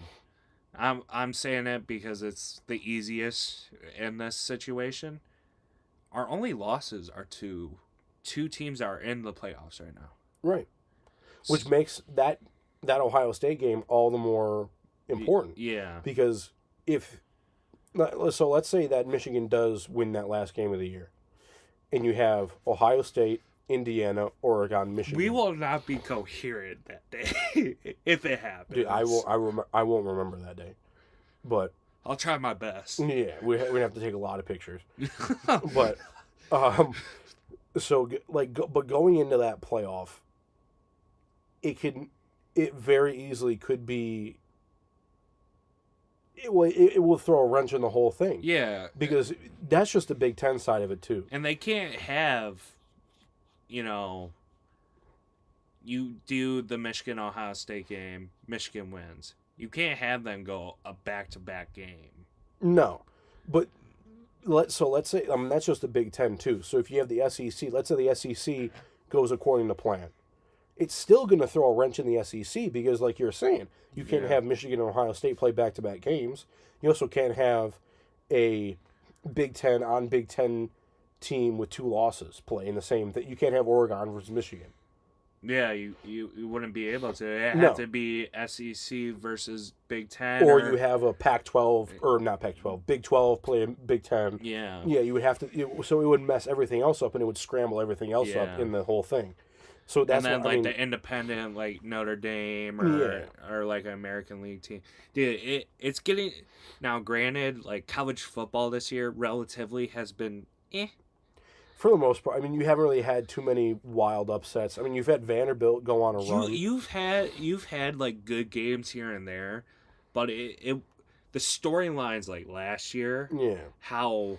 A: I'm saying it because it's the easiest in this situation. Our only losses are two teams that are in the playoffs right now.
B: Right. Which makes that Ohio State game all the more important.
A: Yeah.
B: Because let's say that Michigan does win that last game of the year, and you have Ohio State, Indiana, Oregon, Michigan.
A: We will not be coherent that day if it happens.
B: Dude, I won't remember that day, but
A: I'll try my best.
B: yeah, we have to take a lot of pictures. But but going into that playoff, it very easily could be. It will throw a wrench in the whole thing.
A: Yeah.
B: Because that's just the Big Ten side of it too.
A: And they can't have, you do the Michigan Ohio State game, Michigan wins. You can't have them go a back-to-back game.
B: No, but let's say that's just the Big Ten too. So if you have the SEC, let's say the SEC goes according to plan, it's still going to throw a wrench in the SEC because, like you're saying, you can't have Michigan and Ohio State play back-to-back games. You also can't have a Big Ten team with 2 losses play in the same thing. You can't have Oregon versus Michigan.
A: Yeah, you wouldn't be able to. It
B: No.
A: had to be SEC versus Big Ten.
B: Or you have a Pac-12, or not Pac-12, Big 12 play Big 10.
A: Yeah.
B: Yeah, you would have to, so it would mess everything else up, and it would scramble everything else up in the whole thing. So that's
A: and then
B: what I mean.
A: the independent, like Notre Dame or like an American League team. Dude, it's getting now. Granted, like college football this year relatively has been
B: For the most part, I mean, you haven't really had too many wild upsets. I mean, you've had Vanderbilt go on a run.
A: You've had like good games here and there, but the storylines like last year, how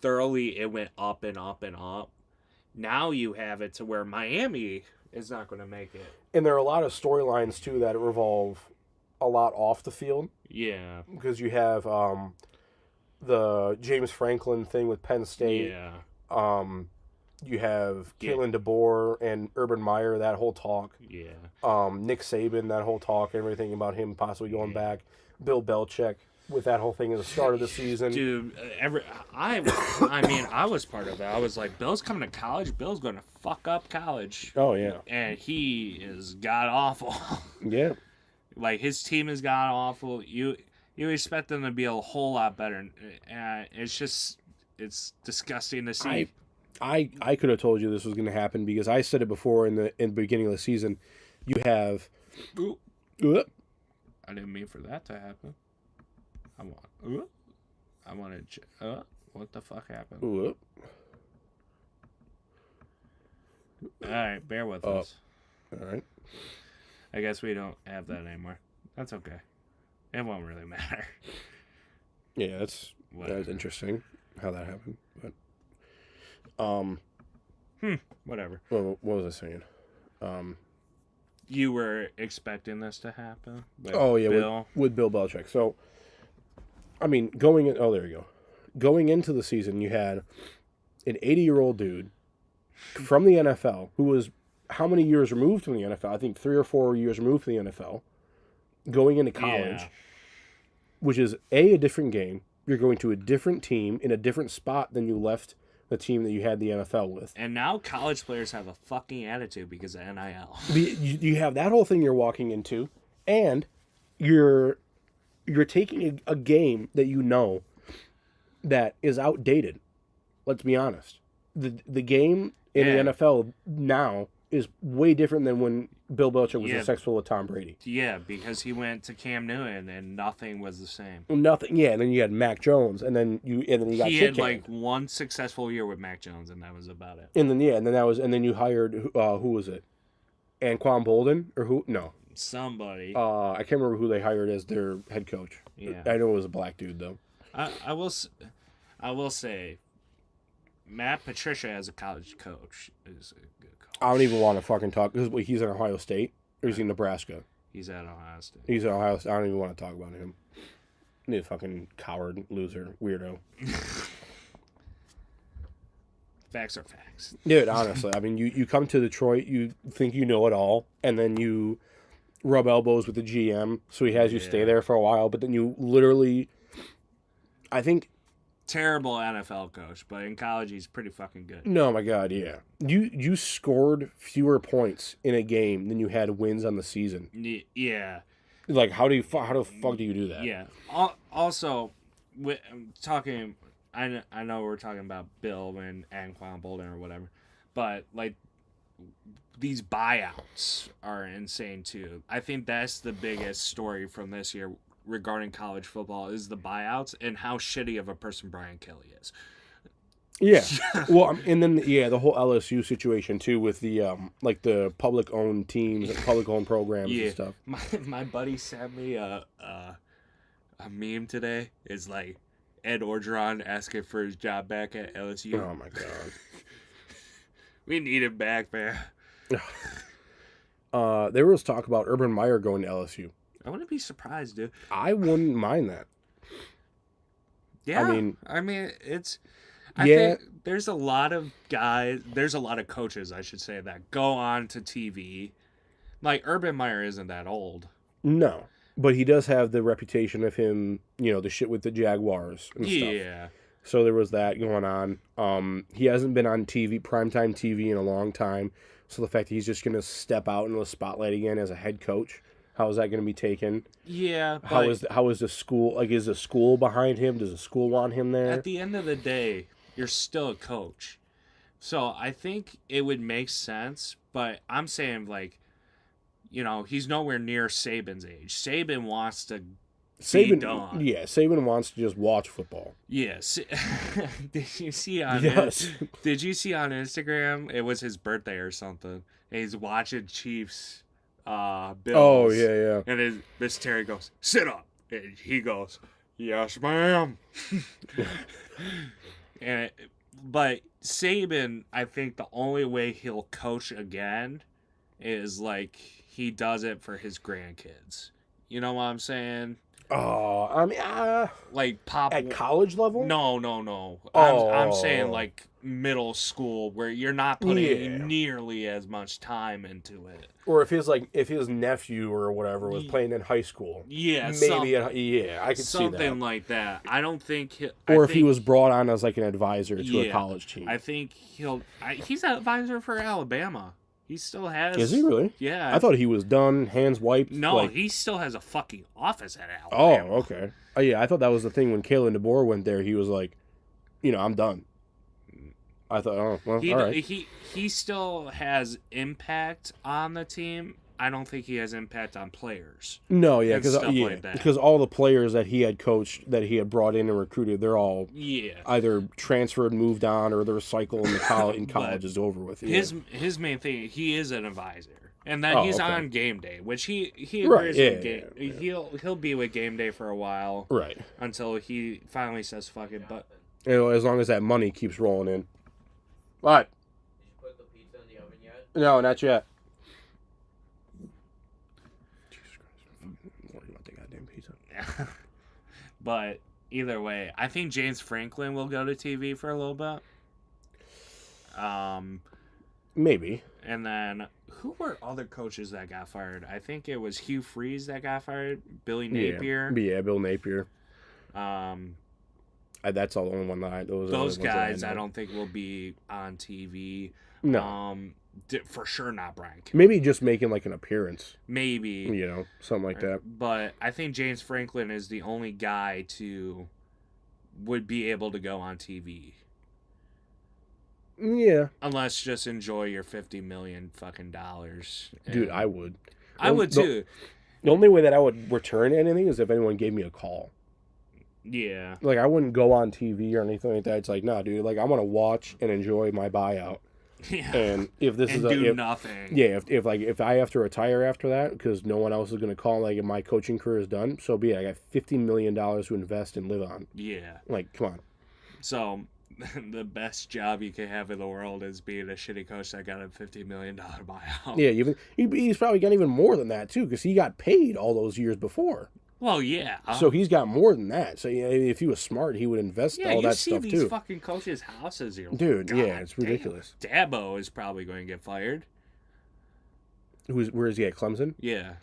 A: thoroughly it went up and up and up. Now you have it to where Miami is not going to make it.
B: And there are a lot of storylines too that revolve a lot off the field.
A: Yeah,
B: because you have the James Franklin thing with Penn State.
A: Yeah.
B: You have Kalen DeBoer and Urban Meyer, that whole talk.
A: Yeah.
B: Nick Saban, that whole talk, everything about him possibly going back. Bill Belichick with that whole thing at the start of the season.
A: Dude, I was part of it. I was like, Bill's coming to college. Bill's going to fuck up college.
B: Oh, yeah.
A: And he is god awful.
B: Yeah.
A: Like, his team is god awful. You expect them to be a whole lot better. It's disgusting to see.
B: I could have told you this was going to happen because I said it before in the beginning of the season. You have.
A: Ooh. I didn't mean for that to happen. What the fuck happened?
B: Ooh.
A: All right, bear with us.
B: All right.
A: I guess we don't have that anymore. That's okay. It won't really matter.
B: Yeah, that was interesting how that happened. But
A: whatever.
B: What was I saying?
A: You were expecting this to happen?
B: Bill? With Bill Belichick. So, I mean, there you go. Going into the season, you had an 80-year-old dude from the NFL who was how many years removed from the NFL? I think 3 or 4 years removed from the NFL. Going into college, which is a different game. You're going to a different team in a different spot than you left the team that you had the NFL with.
A: And now college players have a fucking attitude because of NIL.
B: You have that whole thing you're walking into, and you're taking a game that you know that is outdated. Let's be honest. The game in the NFL now is way different than when Bill Belichick was successful with Tom Brady.
A: Yeah, because he went to Cam Newton and nothing was the same.
B: Nothing. Yeah, and then you had Mac Jones, and then you got
A: he
B: shit
A: had like one successful year with Mac Jones, and that was about it.
B: And then you hired who was it? Anquan Bolden or who? No,
A: somebody.
B: I can't remember who they hired as their head coach.
A: Yeah,
B: I know it was a black dude though.
A: I will say, Matt Patricia as a college coach is a good coach.
B: I don't even want to fucking talk because he's in Ohio State or is he in Nebraska?
A: He's at Ohio State.
B: He's at Ohio State. I don't even want to talk about him. He's a fucking coward, loser, weirdo.
A: Facts are facts.
B: Dude, honestly, I mean, you come to Detroit, you think you know it all, and then you rub elbows with the GM, so he has you stay there for a while, but then you literally, I think...
A: Terrible NFL coach, but in college he's pretty fucking good.
B: No, my God, yeah. You scored fewer points in a game than you had wins on the season.
A: Yeah.
B: Like, how the fuck do you do that?
A: Yeah. Also, I know we're talking about Bill and Anquan Bolden or whatever, but like these buyouts are insane too. I think that's the biggest story from this year regarding college football is the buyouts and how shitty of a person Brian Kelly is.
B: Yeah. Well, and then the whole LSU situation too with the like the public owned teams and public owned programs and stuff.
A: My buddy sent me a meme today. It's like Ed Orgeron asking for his job back at LSU.
B: Oh my God.
A: We need him back, man.
B: There was talk about Urban Meyer going to LSU.
A: I wouldn't be surprised, dude.
B: I wouldn't mind that.
A: Yeah,
B: I mean,
A: it's.
B: yeah.
A: I think there's a lot of coaches, I should say, that go on to TV. Like Urban Meyer isn't that old.
B: No, but he does have the reputation of him, the shit with the Jaguars and stuff.
A: Yeah.
B: So there was that going on. He hasn't been on TV, primetime TV, in a long time. So the fact that he's just going to step out into the spotlight again as a head coach, how is that going to be taken?
A: Yeah.
B: How is the school, like, is the school behind him? Does the school want him there?
A: At the end of the day, you're still a coach. So I think it would make sense, but I'm saying, like, he's nowhere near Saban's age. Saban wants to be done.
B: Yeah, Saban wants to just watch football.
A: Yes. Did you see on
B: Yes.
A: Did you see on Instagram? It was his birthday or something. And he's watching Chiefs Bills.
B: Oh, yeah.
A: And Miss Terry goes, "Sit up." And he goes, "Yes, ma'am." But Saban, I think the only way he'll coach again is like he does it for his grandkids. You know what I'm saying?
B: Oh, I mean,
A: Like pop
B: at college level?
A: No. I'm saying like middle school where you're not putting nearly as much time into it.
B: Or if his nephew or whatever was playing in high school.
A: Yeah,
B: Maybe I could see that.
A: something like that. I don't think
B: he was brought on as like an advisor to a college team.
A: I think he's an advisor for Alabama. He still has.
B: Is he really?
A: Yeah.
B: I thought he was done, hands wiped.
A: No, he still has a fucking office at Alabama.
B: Oh, okay. Oh, yeah, I thought that was the thing when Kalen DeBoer went there. He was like, I'm done. I thought, all right.
A: He still has impact on the team. I don't think he has impact on players.
B: No, yeah,
A: like
B: because all the players that he had coached, that he had brought in and recruited, they're all either transferred, moved on, or their cycle in college is over with. Yeah.
A: His main thing, he is an advisor, and that he's on game day, which he agrees with game. Yeah. He'll be with game day for a while,
B: right?
A: Until he finally says fuck it. But
B: as long as that money keeps rolling in. What?
C: Did you put the pizza in the oven yet?
B: No, not yet. Jesus Christ. I'm worried about the goddamn pizza.
A: But either way, I think James Franklin will go to TV for a little bit.
B: Maybe.
A: And then, who were other coaches that got fired? I think it was Hugh Freeze that got fired. Billy Napier.
B: Yeah, Bill Napier.
A: That's
B: the only one that
A: those guys I don't think will be on TV.
B: No.
A: For sure not Brian Kelly.
B: Maybe just making like an appearance.
A: Maybe.
B: Something like that.
A: But I think James Franklin is the only guy would be able to go on TV.
B: Yeah.
A: Unless just enjoy your $50 million fucking dollars.
B: Dude, I would.
A: I would too.
B: The only way that I would return anything is if anyone gave me a call.
A: Yeah.
B: Like, I wouldn't go on TV or anything like that. It's like, nah, dude. Like, I want to watch and enjoy my buyout.
A: Yeah.
B: And if this
A: and do nothing.
B: Yeah. If I have to retire after that because no one else is going to call, like, if my coaching career is done, so be it. I got $50 million to invest and live on.
A: Yeah.
B: Like, come on.
A: So, the best job you can have in the world is being a shitty coach that got a $50 million buyout.
B: Yeah. He's probably got even more than that, too, because he got paid all those years before.
A: Well, yeah.
B: So he's got more than that. So if he was smart, he would invest all that stuff too.
A: Yeah, you see these fucking coaches' houses.
B: Dude, yeah, it's ridiculous.
A: Dabo is probably going to get fired.
B: Where is he at? Clemson?
A: Yeah.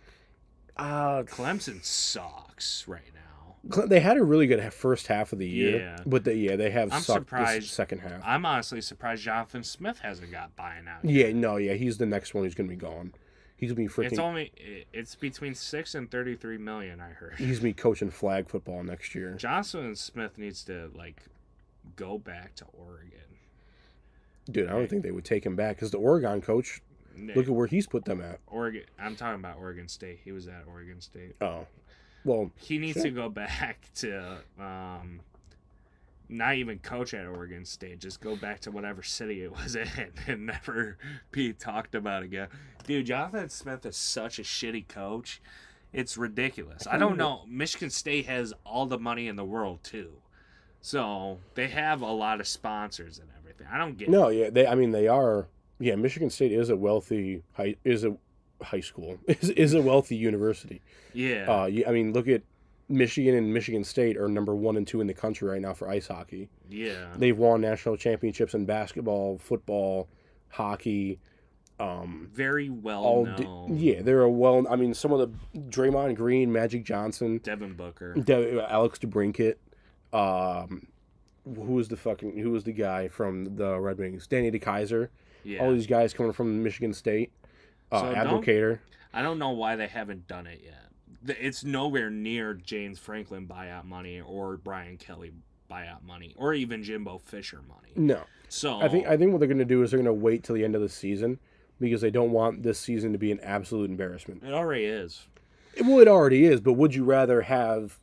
A: Clemson sucks right now.
B: They had a really good first half of the year.
A: Yeah.
B: But they have
A: I'm
B: sucked
A: surprised,
B: this second half.
A: I'm honestly surprised Jonathan Smith hasn't got buying out.
B: Yeah, he's the next one who's going to be gone. He's going to be freaking...
A: It's between $6 and $33 million, I heard.
B: He's going to be coaching flag football next year.
A: Jonathan Smith needs to, go back to Oregon.
B: Dude, I don't think they would take him back because the Oregon coach, look at where he's put them at.
A: Oregon. I'm talking about Oregon State. He was at Oregon State.
B: Oh. Well...
A: He needs to go back to... not even coach at Oregon State. Just go back to whatever city it was in and never be talked about again. Dude, Jonathan Smith is such a shitty coach. It's ridiculous. I don't know. Michigan State has all the money in the world, too. So, they have a lot of sponsors and everything. I don't get it.
B: No, yeah, they are... Yeah, Michigan State is a wealthy... high school. Is a wealthy university.
A: Yeah.
B: I mean, look at Michigan and Michigan State are number 1 and 2 in the country right now for ice hockey.
A: Yeah.
B: They've won national championships in basketball, football, hockey.
A: Very well known.
B: Yeah, they're a well. I mean, some of the Draymond Green, Magic Johnson,
A: Devin Booker.
B: Alex DeBrincat. Who was the guy from the Red Wings? Danny DeKeyser.
A: Yeah.
B: All these guys coming from Michigan State. Advocator.
A: I don't know why they haven't done it yet. It's nowhere near James Franklin buyout money or Brian Kelly buyout money or even Jimbo Fisher money.
B: No.
A: So
B: I think what they're going to do is they're going to wait till the end of the season because they don't want this season to be an absolute embarrassment.
A: It already is.
B: Well, it already is, but would you rather have,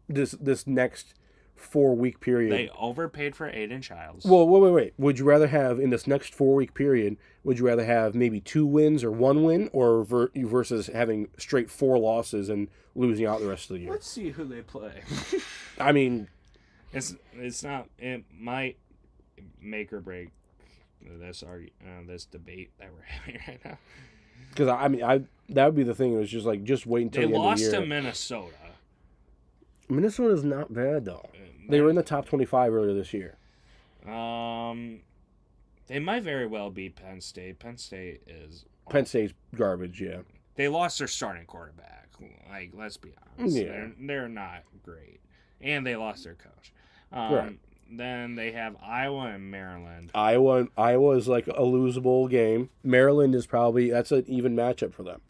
B: this next 4-week period?
A: They overpaid for Aiden Childs.
B: Well, wait. Would you rather have, in this next 4-week period, would you rather have maybe 2 wins or 1 win, or versus having straight 4 losses and losing out the rest of the year?
A: Let's see who they play.
B: I mean,
A: it's not. It might make or break this debate that we're having right now.
B: because that would be the thing. It was just wait until
A: They
B: the end of the
A: lost
B: year.
A: to Minnesota.
B: Minnesota's not bad though. They were in the top 25 earlier this year.
A: They might very well beat Penn State. Penn State's
B: garbage. Yeah.
A: They lost their starting quarterback. Let's be honest.
B: Yeah.
A: They're not great, and they lost their coach.
B: Right.
A: Then they have Iowa and Maryland.
B: Iowa is like a losable game. Maryland is that's an even matchup for them.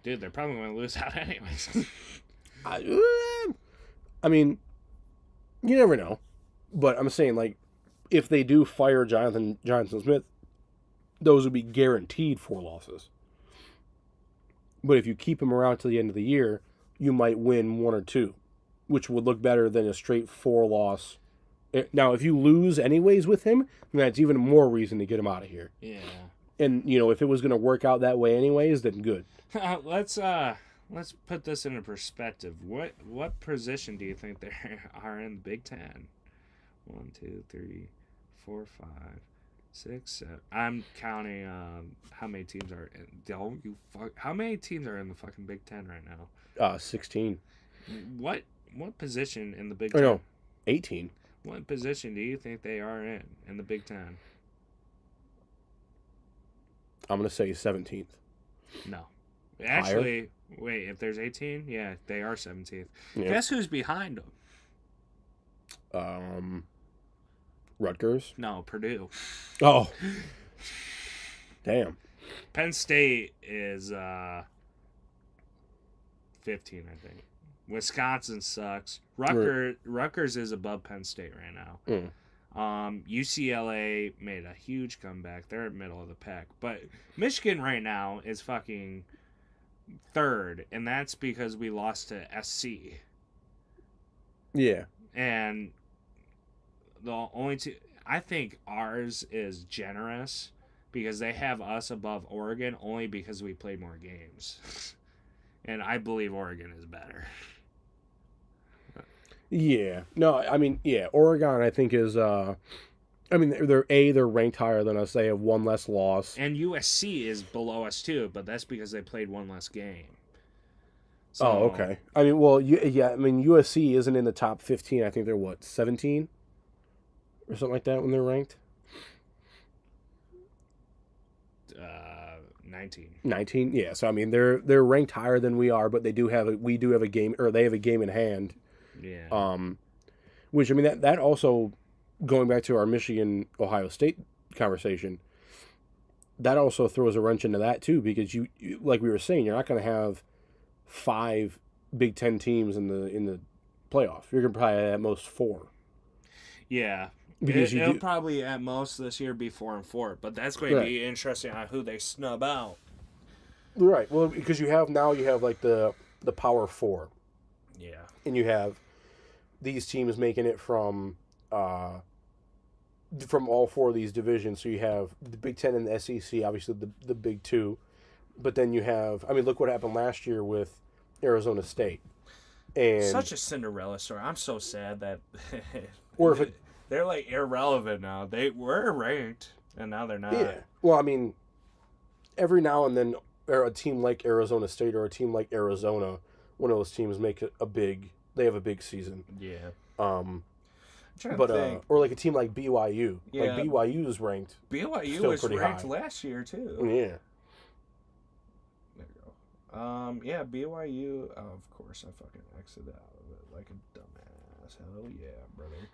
A: Dude, they're probably going to lose out anyways.
B: I mean, you never know. But I'm saying, if they do fire Jonathan Smith, those would be guaranteed 4 losses. But if you keep him around to the end of the year, you might win 1 or 2, which would look better than a straight 4-loss. Now, if you lose anyways with him, then that's even more reason to get him out of here.
A: Yeah.
B: And, if it was going to work out that way anyways, then good.
A: Let's put this into perspective. What position do you think they are in the Big Ten? 1, 2, 3, 4, 5, 6, 7. I'm counting how many teams are in. How many teams are in the fucking Big Ten right now?
B: 16.
A: What position in the Big
B: Or
A: Ten?
B: no, 18.
A: What position do you think they are in the Big Ten?
B: I'm going to say 17th.
A: No. Actually, wait, if there's 18, yeah, they are 17th.
B: Yeah.
A: Guess who's behind them?
B: Rutgers?
A: No, Purdue.
B: Oh. Damn.
A: Penn State is 15, I think. Wisconsin sucks. Rutgers is above Penn State right now. UCLA made a huge comeback. They're in the middle of the pack. But Michigan right now is fucking 3rd, and that's because we lost to SC.
B: Yeah.
A: And the only two, I think ours is generous because they have us above Oregon only because we played more games. And I believe Oregon is better.
B: Yeah. No, I mean, yeah, Oregon I think is they're ranked higher than us. They have 1 less loss.
A: And USC is below us too, but that's because they played 1 less game. So,
B: Oh, okay. I mean, well, USC isn't in the top 15. I think they're 17 or something like that when they're ranked.
A: 19.
B: 19. Yeah. So I mean, they're ranked higher than we are, but we do have a game, or they have a game in hand.
A: Yeah.
B: Which I mean that also, going back to our Michigan Ohio State conversation, that also throws a wrench into that too, because you like we were saying, you're not going to have 5 Big Ten teams in the playoff. You're going to probably have at most 4.
A: Yeah.
B: Because
A: It'll probably at most this year be 4-4, but that's going to be interesting on who they snub out.
B: Right. Well, because you have like the Power 4.
A: Yeah.
B: And you have these teams making it from all 4 of these divisions. So you have the Big Ten and the SEC, obviously the big 2. But then you have, I mean, look what happened last year with Arizona State. And
A: such a Cinderella story. I'm so sad that
B: or if
A: they're like irrelevant now. They were ranked and now they're not.
B: Yeah. Well, I mean, every now and then a team like Arizona State or a team like Arizona one of those teams make they have a big season.
A: Yeah.
B: Um,
A: I'm trying
B: but
A: to think.
B: or like a team like BYU.
A: Yeah.
B: Like BYU is ranked.
A: BYU
B: still
A: was
B: pretty
A: ranked
B: high.
A: last year too.
B: Yeah.
A: There you go. Yeah, BYU. Oh, of course, I fucking exited out of it like a dumbass. Hell yeah, brother.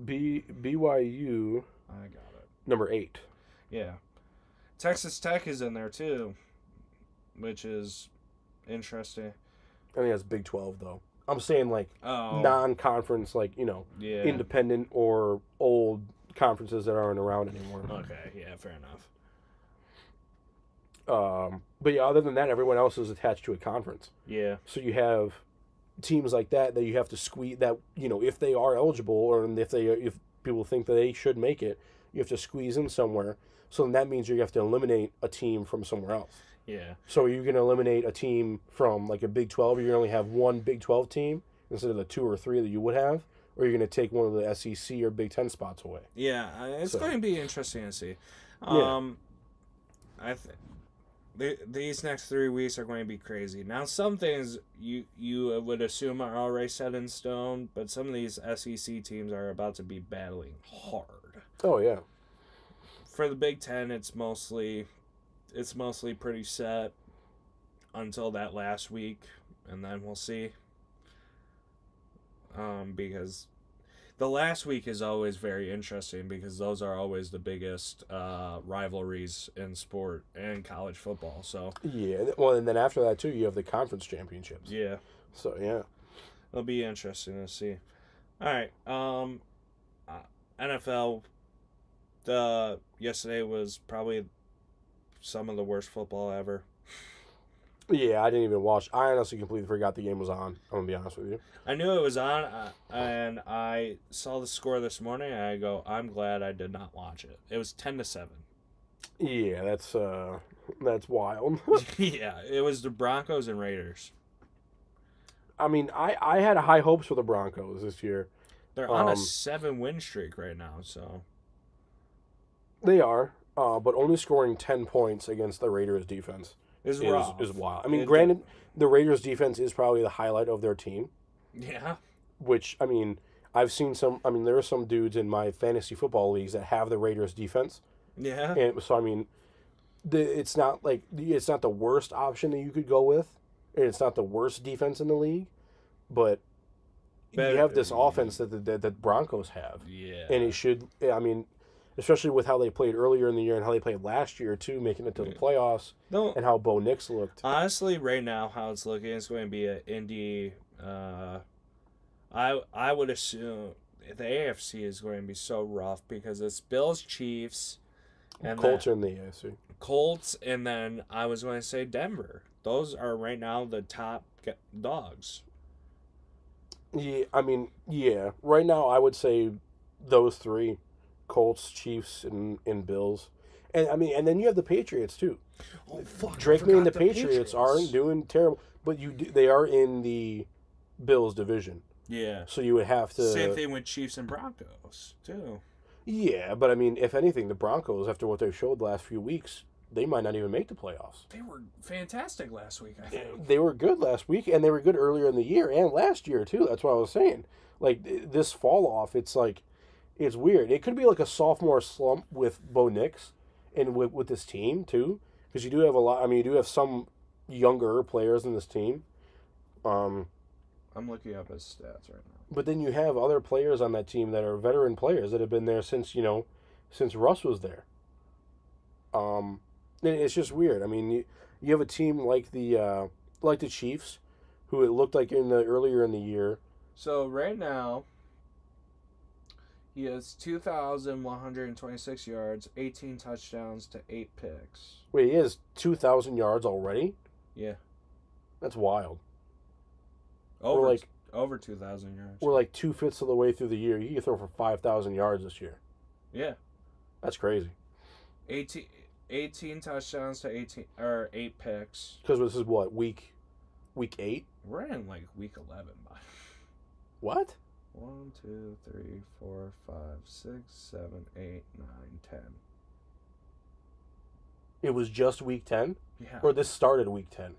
B: BYU
A: I got it.
B: number 8.
A: Yeah, Texas Tech is in there too, which is interesting.
B: I think that's Big 12 though. I'm saying like
A: Oh,
B: non-conference, like
A: yeah.
B: independent or old conferences that aren't around anymore.
A: Okay, yeah, fair enough.
B: But yeah, other than that, everyone else is attached to a conference.
A: Yeah,
B: So you have teams like that you have to squeeze that if they are eligible or if people think that they should make it, you have to squeeze in somewhere. So then that means you have to eliminate a team from somewhere else.
A: yeah,
B: So you're going to eliminate a team from like a Big 12. You're going to only have one Big 12 team instead of the 2 or 3 that you would have, or you're going to take one of the SEC or Big 10 spots away.
A: yeah. It's
B: So-
A: going to be interesting to see.
B: Yeah.
A: I think these next 3 weeks are going to be crazy. Now, some things you would assume are already set in stone, but some of these SEC teams are about to be battling hard.
B: Oh yeah.
A: For the Big Ten, it's mostly pretty set until that last week, and then we'll see. Because the last week is always very interesting because those are always the biggest rivalries in sport and college football. So
B: Yeah. Well, and then after that too, you have the conference championships.
A: yeah,
B: So yeah.
A: it'll be interesting to see. All right, NFL. Yesterday was probably some of the worst football ever.
B: Yeah, I didn't even watch. I honestly completely forgot the game was on. I'm gonna be honest with you.
A: I knew it was on, and I saw the score this morning, and I go, I'm glad I did not watch it. It was 10-7.
B: Yeah, that's wild.
A: Yeah, it was the Broncos and Raiders.
B: I mean, I had high hopes for the Broncos this year.
A: They're on a 7-win streak right now, so
B: They are, but only scoring 10 points against the Raiders defense
A: it's rough.
B: is wild. I mean,
A: It-
B: granted, the Raiders defense is probably the highlight of their team,
A: Yeah,
B: which, I mean, I've seen some, I mean, there are some dudes in my fantasy football leagues that have the Raiders defense.
A: yeah,
B: And so, I mean, it's not the worst option that you could go with, and it's not the worst defense in the league, but
A: Better-
B: you have this offense that Broncos have,
A: yeah.
B: and it should. I mean, especially with how they played earlier in the year and how they played last year too, making it to the playoffs,
A: No,
B: and how Bo Nix looked.
A: honestly, right now, how it's looking, it's going to be an Indy. I would assume the AFC is going to be so rough because it's Bills, Chiefs, and
B: Colts are in the AFC.
A: Colts, and then I was going to say Denver. Those are right now the top dogs.
B: Yeah, I mean, yeah. Right now, I would say those 3: Colts, Chiefs, and Bills. And I mean, and then you have the Patriots too.
A: Oh fuck!
B: Drake May and the Patriots aren't doing terrible, but they are in the Bills division,
A: Yeah.
B: so you would have to.
A: Same thing with Chiefs and Broncos too.
B: Yeah, but I mean, if anything, the Broncos, after what they've showed the last few weeks, they might not even make the playoffs.
A: They were fantastic last week, I think.
B: They were good last week, and they were good earlier in the year and last year too. That's what I was saying. Like this fall off, it's weird. It could be like a sophomore slump with Bo Nix and with this team too, because you do have a lot. I mean, you do have some younger players in this team.
A: I'm looking up his stats right now.
B: But then you have other players on that team that are veteran players that have been there since Russ was there. And it's just weird. I mean, you have a team like the Chiefs, who it looked like earlier in the year.
A: So right now, he has 2,126 yards, 18 touchdowns to 8 picks.
B: Wait, he has 2,000 yards already?
A: Yeah,
B: That's wild.
A: over 2,000 yards.
B: We're like 2/5 of the way through the year. He could throw for 5,000 yards this year.
A: Yeah,
B: That's crazy.
A: 18 touchdowns to 8 picks.
B: Because this is what, week 8?
A: We're in like week 11, by
B: What?
A: 1, 2, 3, 4, 5, 6, 7, 8, 9, 10.
B: It was just week 10?
A: Yeah.
B: Or this started week 10?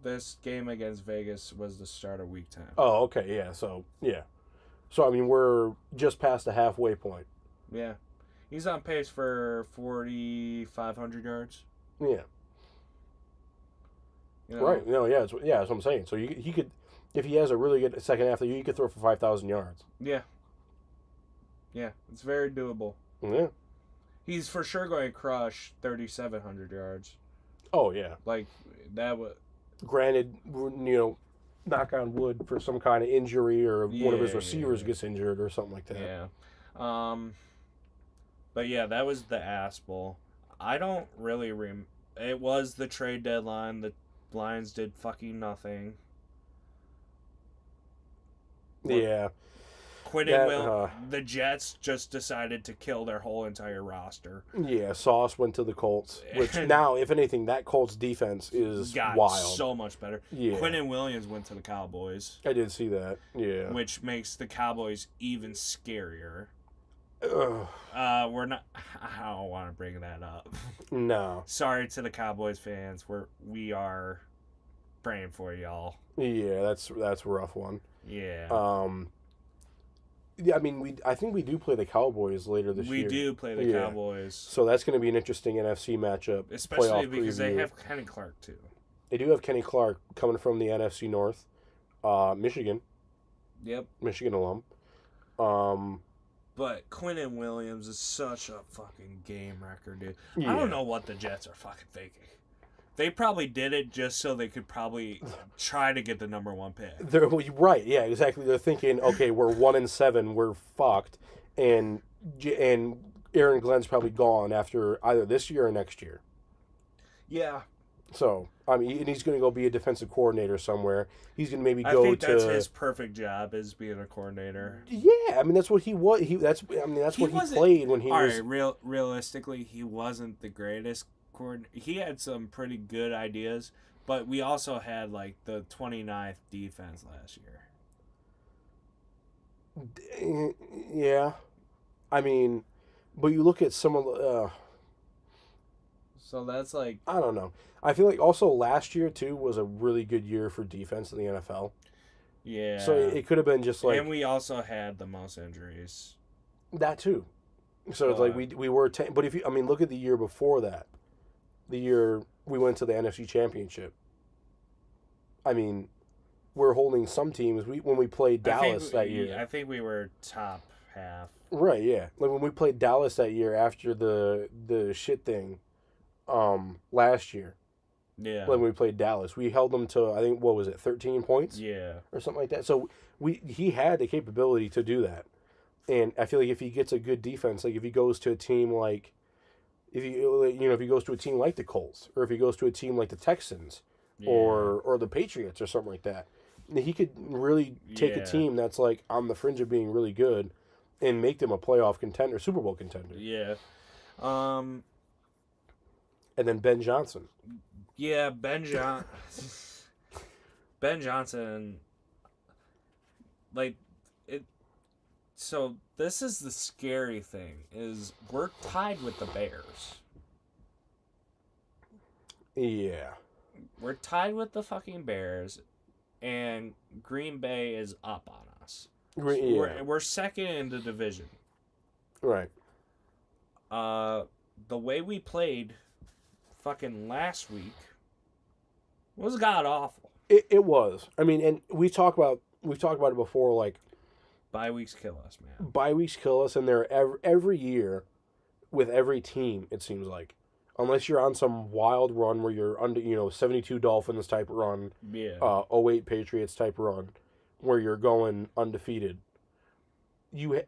A: This game against Vegas was the start of week 10.
B: Oh, okay, yeah. So, yeah. So, I mean, we're just past the halfway point.
A: Yeah. He's on pace for 4,500 yards.
B: Yeah.
A: You know?
B: Right. No, yeah, that's what I'm saying. So, he could, if he has a really good second half of the year, he could throw for 5,000 yards.
A: Yeah. Yeah, it's very doable.
B: Yeah.
A: He's for sure going to crush 3,700 yards.
B: Oh, yeah.
A: Like, that would...
B: Granted, knock on wood for some kind of injury or one of his receivers gets injured or something like that.
A: Yeah. But yeah, that was the Ass Bowl. I don't really it was the trade deadline. The Lions did fucking nothing.
B: Yeah.
A: The Jets just decided to kill their whole entire roster.
B: Yeah, Sauce went to the Colts, which now, if anything, that Colts defense is
A: Got
B: wild.
A: so much better.
B: Yeah.
A: Quentin Williams went to the Cowboys.
B: I did see that. Yeah.
A: Which makes the Cowboys even scarier.
B: Ugh.
A: We're not. I don't want to bring that up.
B: No.
A: Sorry to the Cowboys fans. We are praying for y'all.
B: Yeah, that's a rough one.
A: Yeah.
B: Yeah, I mean, I think we do play the Cowboys later this year.
A: We do play the Cowboys.
B: So that's going to be an interesting NFC matchup.
A: Especially because they have Kenny Clark, too.
B: They do have Kenny Clark coming from the NFC North. Michigan.
A: Yep.
B: Michigan alum.
A: But Quentin Williams is such a fucking game wrecker, dude.
B: Yeah.
A: I don't know what the Jets are fucking thinking. They probably did it just so they could probably try to get the number one pick.
B: They're right, yeah, exactly. They're thinking, okay, we're 1-7, we're fucked, and Aaron Glenn's probably gone after either this year or next year.
A: Yeah.
B: So I mean, and he's going to go be a defensive coordinator somewhere. He's going to maybe go
A: I think that's his perfect job, is being a coordinator.
B: Yeah, I mean that's what he was. That's what he played when he was.
A: All right, realistically, he wasn't the greatest coordinator. He had some pretty good ideas, but we also had like the 29th defense last year.
B: Yeah, I mean, but you look at some of the.
A: So that's like,
B: I don't know. I feel like also last year too was a really good year for defense in the NFL.
A: yeah.
B: So it could have been just like,
A: and we also had the most injuries.
B: that too. So it's like we were but if you, I mean, look at the year before that, the year we went to the NFC Championship. I mean, we're holding some teams. When we played Dallas that year,
A: I think we were top half.
B: right? Yeah, like when we played Dallas that year after the shit thing, last year.
A: Yeah.
B: When we played Dallas, we held them to, I think, what was it, 13 points?
A: Yeah.
B: Or something like that. So he had the capability to do that. And I feel like if he gets a good defense, like if he goes to a team like, if he goes to a team like the Colts, or if he goes to a team like the Texans, or the Patriots or something like that, he could really take a team that's like on the fringe of being really good and make them a playoff contender, Super Bowl contender.
A: Yeah.
B: And then Ben Johnson.
A: Yeah, Ben Johnson, like, it. So this is the scary thing, is we're tied with the Bears.
B: Yeah.
A: We're tied with the fucking Bears, and Green Bay is up on us. We're second in the division.
B: Right.
A: The way we played fucking last week was god awful.
B: It was. I mean, and we've talked about it before. Like,
A: bye weeks kill us, man.
B: Bye weeks kill us, and they're every year with every team. It seems like, unless you're on some wild run where you're under, 72 Dolphins type run, 08 Patriots type run, where you're going undefeated.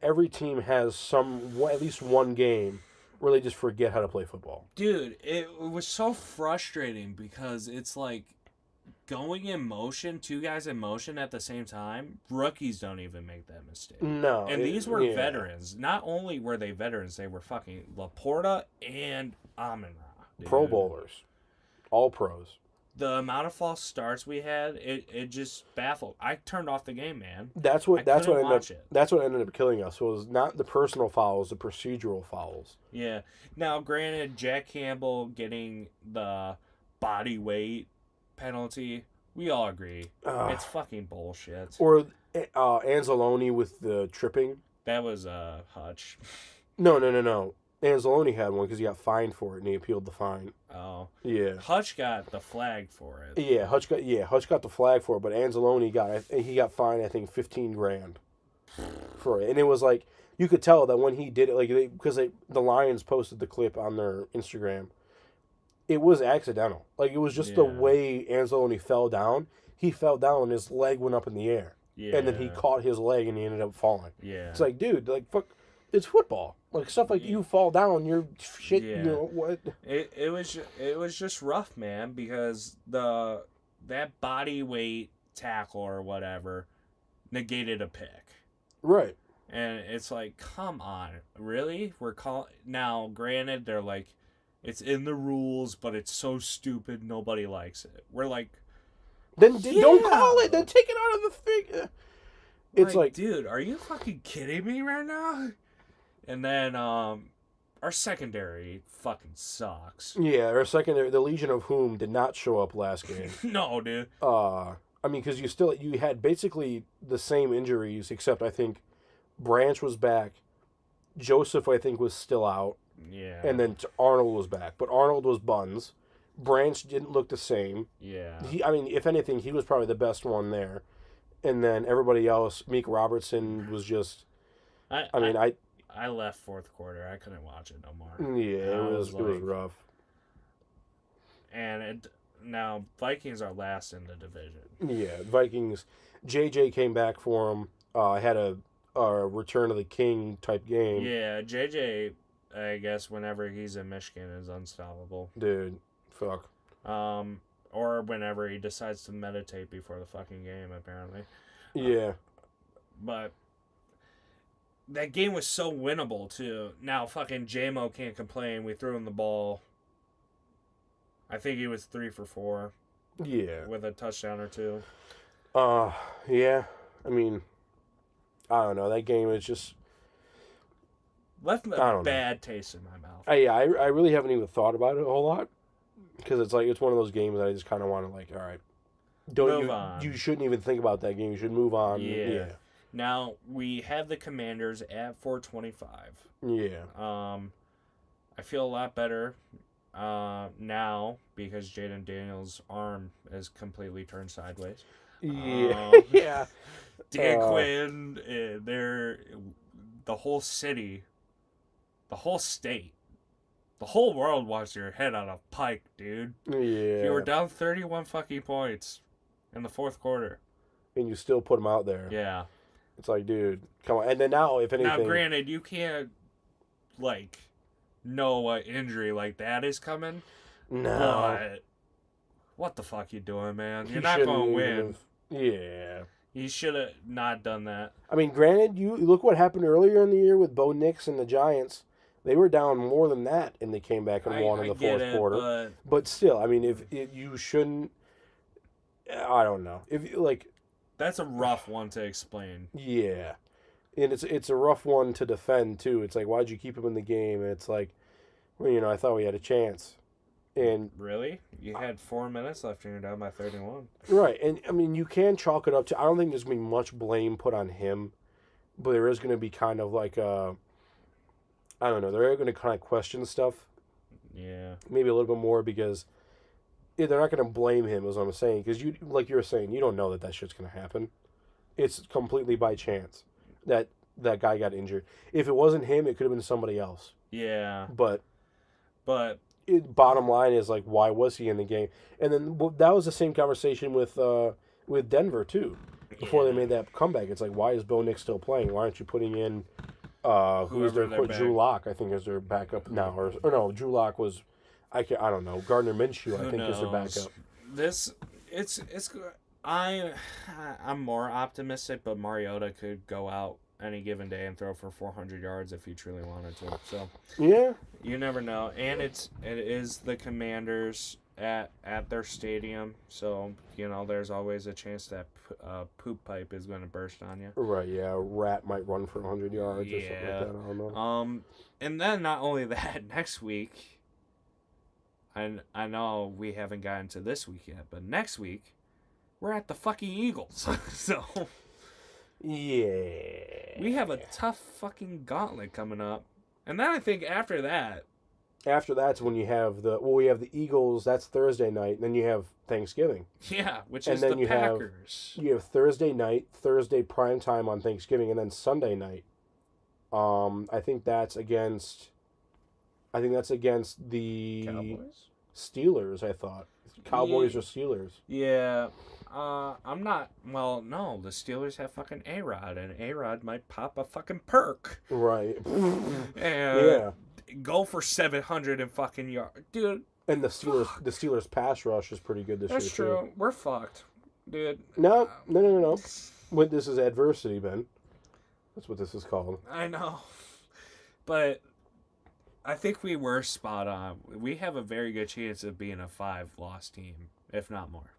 B: Every team has at least one game where they just forget how to play football.
A: Dude, it was so frustrating because it's like going in motion, two guys in motion at the same time. Rookies don't even make that mistake.
B: No.
A: And these were veterans. Not only were they veterans, they were fucking Laporta and Amon-Ra.
B: Pro bowlers. All pros.
A: the amount of false starts we had, it just baffled. I turned off the game, man.
B: That's
A: I
B: what
A: couldn't
B: ended
A: watch
B: up
A: it.
B: that's what ended up killing us. Was not the personal fouls, the procedural fouls.
A: Yeah. Now, granted, Jack Campbell getting the body weight penalty, we all agree. It's fucking bullshit.
B: Or Anzalone with the tripping.
A: That was Hutch.
B: No. Anzalone had one because he got fined for it and he appealed the fine.
A: Oh.
B: Yeah.
A: Hutch got the flag for it.
B: Yeah, Hutch got the flag for it, but Anzalone got fined I think $15,000 for it, and it was like you could tell that when he did it, because the Lions posted the clip on their Instagram, it was accidental. Like it was just the way Anzalone fell down. He fell down and his leg went up in the air, and then he caught his leg and he ended up falling.
A: Yeah,
B: it's like, dude, like fuck, it's football. Like stuff like you fall down, you're shit.
A: Yeah.
B: You know what?
A: It was just rough, man, because that body weight tackle or whatever negated a pick.
B: Right.
A: And it's like, come on, really? We're calling now. Granted, they're like, it's in the rules, but it's so stupid, nobody likes it. We're like,
B: then don't call it. Then take it out of the thing. It's like,
A: dude, are you fucking kidding me right now? And then our secondary fucking sucks.
B: Yeah, our secondary, the Legion of Whom did not show up last game.
A: No, dude.
B: I mean, because you had basically the same injuries, except I think Branch was back, Joseph I think was still out,
A: yeah,
B: and then Arnold was back, but Arnold was buns. Branch didn't look the same.
A: Yeah.
B: I mean, if anything, he was probably the best one there, and then everybody else, Meek Robertson was just.
A: I left fourth quarter. I couldn't watch it no more.
B: Yeah, it was rough.
A: And now Vikings are last in the division.
B: Yeah, Vikings. JJ came back for him. Had a Return of the King type game.
A: Yeah, JJ, I guess whenever he's in Michigan is unstoppable.
B: Dude, fuck.
A: Or whenever he decides to meditate before the fucking game, apparently.
B: Yeah.
A: But that game was so winnable, too. Now, fucking J-Mo can't complain. We threw him the ball. I think he was 3 for 4.
B: Yeah.
A: With a touchdown or two.
B: Yeah. I mean, I don't know. That game is just...
A: Left a bad taste in my mouth.
B: I really haven't even thought about it a whole lot. Because it's like, it's one of those games that I just kind of want to like, all right.
A: Move on.
B: You shouldn't even think about that game. You should move on. Yeah.
A: Now, we have the Commanders at 425.
B: Yeah.
A: I feel a lot better now because Jaden Daniels' arm is completely turned sideways.
B: Yeah. Yeah.
A: Dan Quinn, the whole city, the whole state, the whole world wants your head on a pike, dude.
B: Yeah.
A: You were down 31 fucking points in the fourth quarter.
B: And you still put them out there.
A: Yeah.
B: It's like, dude, come on. And then now, if anything...
A: Now, granted, you can't, like, know an injury like that is coming.
B: No.
A: But what the fuck you doing, man? You're not going to win.
B: Yeah.
A: You should have not done that.
B: I mean, granted, you look what happened earlier in the year with Bo Nix and the Giants. They were down more than that, and they came back and won in the fourth quarter. But still, I mean, if you shouldn't... I don't know. If like...
A: That's a rough one to explain.
B: Yeah. And it's a rough one to defend, too. It's like, why'd you keep him in the game? And it's like, well, I thought we had a chance. And
A: really? You had 4 minutes left and you're down by 31.
B: Right. And, I mean, you can chalk it up to... I don't think there's going to be much blame put on him. But there is going to be kind of like a... I don't know. They're going to kind of question stuff.
A: Yeah.
B: Maybe a little bit more because... Yeah, they're not going to blame him, is what I'm saying. Because, like you were saying, you don't know that shit's going to happen. It's completely by chance that guy got injured. If it wasn't him, it could have been somebody else.
A: Yeah.
B: But bottom line is, like, why was he in the game? And then that was the same conversation with Denver, too. Before they made that comeback. It's like, why is Bo Nix still playing? Why aren't you putting in who's their Drew Lock, I think, is their backup now. Or no, Drew Lock was... I don't know. Gardner Minshew, I think, is their backup.
A: I'm more optimistic, but Mariota could go out any given day and throw for 400 yards if he truly wanted to. So
B: yeah,
A: you never know. And it is the Commanders, at their stadium, so there's always a chance that poop pipe is going to burst on you.
B: Right, yeah. A rat might run for 100 yards or something like
A: Yeah.
B: that. I don't know.
A: And then not only that, next week, I know we haven't gotten to this week yet, but next week, we're at the fucking Eagles. So
B: Yeah.
A: we have a tough fucking gauntlet coming up. And then I think after that,
B: After that's when you have we have the Eagles. That's Thursday night. And then you have Thanksgiving.
A: yeah, which
B: And
A: is
B: then
A: the
B: you have-
A: Packers.
B: You have Thursday night, Thursday prime time on Thanksgiving, and then Sunday night. I think that's against the
A: Cowboys?
B: Steelers. I thought Cowboys or Steelers.
A: Yeah. I'm not. Well, no, the Steelers have fucking A-Rod, and A-Rod might pop a fucking perk.
B: Right.
A: And
B: Yeah.
A: go for 700 and fucking yard. Dude,
B: And the Steelers pass rush is pretty good this
A: that's
B: year
A: true.
B: too.
A: We're fucked, dude.
B: No. When this is adversity, Ben. That's what this is called.
A: I know. But I think we were spot on. We have a very good chance of being a 5-loss team, if not more.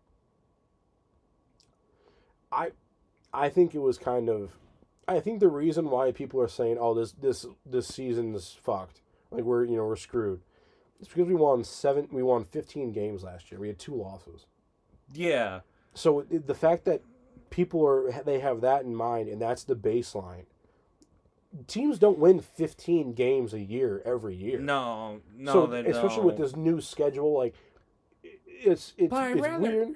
B: I think it was kind of. I think the reason why people are saying, "Oh, this season is fucked," like we're screwed, it's because we won 15 games last year. We had 2 losses.
A: Yeah.
B: So the fact that they have that in mind, and that's the baseline. Teams don't win 15 games a year every year.
A: No,
B: So
A: they
B: especially
A: don't.
B: with this new schedule, like it's weird.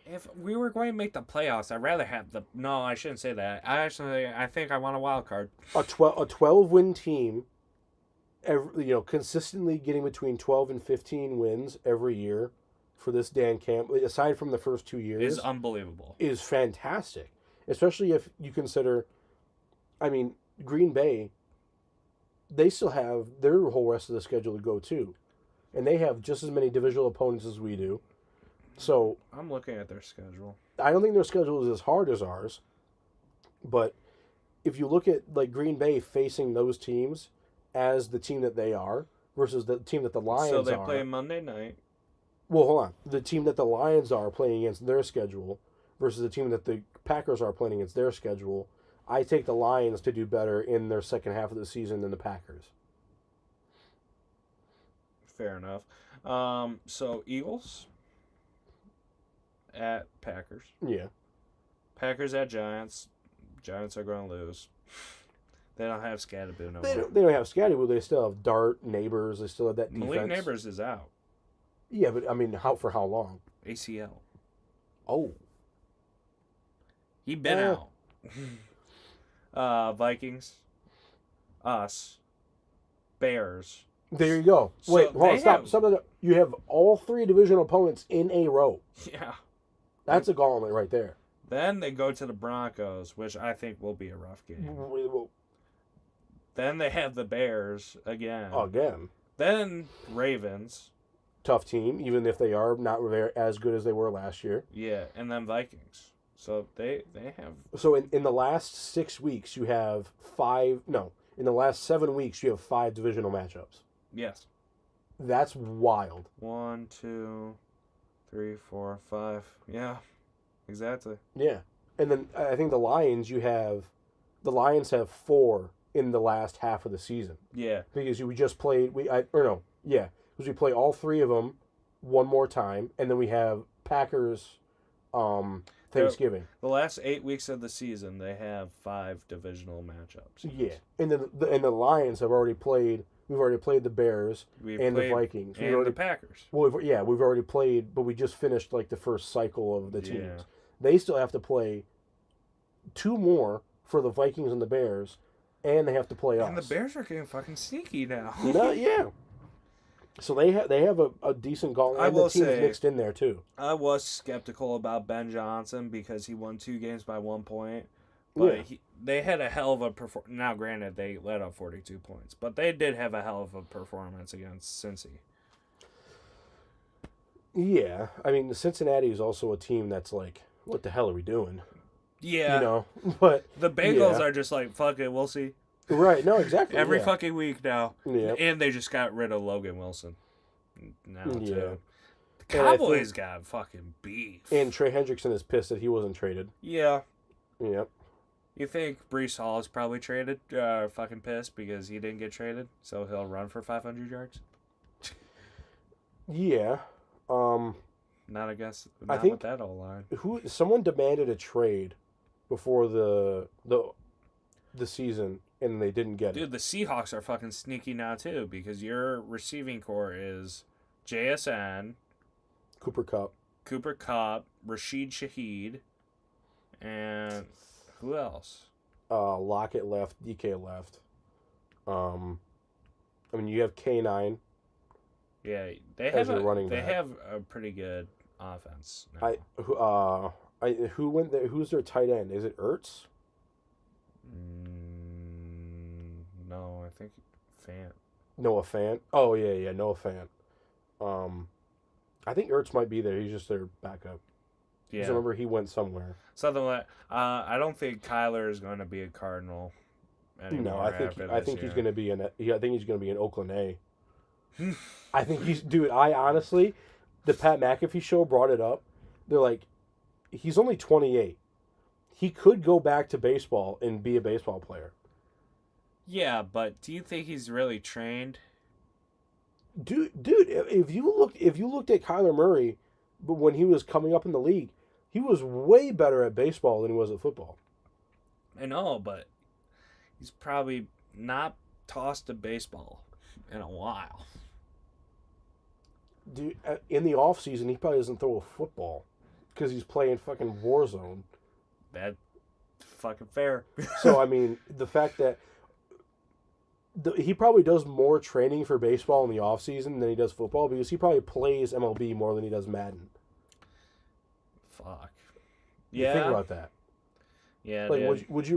A: If we were going to make the playoffs, I'd rather have the. No, I shouldn't say that. I think I want a wild card.
B: A 12-win team, consistently getting between 12 and 15 wins every year for this Dan Campbell, aside from the first 2 years,
A: Is unbelievable.
B: is fantastic. Especially if you consider, Green Bay, they still have their whole rest of the schedule to go too. And they have just as many divisional opponents as we do. So
A: I'm looking at their schedule.
B: I don't think their schedule is as hard as ours. But if you look at like Green Bay facing those teams as the team that they are versus the team that the Lions are.
A: So they play Monday night.
B: Well, hold on. The team that the Lions are playing against their schedule versus the team that the Packers are playing against their schedule. I take the Lions to do better in their second half of the season than the Packers.
A: Fair enough. So Eagles at Packers.
B: Yeah.
A: Packers at Giants. Giants are going to lose. They don't have Scatterboo no
B: They
A: more.
B: don't have Scatty, but they still have Dart, Neighbors. They still have that defense.
A: Malik Neighbors is out.
B: Yeah, but for how long?
A: ACL.
B: Oh.
A: He been
B: Yeah.
A: out. Vikings. Us. Bears.
B: There you go.
A: So
B: Wait, hold on,
A: they
B: stop.
A: have-
B: Stop. You have all 3 divisional opponents in a row.
A: Yeah.
B: That's a gauntlet right there.
A: Then they go to the Broncos, which I think will be a rough game.
B: Well,
A: Then they have the Bears again.
B: again,
A: Then Ravens.
B: tough team, even if they are not as good as they were last year.
A: Yeah, and then Vikings. So they have.
B: So in the last 6 weeks, you have 5. No, in the last 7 weeks, you have 5 divisional matchups.
A: Yes.
B: That's wild.
A: 1, 2, 3, 4, 5. Yeah, exactly.
B: Yeah, and then I think the Lions have 4 in the last half of the season
A: Yeah.
B: because we just played because we play all 3 of them one more time, and then we have Packers, Thanksgiving.
A: The last 8 weeks of the season, they have 5 divisional matchups.
B: Yeah, and then the Lions have already played. We've already played the Bears
A: We've
B: and
A: played-
B: the Vikings. We've
A: And
B: already
A: the Packers.
B: we've already played, but we just finished like the first cycle of the teams.
A: Yeah.
B: They still have to play 2 more for the Vikings and the Bears, and they have to play us.
A: And the Bears are getting fucking sneaky now.
B: Yeah. So they have a decent gauntlet,
A: I
B: and
A: will
B: the team is
A: say-
B: mixed in there too.
A: I was skeptical about Ben Johnson because he won 2 games by 1 point. But
B: Yeah.
A: they had a hell of a performance. Now, granted, they let up 42 points. But they did have a hell of a performance against Cincy.
B: Yeah, Cincinnati is also a team that's like, what the hell are we doing?
A: Yeah.
B: But
A: The Bengals
B: yeah.
A: are just like, fuck it, we'll see.
B: right, no, exactly.
A: Every
B: yeah.
A: fucking week now.
B: Yeah.
A: And they just got rid of Logan Wilson. Now,
B: Yeah.
A: too. Cowboys got fucking beef.
B: And Trey Hendrickson is pissed that he wasn't traded.
A: Yeah.
B: Yep.
A: You think Brees Hall is probably traded? Fucking pissed because he didn't get traded, so he'll run for 500 yards?
B: Yeah.
A: Not against.
B: I
A: Not
B: think-
A: with that old line.
B: Someone demanded a trade before the season, and they didn't get it.
A: Dude, the Seahawks are fucking sneaky now too because your receiving core is JSN,
B: Cooper Kupp.
A: Cooper Kupp, Rashid Shaheed, and who else?
B: Lockett left. DK left. I mean, you have K9.
A: Yeah, they
B: As
A: have
B: your running
A: they
B: back.
A: have a pretty good offense. Now.
B: Who went there? Who's their tight end? Is it Ertz?
A: No, I think Fant.
B: Noah Fant. Oh yeah, Noah Fant. I think Ertz might be there. He's just their backup.
A: Yeah,
B: Because remember he went somewhere.
A: something like. I don't think Kyler is going to be a Cardinal anymore.
B: No, I think he's going to be I think he's going to be in Oakland A. I think he's dude. I honestly, the Pat McAfee show brought it up. They're like, he's only 28. He could go back to baseball and be a baseball player.
A: Yeah, but do you think he's really trained?
B: Dude, if you looked at Kyler Murray, but when he was coming up in the league, he was way better at baseball than he was at football.
A: I know, but he's probably not tossed a baseball in a while.
B: Dude, in the off season, he probably doesn't throw a football because he's playing fucking Warzone.
A: That's fucking fair.
B: So I mean, the fact that he probably does more training for baseball in the off season than he does football because he probably plays MLB more than he does Madden.
A: Fuck.
B: You
A: Yeah.
B: think about that.
A: Yeah,
B: Like,
A: dude.
B: would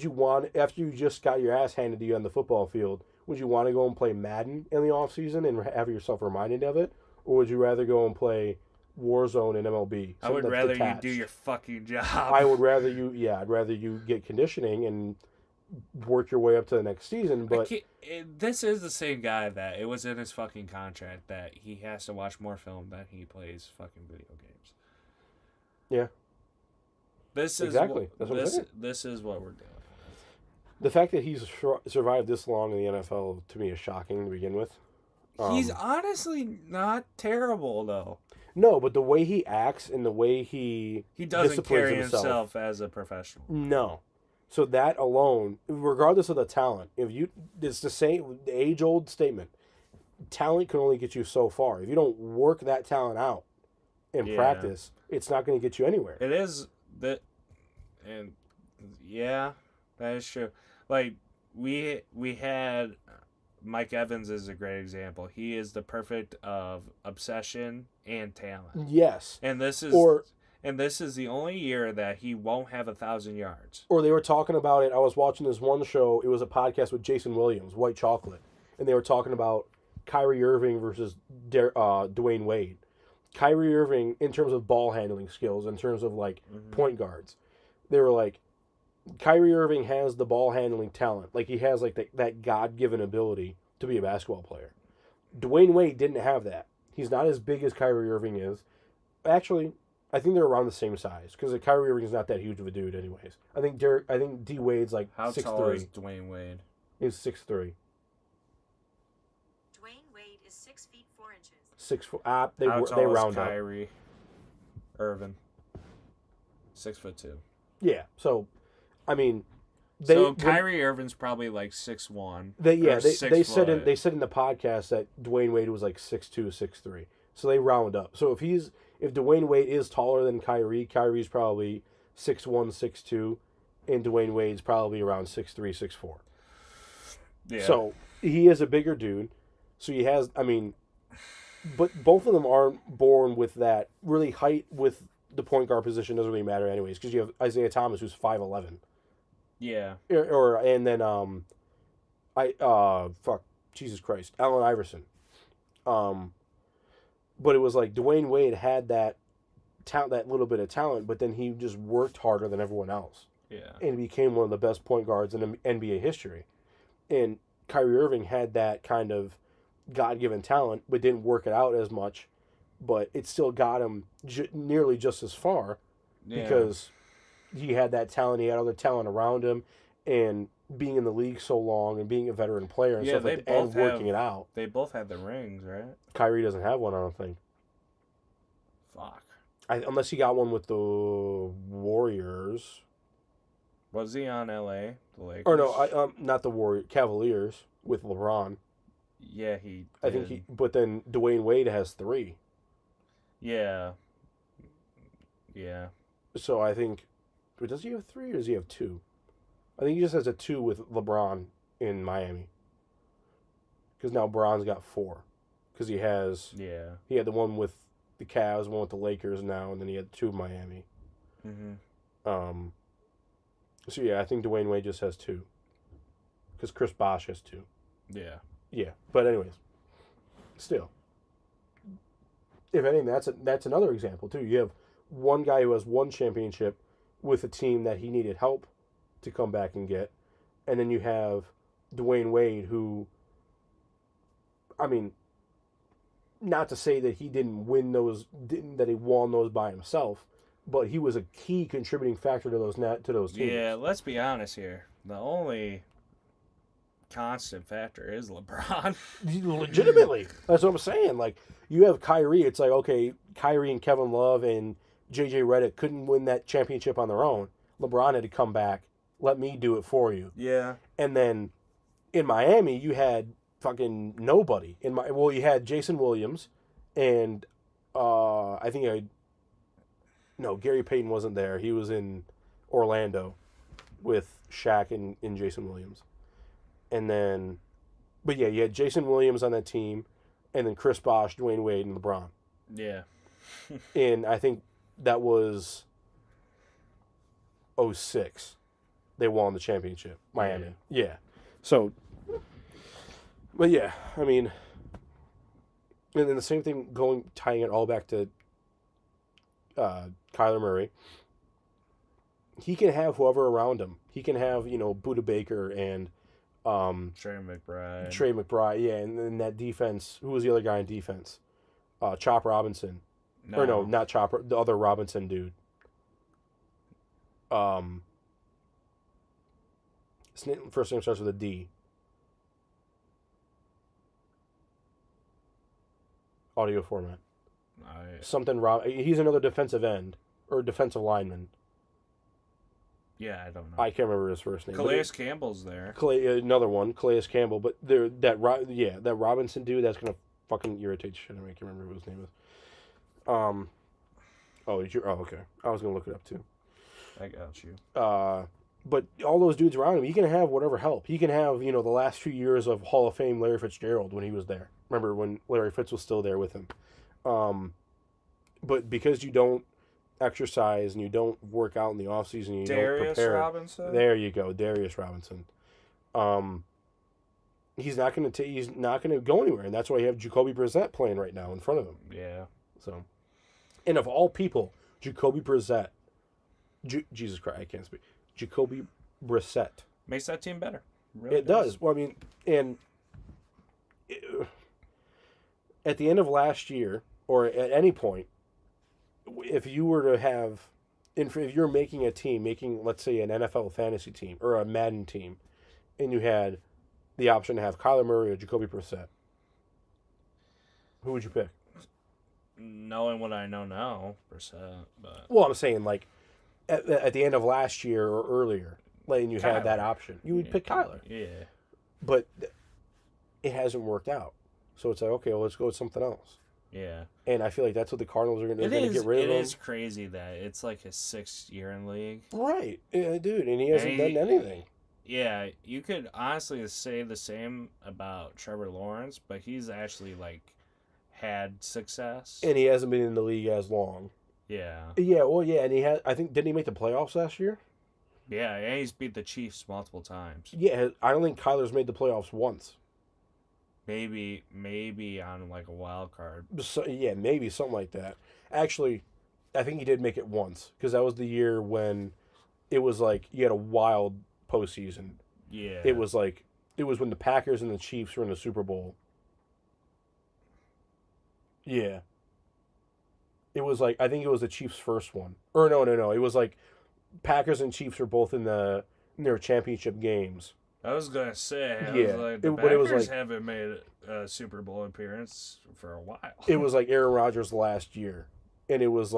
B: you want, after you just got your ass handed to you on the football field, would you want to go and play Madden in the off season and have yourself reminded of it, or would you rather go and play Warzone in MLB?
A: I would
B: Something that's
A: rather
B: detached?
A: you do your fucking job.
B: I'd rather you get conditioning and work your way up to the next season. But
A: This is the same guy that it was in his fucking contract that he has to watch more film than he plays fucking video games.
B: Yeah.
A: This is
B: Exactly. That's what I'm saying.
A: This is what we're doing.
B: the fact that he's survived this long in the NFL to me is shocking to begin with.
A: He's honestly not terrible though.
B: No, but the way he acts and the way he
A: doesn't
B: disciplines
A: carry himself as a professional.
B: No. So that alone, regardless of the talent, it's the same age-old statement. Talent can only get you so far. If you don't work that talent out in practice, it's not going to get you anywhere.
A: It is that, and yeah, that is true. Like we had Mike Evans is a great example. He is the perfect of obsession and talent.
B: Yes.
A: And this is the only year that he won't have 1,000 yards.
B: Or they were talking about it. I was watching this one show. It was a podcast with Jason Williams, White Chocolate, and they were talking about Kyrie Irving versus Dwayne Wade. Kyrie Irving, in terms of ball handling skills, in terms of like point guards, they were like, Kyrie Irving has the ball handling talent. Like he has like that God-given ability to be a basketball player. Dwayne Wade didn't have that. He's not as big as Kyrie Irving is. Actually, I think they're around the same size because Kyrie Irving's not that huge of a dude, anyways. I think D Wade's like
A: How
B: 6'3".
A: tall is Dwayne Wade?
B: He's 6'3".
D: Dwayne Wade is 6 feet 4 inches.
B: 6 foot.
A: How
B: They
A: tall
B: round
A: is
B: up.
A: Kyrie Irving? 6'2".
B: Yeah. So, I mean,
A: Kyrie Irving's probably like 6'1".
B: They
A: 6
B: said
A: foot.
B: they said in the podcast that Dwayne Wade was like 6'2", 6'3". So they round up. So if Dwayne Wade is taller than Kyrie, Kyrie's probably 6'1", 6'2", and Dwayne Wade's probably around 6'3", 6'4".
A: Yeah.
B: So he is a bigger dude. So he has, I mean, but both of them aren't born with that. Really, height with the point guard position doesn't really matter anyways because you have Isaiah Thomas who's 5'11".
A: Yeah.
B: And then Jesus Christ, Allen Iverson. But it was like Dwayne Wade had that little bit of talent, but then he just worked harder than everyone else.
A: Yeah.
B: And became one of the best point guards in NBA history. And Kyrie Irving had that kind of God-given talent, but didn't work it out as much but it still got him nearly just as far
A: Yeah.
B: because he had that talent, he had other talent around him, and being in the league so long and being a veteran player and
A: Yeah,
B: stuff
A: they
B: like that, and
A: both
B: working
A: have-
B: it out.
A: They both had the rings, right?
B: Kyrie doesn't have one, I don't think.
A: Fuck.
B: Unless he got one with the Warriors.
A: Was he on LA? The Lakers?
B: Or no, not the Cavaliers with LeBron.
A: Yeah, he.
B: I think
A: did.
B: but then Dwayne Wade has 3.
A: Yeah. Yeah.
B: So I think, does he have 3 or does he have 2? I think he just has a 2 with LeBron in Miami. Because now Bron's got 4. Because he had the one with the Cavs, one with the Lakers now, and then he had 2 in Miami.
A: Mm-hmm.
B: So yeah, I think Dwayne Wade just has 2. Because Chris Bosh has 2.
A: Yeah.
B: Yeah, but anyways, still, if anything, that's another example too. You have one guy who has 1 championship with a team that he needed help to come back and get, and then you have Dwayne Wade, who, I mean, not to say that he didn't win those, that he won those by himself, but he was a key contributing factor to those teams.
A: Yeah, let's be honest here. The only constant factor is LeBron.
B: Legitimately, that's what I'm saying. Like, you have Kyrie, it's like, okay, Kyrie and Kevin Love and JJ Redick couldn't win that championship on their own. LeBron had to come back, let me do it for you.
A: Yeah.
B: And then in Miami, you had fucking nobody. You had Jason Williams, and Gary Payton wasn't there. He was in Orlando with Shaq and Jason Williams. And then, but yeah, you had Jason Williams on that team, and then Chris Bosh, Dwayne Wade, and LeBron.
A: Yeah.
B: And I think that was 2006. They won the championship, Miami. Yeah. So, but yeah, I mean, and then the same thing tying it all back to Kyler Murray. He can have whoever around him. He can have, Buda Baker and
A: Trey McBride.
B: Trey McBride, yeah, and then that defense. Who was the other guy in defense? Chop Robinson. Or no, not Chopper. The other Robinson dude. His first name starts with a D. Audio format. Something Rob. He's another defensive end or defensive lineman.
A: Yeah, I don't know.
B: I can't remember his first name.
A: Calais Campbell's there.
B: Another one, Calais Campbell. But that Robinson dude, that's gonna fucking irritate the shit out of me. I can't remember what his name is. Okay. I was gonna look it up too.
A: I got you.
B: But all those dudes around him, he can have whatever help. He can have, the last few years of Hall of Fame Larry Fitzgerald when he was there. Remember when Larry Fitz was still there with him. But because you don't exercise and you don't work out in the offseason, you don't prepare.
A: Robinson?
B: There you go, Darius Robinson. He's not going to go anywhere, and that's why you have Jacoby Brissett playing right now in front of him.
A: Yeah.
B: So, and of all people, Jacoby Brissett, Jesus Christ, I can't speak. Jacoby Brissett
A: Makes that team better. Really
B: it does. Well, I mean, and at the end of last year, or at any point, if you were to have, if you're making a team, let's say an NFL fantasy team or a Madden team, and you had the option to have Kyler Murray or Jacoby Brissett, who would you pick?
A: Knowing what I know now, Brissett, but
B: Well, I'm saying like at the end of last year or earlier, and you had that
A: Kyler.
B: option, you would pick Kyler.
A: Yeah.
B: But it hasn't worked out. So it's like, okay, well, let's go with something else.
A: Yeah.
B: And I feel like that's what the Cardinals are going to
A: It
B: get rid of him.
A: is crazy that it's like his 6th year in league.
B: Right. Yeah, dude, and he hasn't done anything.
A: Yeah, you could honestly say the same about Trevor Lawrence, but he's actually like had success.
B: And he hasn't been in the league as long.
A: Yeah.
B: Yeah, well, yeah, and didn't he make the playoffs last year?
A: Yeah, and he's beat the Chiefs multiple times.
B: Yeah, I don't think Kyler's made the playoffs once.
A: Maybe on like a wild card.
B: So, yeah, maybe something like that. Actually, I think he did make it once because that was the year when it was like you had a wild postseason.
A: Yeah.
B: It was when the Packers and the Chiefs were in the Super Bowl. Yeah. It was like, I think it was the Chiefs' first one. Or no. It was like Packers and Chiefs were both in their championship games.
A: I was gonna say, I
B: Yeah,
A: was like, the
B: but it was
A: Packers
B: like-
A: haven't made a Super Bowl appearance for a while.
B: It was like Aaron Rodgers last year. And it was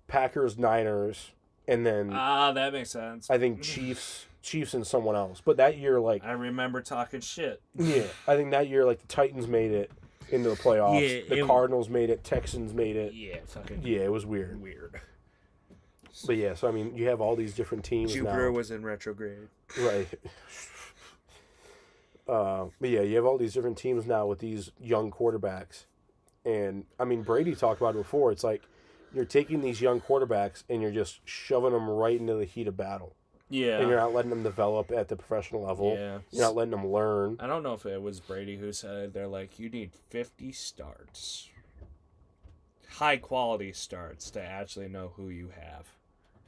B: Packers, Niners, and then
A: That makes sense.
B: I think Chiefs and someone else. But that year, like,
A: I remember talking shit.
B: yeah, I think that year, like, the Titans made it into the playoffs.
A: Yeah,
B: The
A: it-
B: Cardinals made it. Texans made it.
A: Yeah, fucking
B: Yeah, it was weird.
A: weird.
B: But yeah, so I mean, you have all these different teams
A: Jupiter
B: now.
A: was in retrograde.
B: Right. But yeah, you have all these different teams now with these young quarterbacks. And, I mean, Brady talked about it before. It's like you're taking these young quarterbacks and you're just shoving them right into the heat of battle.
A: Yeah.
B: And you're not letting them develop at the professional level.
A: Yeah.
B: You're not letting them learn.
A: I don't know if it was Brady who said it. They're like, you need 50 starts. High quality starts to actually know who you have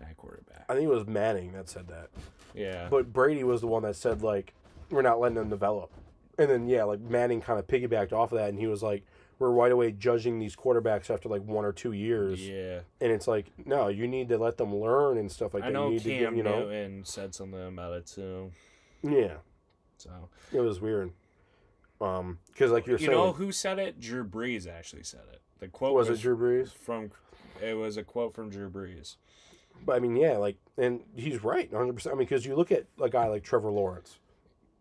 A: at quarterback.
B: I think it was Manning that said that.
A: Yeah.
B: But Brady was the one that said, like, we're not letting them develop. And then, yeah, like, Manning kind of piggybacked off of that, and he was like, we're right away judging these quarterbacks after, like, 1 or 2 years.
A: Yeah.
B: And it's like, no, you need to let them learn and stuff like
A: I
B: that.
A: know
B: You need
A: Cam
B: to get,
A: Newton said something about it too.
B: Yeah,
A: So
B: it was weird. Because, like you're
A: you
B: saying,
A: know who said it? Drew Brees actually said it. The quote
B: was it Drew Brees?
A: It was a quote from Drew Brees.
B: But, I mean, yeah, like, and he's right, 100%. I mean, because you look at a guy like Trevor Lawrence.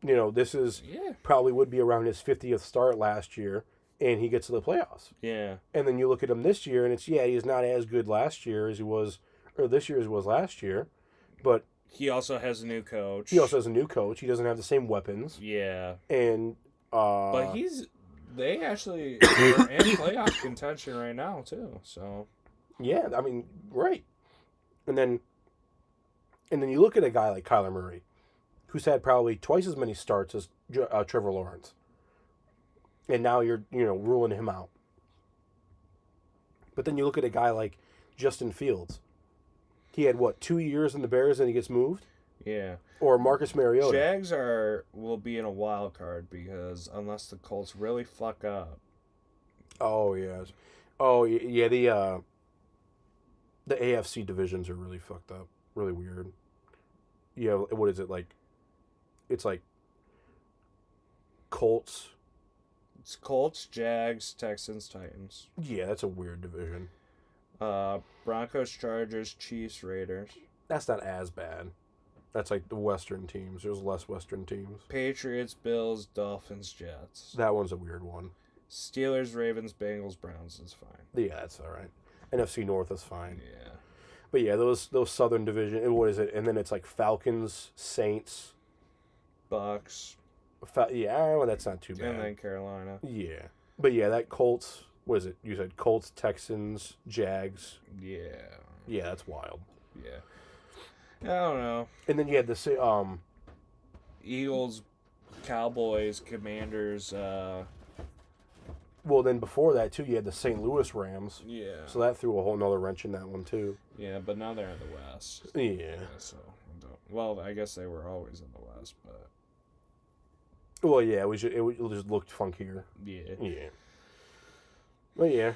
B: You know, this is
A: Yeah.
B: probably would be around his 50th start last year, and he gets to the playoffs.
A: Yeah.
B: And then you look at him this year, and it's, yeah, he's not as good last year as he was, or this year as he was last year. But
A: He also has a new coach.
B: he also has a new coach. He doesn't have the same weapons.
A: Yeah.
B: And,
A: But they actually are in playoff contention right now too. So
B: yeah, I mean, right. And then you look at a guy like Kyler Murray, who's had probably twice as many starts as Trevor Lawrence. And now you're, ruling him out. But then you look at a guy like Justin Fields. He had, 2 years in the Bears and he gets moved?
A: yeah.
B: Or Marcus Mariota.
A: Jags will be in a wild card because unless the Colts really fuck up.
B: Oh, yes. Oh, yeah, the AFC divisions are really fucked up. Really weird. Yeah, what is it, like? It's like Colts.
A: It's Colts, Jags, Texans, Titans.
B: Yeah, that's a weird division.
A: Broncos, Chargers, Chiefs, Raiders.
B: That's not as bad. That's like the Western teams. There's less Western teams.
A: Patriots, Bills, Dolphins, Jets.
B: That one's a weird one.
A: Steelers, Ravens, Bengals, Browns is fine.
B: Yeah, that's all right. NFC North is fine.
A: Yeah.
B: But yeah, those Southern division. And what is it? And then it's like Falcons, Saints.
A: Bucks,
B: Yeah, well, that's not too bad.
A: and then Carolina.
B: Yeah. But yeah, that Colts, what is it? You said Colts, Texans, Jags.
A: Yeah.
B: Yeah, that's wild.
A: Yeah. I don't know.
B: And then you had the
A: Eagles, Cowboys, Commanders.
B: well, then before that too, you had the St. Louis Rams.
A: Yeah.
B: So that threw a whole nother wrench in that one too.
A: Yeah, but now they're in the West.
B: Yeah.
A: So, well, I guess they were always in the West, but
B: Well, yeah, it just looked funkier.
A: yeah.
B: Yeah. But yeah.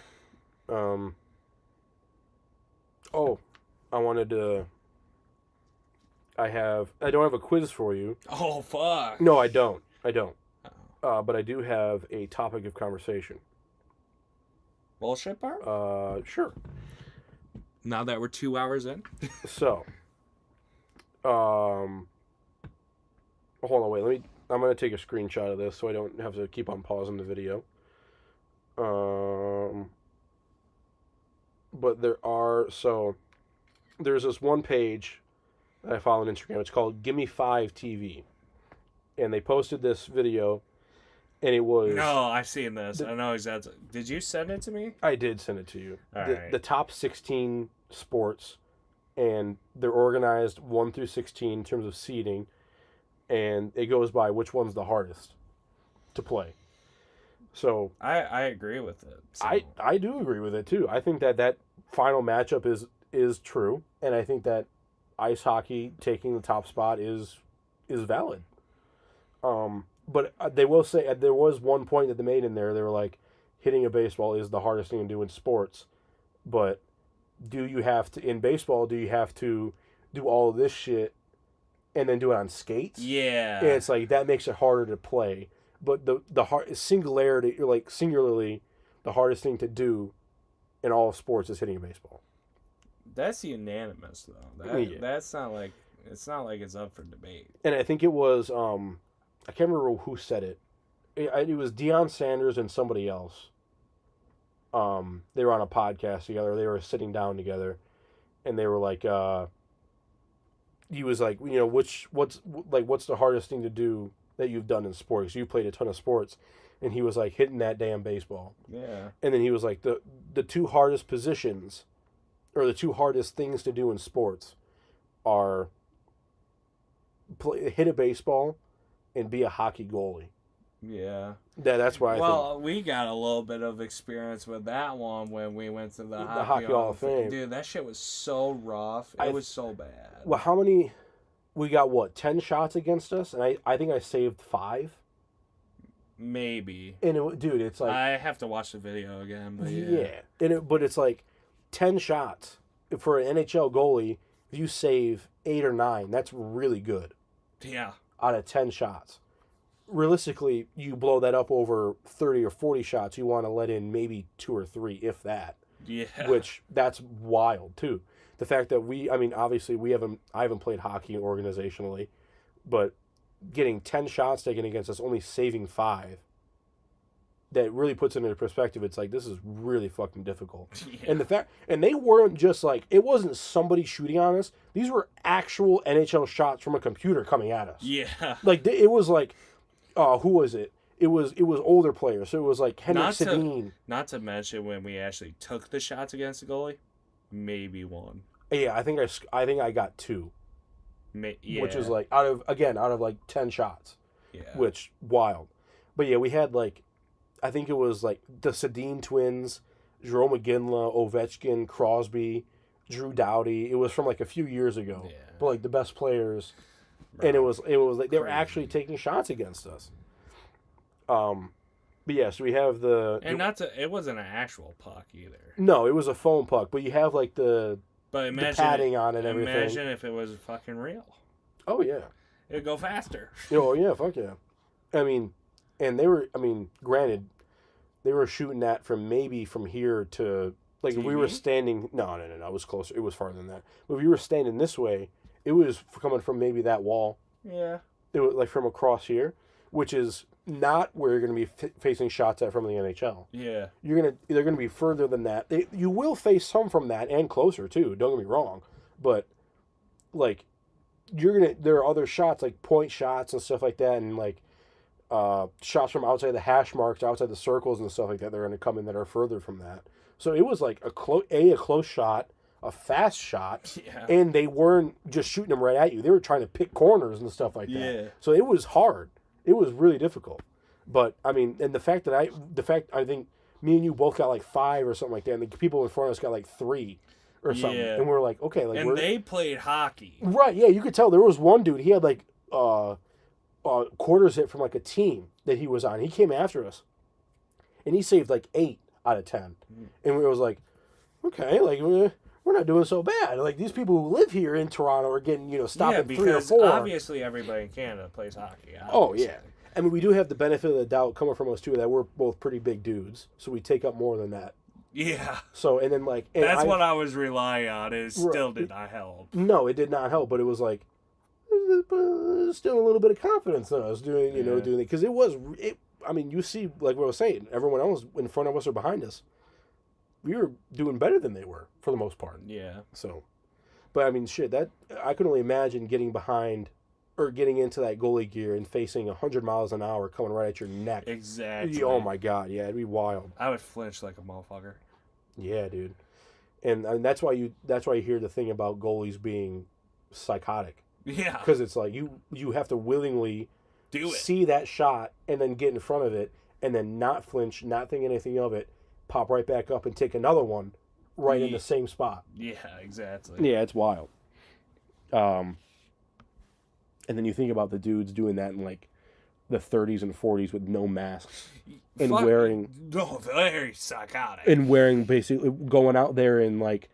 B: Oh, I wanted to. I don't have a quiz for you.
A: Oh fuck.
B: No, I don't. But I do have a topic of conversation.
A: Bullshit part.
B: Sure.
A: Now that we're 2 hours in.
B: So, hold on, wait. I'm gonna take a screenshot of this so I don't have to keep on pausing the video. But there's this one page that I follow on Instagram. It's called Gimme 5 TV, and they posted this video, and it was
A: No, I've seen this. I know exactly. Did you send it to me?
B: I did send it to you.
A: All
B: the,
A: right.
B: the top 16 sports, and they're organized 1 through 16 in terms of seeding, and it goes by which one's the hardest to play. So
A: I agree with it. So.
B: I do agree with it too. I think that final matchup is true, and I think that ice hockey taking the top spot is valid. But they will say there was one point that they made in there. They were like, hitting a baseball is the hardest thing to do in sports, but do you have to do all of this shit and then do it on skates?
A: Yeah.
B: And it's like that makes it harder to play. But singularly, the hardest thing to do in all of sports is hitting a baseball.
A: That's unanimous though.
B: Yeah.
A: That's not like it's not like it's up for debate.
B: And I think it was I can't remember who said it. It was Deion Sanders and somebody else. They were on a podcast together. They were sitting down together, and they were like, he was like, what's the hardest thing to do that you've done in sports? You played a ton of sports, and he was like hitting that damn baseball.
A: Yeah.
B: And then he was like, the two hardest positions, or the two hardest things to do in sports, are hit a baseball and be a hockey goalie.
A: Yeah.
B: That's why I think.
A: Well, we got a little bit of experience with that one when we went to the
B: Hockey Hall of Fame.
A: Dude, that shit was so rough. It was so bad.
B: Well, how many? We got 10 shots against us, and I think I saved 5.
A: Maybe.
B: And it's like
A: I have to watch the video again, but
B: but it's like 10 shots for an NHL goalie. If you save 8 or 9, that's really good.
A: Yeah.
B: Out of 10 shots. Realistically, you blow that up over 30 or 40 shots, you want to let in maybe 2 or 3, if that.
A: Yeah.
B: Which, that's wild, too. The fact that obviously I haven't played hockey organizationally, but getting 10 shots taken against us, only saving 5, that really puts it into perspective. It's like, this is really fucking difficult.
A: Yeah.
B: And they weren't just like, it wasn't somebody shooting on us. These were actual NHL shots from a computer coming at us.
A: Yeah.
B: Like, it was like, who was it? It was older players. So it was like Henrik Sedin.
A: Not to mention when we actually took the shots against the goalie, maybe 1.
B: Yeah, I think I got 2.
A: Yeah.
B: Which is like out of like 10 shots.
A: Yeah.
B: Which wild. But yeah, we had like, I think it was like the Sedin twins, Jerome McGinley, Ovechkin, Crosby, Drew Doughty. It was from like a few years ago.
A: Yeah.
B: But like the best players.
A: Bro,
B: And it was like they were
A: crazy.
B: actually taking shots against us. But yeah, so we have
A: it wasn't an actual puck either.
B: No, it was a foam puck, but you have like the padding on it and everything.
A: Imagine if it was fucking real.
B: Oh yeah.
A: It'd go faster.
B: Oh yeah, fuck yeah. I mean, and granted, they were shooting that from here to like if we were
A: TV?
B: standing. No, it was closer. It was farther than that. But if you were standing this way, it was coming from maybe that wall.
A: Yeah.
B: It was like from across here, which is not where you're going to be facing shots at from the NHL.
A: Yeah.
B: They're going to be further than that. You will face some from that and closer too. Don't get me wrong, but like there are other shots like point shots and stuff like that, and like shots from outside the hash marks, outside the circles and stuff like that. They're going to come in that are further from that. So it was like a close shot, a fast shot,
A: Yeah.
B: and they weren't just shooting them right at you. They were trying to pick corners and stuff like that.
A: Yeah.
B: So it was hard. It was really difficult. But I mean, and the fact I think me and you both got like 5 or something like that, and the people in front of us got like 3 or something,
A: Yeah.
B: and we're like, okay, like
A: And they played hockey.
B: right, yeah, you could tell there was one dude. He had like quarters hit from like a team that he was on. He came after us, and he saved like 8 out of 10, and we was like, okay, like we're not doing so bad. Like these people who live here in Toronto are getting stopped at 3 or
A: because
B: 4.
A: obviously everybody in Canada plays hockey.
B: Oh
A: obviously.
B: yeah. I mean, we do have the benefit of the doubt coming from us too that we're both pretty big dudes, so we take up more than that.
A: Yeah.
B: So and then like and
A: That's what I was relying on. It still did not help.
B: No, it did not help, but it was like still a little bit of confidence in us doing doing it because it was. I mean, you see, like what I was saying, everyone else in front of us or behind us, we were doing better than they were for the most part.
A: Yeah.
B: So, but I mean, shit, that I can only imagine getting behind or getting into that goalie gear and facing 100 miles an hour coming right at your neck.
A: Exactly.
B: Oh my god, yeah, it'd be wild.
A: I would flinch like a motherfucker.
B: Yeah, dude. And that's why you hear the thing about goalies being psychotic,
A: Yeah.
B: because it's like you have to willingly
A: Do it.
B: see that shot and then get in front of it and then not flinch, not think anything of it, pop right back up and take another one right in the same spot.
A: Yeah, exactly.
B: Yeah, it's wild. And then you think about the dudes doing that in like the 30s and 40s with no masks and
A: Fuck,
B: wearing
A: no, they're psychotic.
B: and wearing basically going out there in like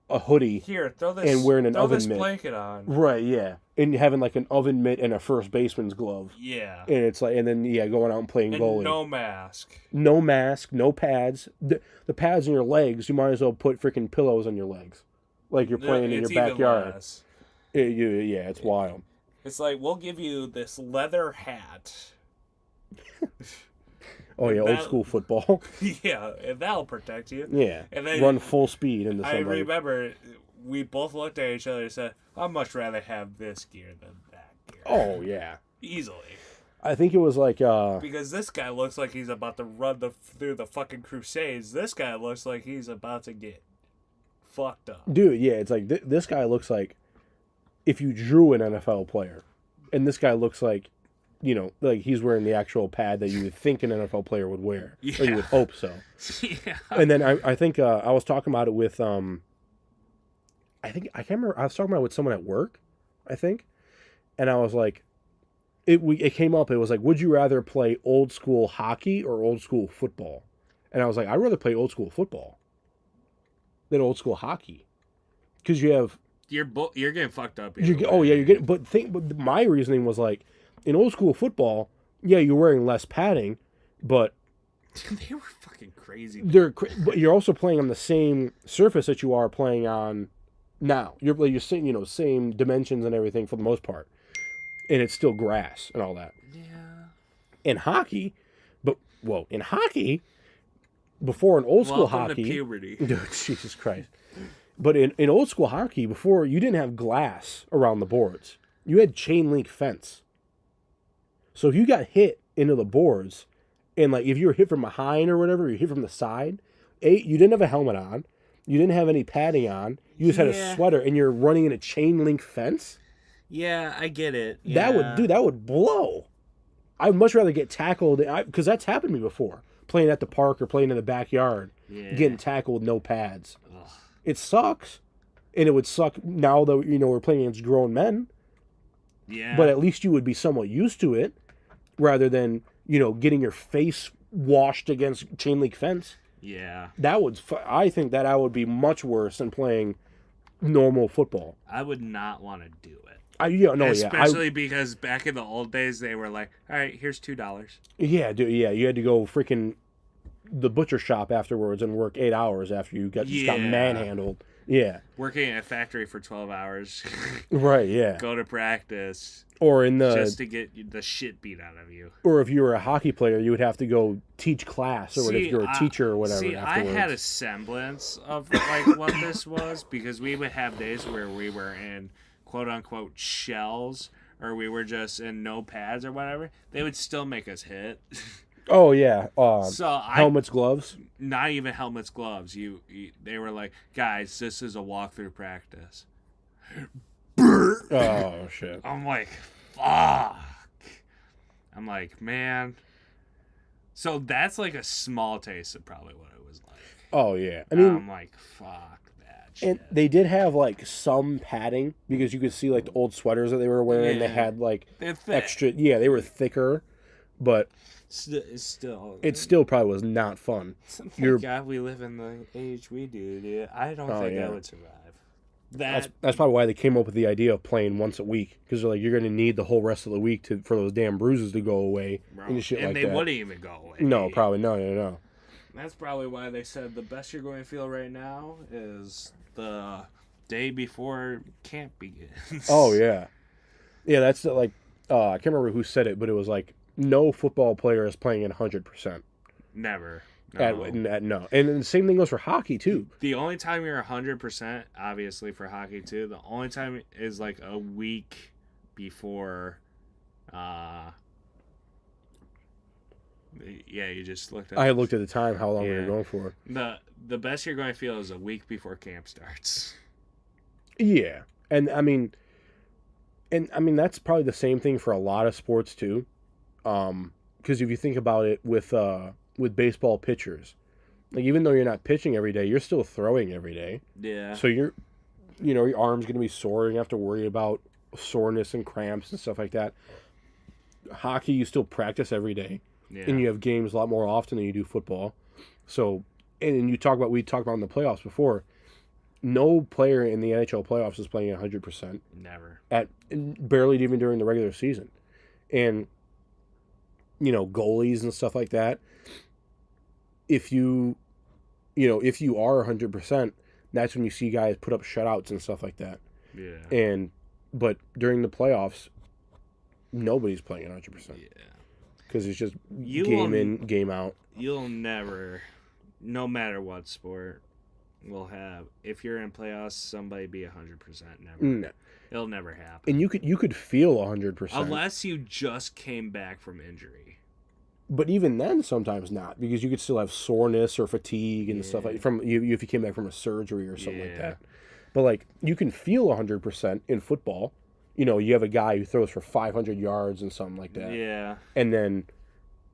B: a hoodie.
A: Here, throw this
B: and wearing an
A: throw
B: oven
A: this
B: mitt.
A: blanket on.
B: Right, yeah. And having like an oven mitt and a first baseman's glove.
A: Yeah.
B: And it's like, and then, going out and playing
A: And
B: goalie.
A: no mask.
B: No mask, no pads. The pads on your legs, you might as well put freaking pillows on your legs. Like you're playing in
A: It's
B: your
A: even
B: backyard.
A: less.
B: It's wild.
A: It's like, we'll give you this leather hat.
B: Oh, yeah, old
A: That-
B: school football.
A: Yeah, and that'll protect you.
B: Yeah.
A: And then
B: Run full speed into
A: I
B: somebody.
A: remember we both looked at each other and said, I'd much rather have this gear than that gear.
B: Oh, yeah.
A: Easily.
B: I think it was like,
A: Because this guy looks like he's about to run through the fucking Crusades. This guy looks like he's about to get fucked up.
B: dude, yeah, it's like this guy looks like if you drew an NFL player. And this guy looks like, like he's wearing the actual pad that you would think an NFL player would wear. Or you
A: Yeah.
B: would hope so.
A: Yeah.
B: And then I think I was talking about it with I can't remember, I was talking about it with someone at work, I think, and I was like, it came up. It was like, would you rather play old school hockey or old school football? And I was like, I'd rather play old school football than old school hockey, because you have
A: You're getting fucked up.
B: you're getting. But my reasoning was like, in old school football, yeah, you're wearing less padding, but
A: They were fucking crazy.
B: but you're also playing on the same surface that you are playing on now. You're seeing, same dimensions and everything for the most part, and it's still grass and all that.
A: Yeah.
B: In hockey, before an old school
A: Welcome
B: hockey,
A: to puberty.
B: dude, Jesus Christ. But in old school hockey, before, you didn't have glass around the boards. You had chain link fence. So if you got hit into the boards, and like if you were hit from behind or whatever, you hit from the side, you didn't have a helmet on, you didn't have any padding on, you just had a
A: Yeah.
B: sweater, and you're running in a chain link fence.
A: Yeah, I get it.
B: That would blow. I'd much rather get tackled, because that's happened to me before, playing at the park or playing in the backyard, getting tackled with no pads.
A: Ugh.
B: It sucks, and it would suck now that we're playing against grown men.
A: Yeah.
B: But at least you would be somewhat used to it, rather than getting your face washed against chain link fence.
A: Yeah.
B: I think that would be much worse than playing normal football.
A: I would not want to do it.
B: Especially
A: because back in the old days, they were like, all right, here's $2.
B: you had to go freaking the butcher shop afterwards and work 8 hours after you got manhandled. Yeah.
A: Working at a factory for 12 hours.
B: Right, yeah.
A: Go to practice
B: Or in the
A: just to get the shit beat out of you.
B: or if you were a hockey player, you would have to go teach class, or if you were a teacher or whatever.
A: See,
B: afterwards.
A: I had a semblance of like what this was, because we would have days where we were in quote unquote shells, or we were just in no pads or whatever. They would still make us hit.
B: Oh yeah. Helmets, gloves.
A: Not even helmets, gloves. They were like, guys, this is a walkthrough practice.
B: Oh shit.
A: I'm like, fuck. I'm like, man. So that's like a small taste of probably what it was like.
B: Oh yeah. I mean,
A: I'm like, fuck that shit.
B: and they did have like some padding, because you could see like the old sweaters that they were wearing. They
A: Yeah.
B: had like
A: They're thick.
B: extra. Yeah, they were thicker, but
A: It's still.
B: it still probably was not fun.
A: Thank
B: you're-
A: God we live in the age we do, dude. I don't
B: Oh,
A: think
B: yeah.
A: I would survive.
B: That's probably why they came up with the idea of playing once a week, because they're like, you're going to need the whole rest of the week for those damn bruises to go away
A: Bro,
B: and shit
A: and
B: like
A: they
B: that.
A: wouldn't even go away.
B: No, probably no.
A: That's probably why they said the best you're going to feel right now is the day before camp begins.
B: Oh yeah, that's like I can't remember who said it, but it was like no football player is playing at 100%.
A: Never.
B: No.
A: No.
B: And the same thing goes for hockey too.
A: The only time you're 100%, obviously for hockey too, the only time is like a week before. Yeah, you just looked at.
B: I looked at the time, how long we were
A: Yeah.
B: going for.
A: The best you're going to feel is a week before camp starts.
B: Yeah, and I mean that's probably the same thing for a lot of sports too, because if you think about it with baseball pitchers, like even though you're not pitching every day, you're still throwing every day.
A: Yeah.
B: So your arm's gonna be sore. You have to worry about soreness and cramps and stuff like that. hockey, you still practice every day,
A: Yeah.
B: and you have games a lot more often than you do football. So, and we talked about in the playoffs before. No player in the NHL playoffs is playing 100%
A: Never.
B: barely even during the regular season, and goalies and stuff like that. If you are 100%, that's when you see guys put up shutouts and stuff like that.
A: Yeah.
B: But during the playoffs, nobody's playing 100%
A: Yeah.
B: because it's just
A: You
B: game
A: will-
B: in, game out.
A: You'll never, no matter what sport, will have, if you're in playoffs, somebody be 100%. Never.
B: No.
A: It'll never happen.
B: And you could feel 100%.
A: Unless you just came back from injury.
B: But even then, sometimes not, because you could still have soreness or fatigue and stuff like from you if you came back from a surgery or something like
A: Yeah.
B: that. But like you can feel 100% in football. You have a guy who throws for 500 yards and something like that.
A: Yeah.
B: And then,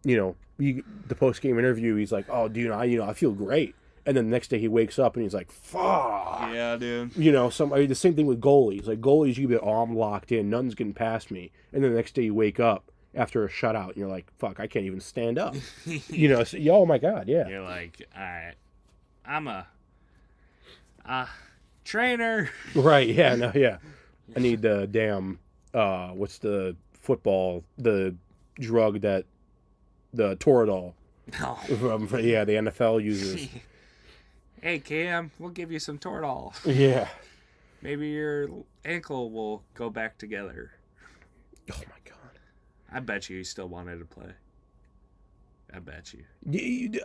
B: the post game interview, he's like, "Oh, dude, I feel great." And then the next day he wakes up and he's like, "Fuck."
A: Yeah, dude.
B: The same thing with goalies. Like goalies, you can be like, "Oh, I'm locked in. Nothing's getting past me." And then the next day you wake up after a shutout and you're like, "Fuck, I can't even stand up." Oh my god, yeah.
A: You're like, all right, I'm a trainer.
B: Right, yeah, no, yeah. I need the damn what's the drug that the Toradol
A: No.
B: from the NFL uses.
A: Hey, Cam, we'll give you some Toradol.
B: Yeah.
A: Maybe your ankle will go back together.
B: Oh my god.
A: I bet you he still wanted to play. I bet you.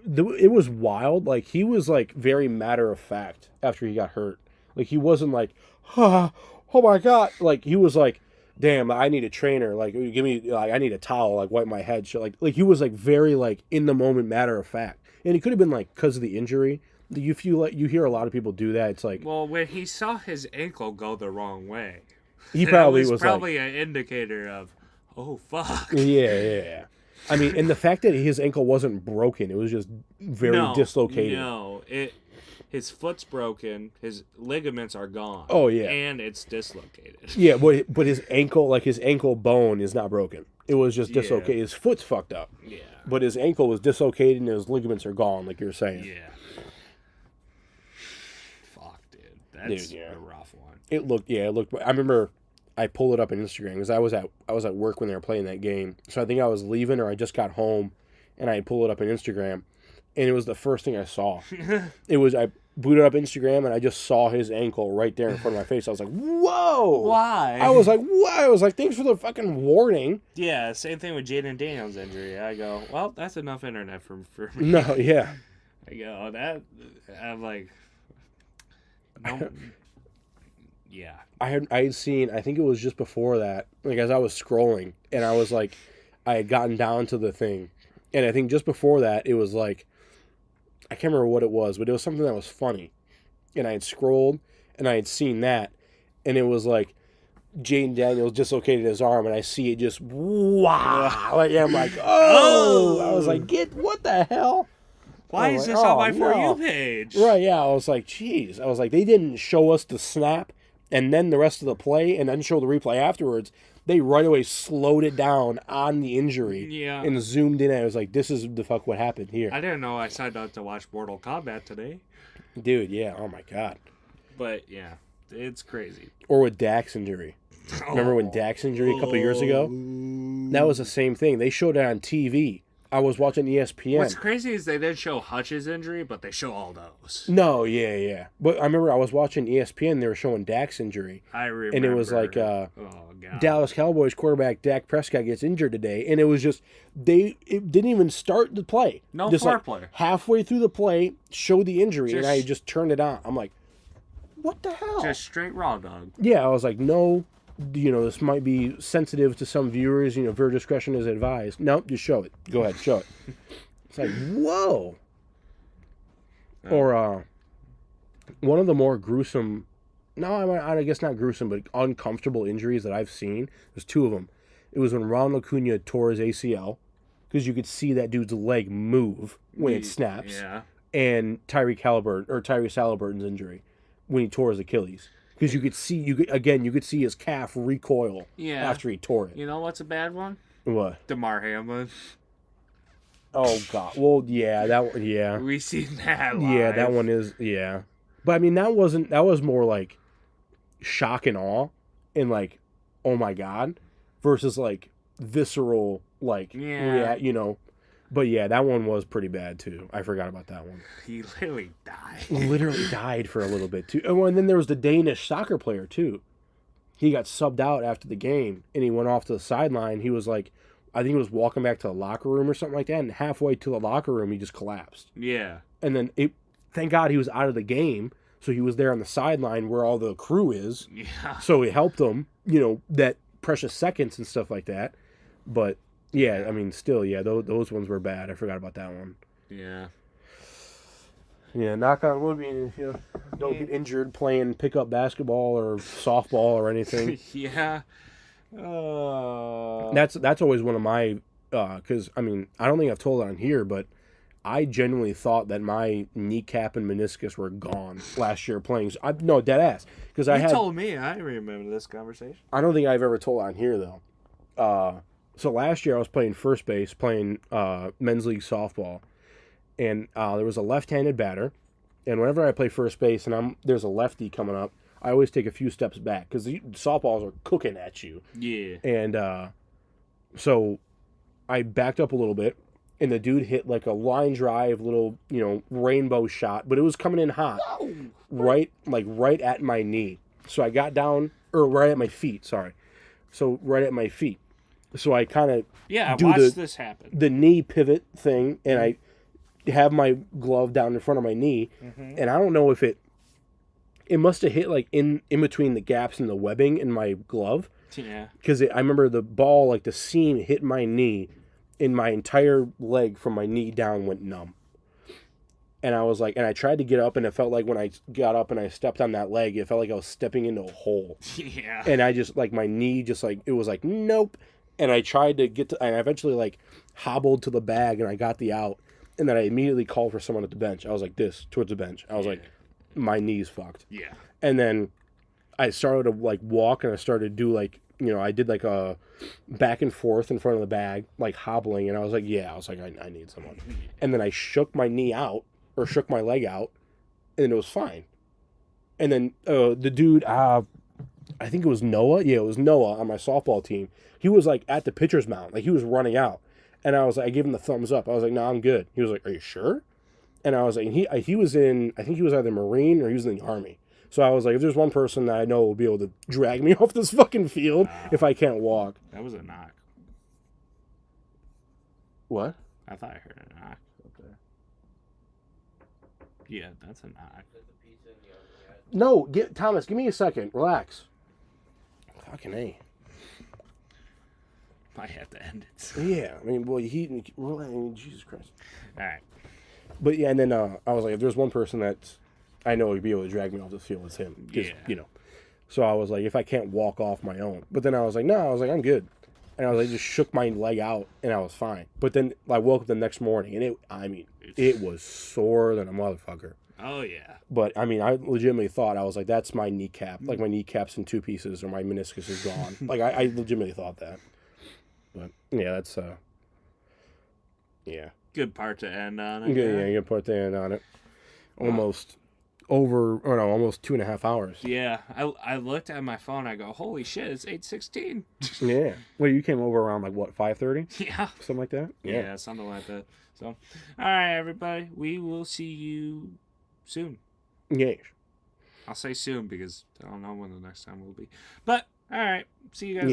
B: It was wild. Like he was like very matter of fact after he got hurt. Like he wasn't like, oh my god. Like he was like, damn, I need a trainer. Like give me, like I need a towel. Like wipe my head. Shit. Like he was like very like in the moment matter of fact. And it could have been like because of the injury. You hear a lot of people do that. It's like,
A: Well, when he saw his ankle go the wrong way,
B: he probably
A: that was
B: was
A: probably an indicator of, oh fuck.
B: like, yeah. I mean, and the fact that his ankle wasn't broken, it was just very dislocated.
A: No, his foot's broken. His ligaments are gone.
B: Oh, yeah.
A: And it's dislocated.
B: Yeah, but his ankle bone is not broken. It was just
A: Yeah.
B: dislocated. His foot's fucked up,
A: Yeah.
B: but his ankle was dislocated and his ligaments are gone, like you're saying.
A: Yeah. Fuck, dude. That's
B: Dude, yeah.
A: a rough one.
B: It looked. I remember I pulled it up on Instagram because I was at work when they were playing that game. So I think I was leaving or I just got home, and I pulled it up on Instagram, and it was the first thing I saw. I booted up Instagram and I just saw his ankle right there in front of my face. I was like, whoa!
A: Why?
B: I was like, what? I was like, thanks for the fucking warning.
A: Yeah, same thing with Jaden Daniels' injury. I go, well, that's enough internet for me.
B: No, yeah.
A: I go, I'm like, no. Yeah.
B: I had seen, I think it was just before that, like as I was scrolling, and I was like, I had gotten down to the thing, and I think just before that, it was like, I can't remember what it was, but it was something that was funny, and I had scrolled, and I had seen that, and it was like, Jaden Daniels dislocated his arm, and I see it just, wow, like, I'm like, oh, I was like, what the hell?
A: Why
B: I was
A: is
B: like,
A: this on
B: oh,
A: my For
B: no.
A: You page?
B: Right, yeah, I was like, geez. I was like, they didn't show us the snap and then the rest of the play and then show the replay afterwards. They right away slowed it down on the injury
A: Yeah.
B: and zoomed in. I was like, this is the fuck what happened here.
A: I didn't know I signed up to watch Mortal Kombat today.
B: Dude, yeah, oh my God.
A: But, yeah, it's crazy.
B: Or with Dak's injury. Remember when Dak's injury a couple years ago? That was the same thing. They showed it on TV. I was watching ESPN.
A: What's crazy is they didn't show Hutch's injury, but they show all those.
B: No, yeah. But I remember I was watching ESPN. They were showing Dak's injury.
A: I remember.
B: And it was like,
A: oh, God.
B: Dallas Cowboys quarterback Dak Prescott gets injured today, and it was just it didn't even start the play.
A: No
B: just like
A: foreplay.
B: halfway through the play, showed the injury, and
A: Just-
B: I just turned it on. I'm like, what the hell?
A: Just straight raw dog.
B: Yeah, I was like, no, this might be sensitive to some viewers. Viewer discretion is advised. No, just show it. Go ahead, show it. It's like, whoa. Or one of the more gruesome, I guess not gruesome, but uncomfortable injuries that I've seen. There's two of them. It was when Ronald Acuna tore his ACL, because you could see that dude's leg move when it snaps.
A: Yeah.
B: And Tyrese Halliburton's injury when he tore his Achilles, because you could see his calf recoil
A: Yeah.
B: after he tore it.
A: You know what's a bad one?
B: What?
A: DeMar Hamlin.
B: Oh God. Well, yeah, that one. Yeah,
A: We seen that live.
B: yeah, that one is. Yeah, but I mean, that wasn't. That was more like shock and awe, and like, oh my God, versus like visceral, like,
A: Yeah.
B: you know. But yeah, that one was pretty bad too. I forgot about that one.
A: He literally died.
B: Literally died for a little bit too. Oh, and then there was the Danish soccer player too. He got subbed out after the game, and he went off to the sideline. He was like, I think he was walking back to the locker room or something like that, and halfway to the locker room, he just collapsed.
A: Yeah.
B: And then thank God he was out of the game, so he was there on the sideline where all the crew is.
A: Yeah.
B: So it helped him, you know, that precious seconds and stuff like that. But yeah, I mean, still, yeah, those ones were bad. I forgot about that one.
A: Yeah.
B: Yeah, knock on wood, you know, don't get injured playing pickup basketball or softball or anything.
A: Yeah.
B: That's always one of my, because I mean, I don't think I've told it on here, but I genuinely thought that my kneecap and meniscus were gone last year playing. No, dead ass, because I
A: You
B: had.
A: told me. I remember this conversation.
B: I don't think I've ever told on here though. So last year I was playing first base, playing men's league softball, and there was a left-handed batter, and whenever I play first base and there's a lefty coming up, I always take a few steps back because the softballs are cooking at you.
A: Yeah.
B: And so I backed up a little bit, and the dude hit like a line drive, little, you know, rainbow shot, but it was coming in hot, right at my knee. So I got down, or right at my feet, sorry. So right at my feet. So I kind of
A: Yeah,
B: do
A: watch this happen.
B: the knee pivot thing, and I have my glove down in front of my knee, and I don't know if it must have hit like in between the gaps in the webbing in my glove,
A: Yeah.
B: because I remember the ball, like the seam hit my knee, and my entire leg from my knee down went numb. And I was like, and I tried to get up, and it felt like when I got up and I stepped on that leg, it felt like I was stepping into a hole.
A: Yeah.
B: And I just, like, my knee just, like, it was like, nope. And I tried to get to, and I eventually, like, hobbled to the bag, and I got the out. And then I immediately called for someone at the bench. I was like, towards the bench. I was like, my knee's fucked.
A: Yeah.
B: And then I started to, like, walk, and I started to do, like, you know, I did, like, a back and forth in front of the bag, like, hobbling. And I was like, I need someone. And then I shook my knee out, or shook my leg out, and it was fine. And then the dude, I think it was Noah. Yeah, it was Noah on my softball team. He was like at the pitcher's mound, like he was running out, and I was like, I gave him the thumbs up. I was like, no, I'm good. He was like, are you sure? And I was like, he was in, I think he was either Marine or he was in the Army. So I was like, if there's one person that I know will be able to drag me off this fucking field if I can't walk.
A: That was a knock.
B: What?
A: I thought I heard a knock up there. Yeah, that's a knock.
C: Put the pizza in the oven yet?
B: No, Thomas, give me a second. Relax. Fucking A.
A: Might have to end it.
B: Yeah, I mean, well, Jesus Christ.
A: All right.
B: But yeah, and then I was like, if there's one person that I know would be able to drag me off the field, it's him. 'Cause,
A: Yeah.
B: you know. So I was like, if I can't walk off my own. But then I was like, no, I was like, I'm good. And I was like, just shook my leg out, and I was fine. But then I woke up the next morning, and it was sore than a motherfucker.
A: Oh, yeah.
B: But, I mean, I legitimately thought, I was like, that's my kneecap. Like, my kneecap's in two pieces, or my meniscus is gone. Like, I legitimately thought that. But, yeah, that's, yeah.
A: Good part to end on it.
B: Yeah, you can put the end on it. Almost 2.5 hours.
A: Yeah, I looked at my phone. I go, holy shit, it's 8:16.
B: Yeah. Well, you came over around, like, what, 5:30?
A: Yeah.
B: Something like that?
A: Yeah, something like that. So, all right, everybody. We will see you soon.
B: Yeah.
A: I'll say soon because I don't know when the next time will be. But, all right. See you guys.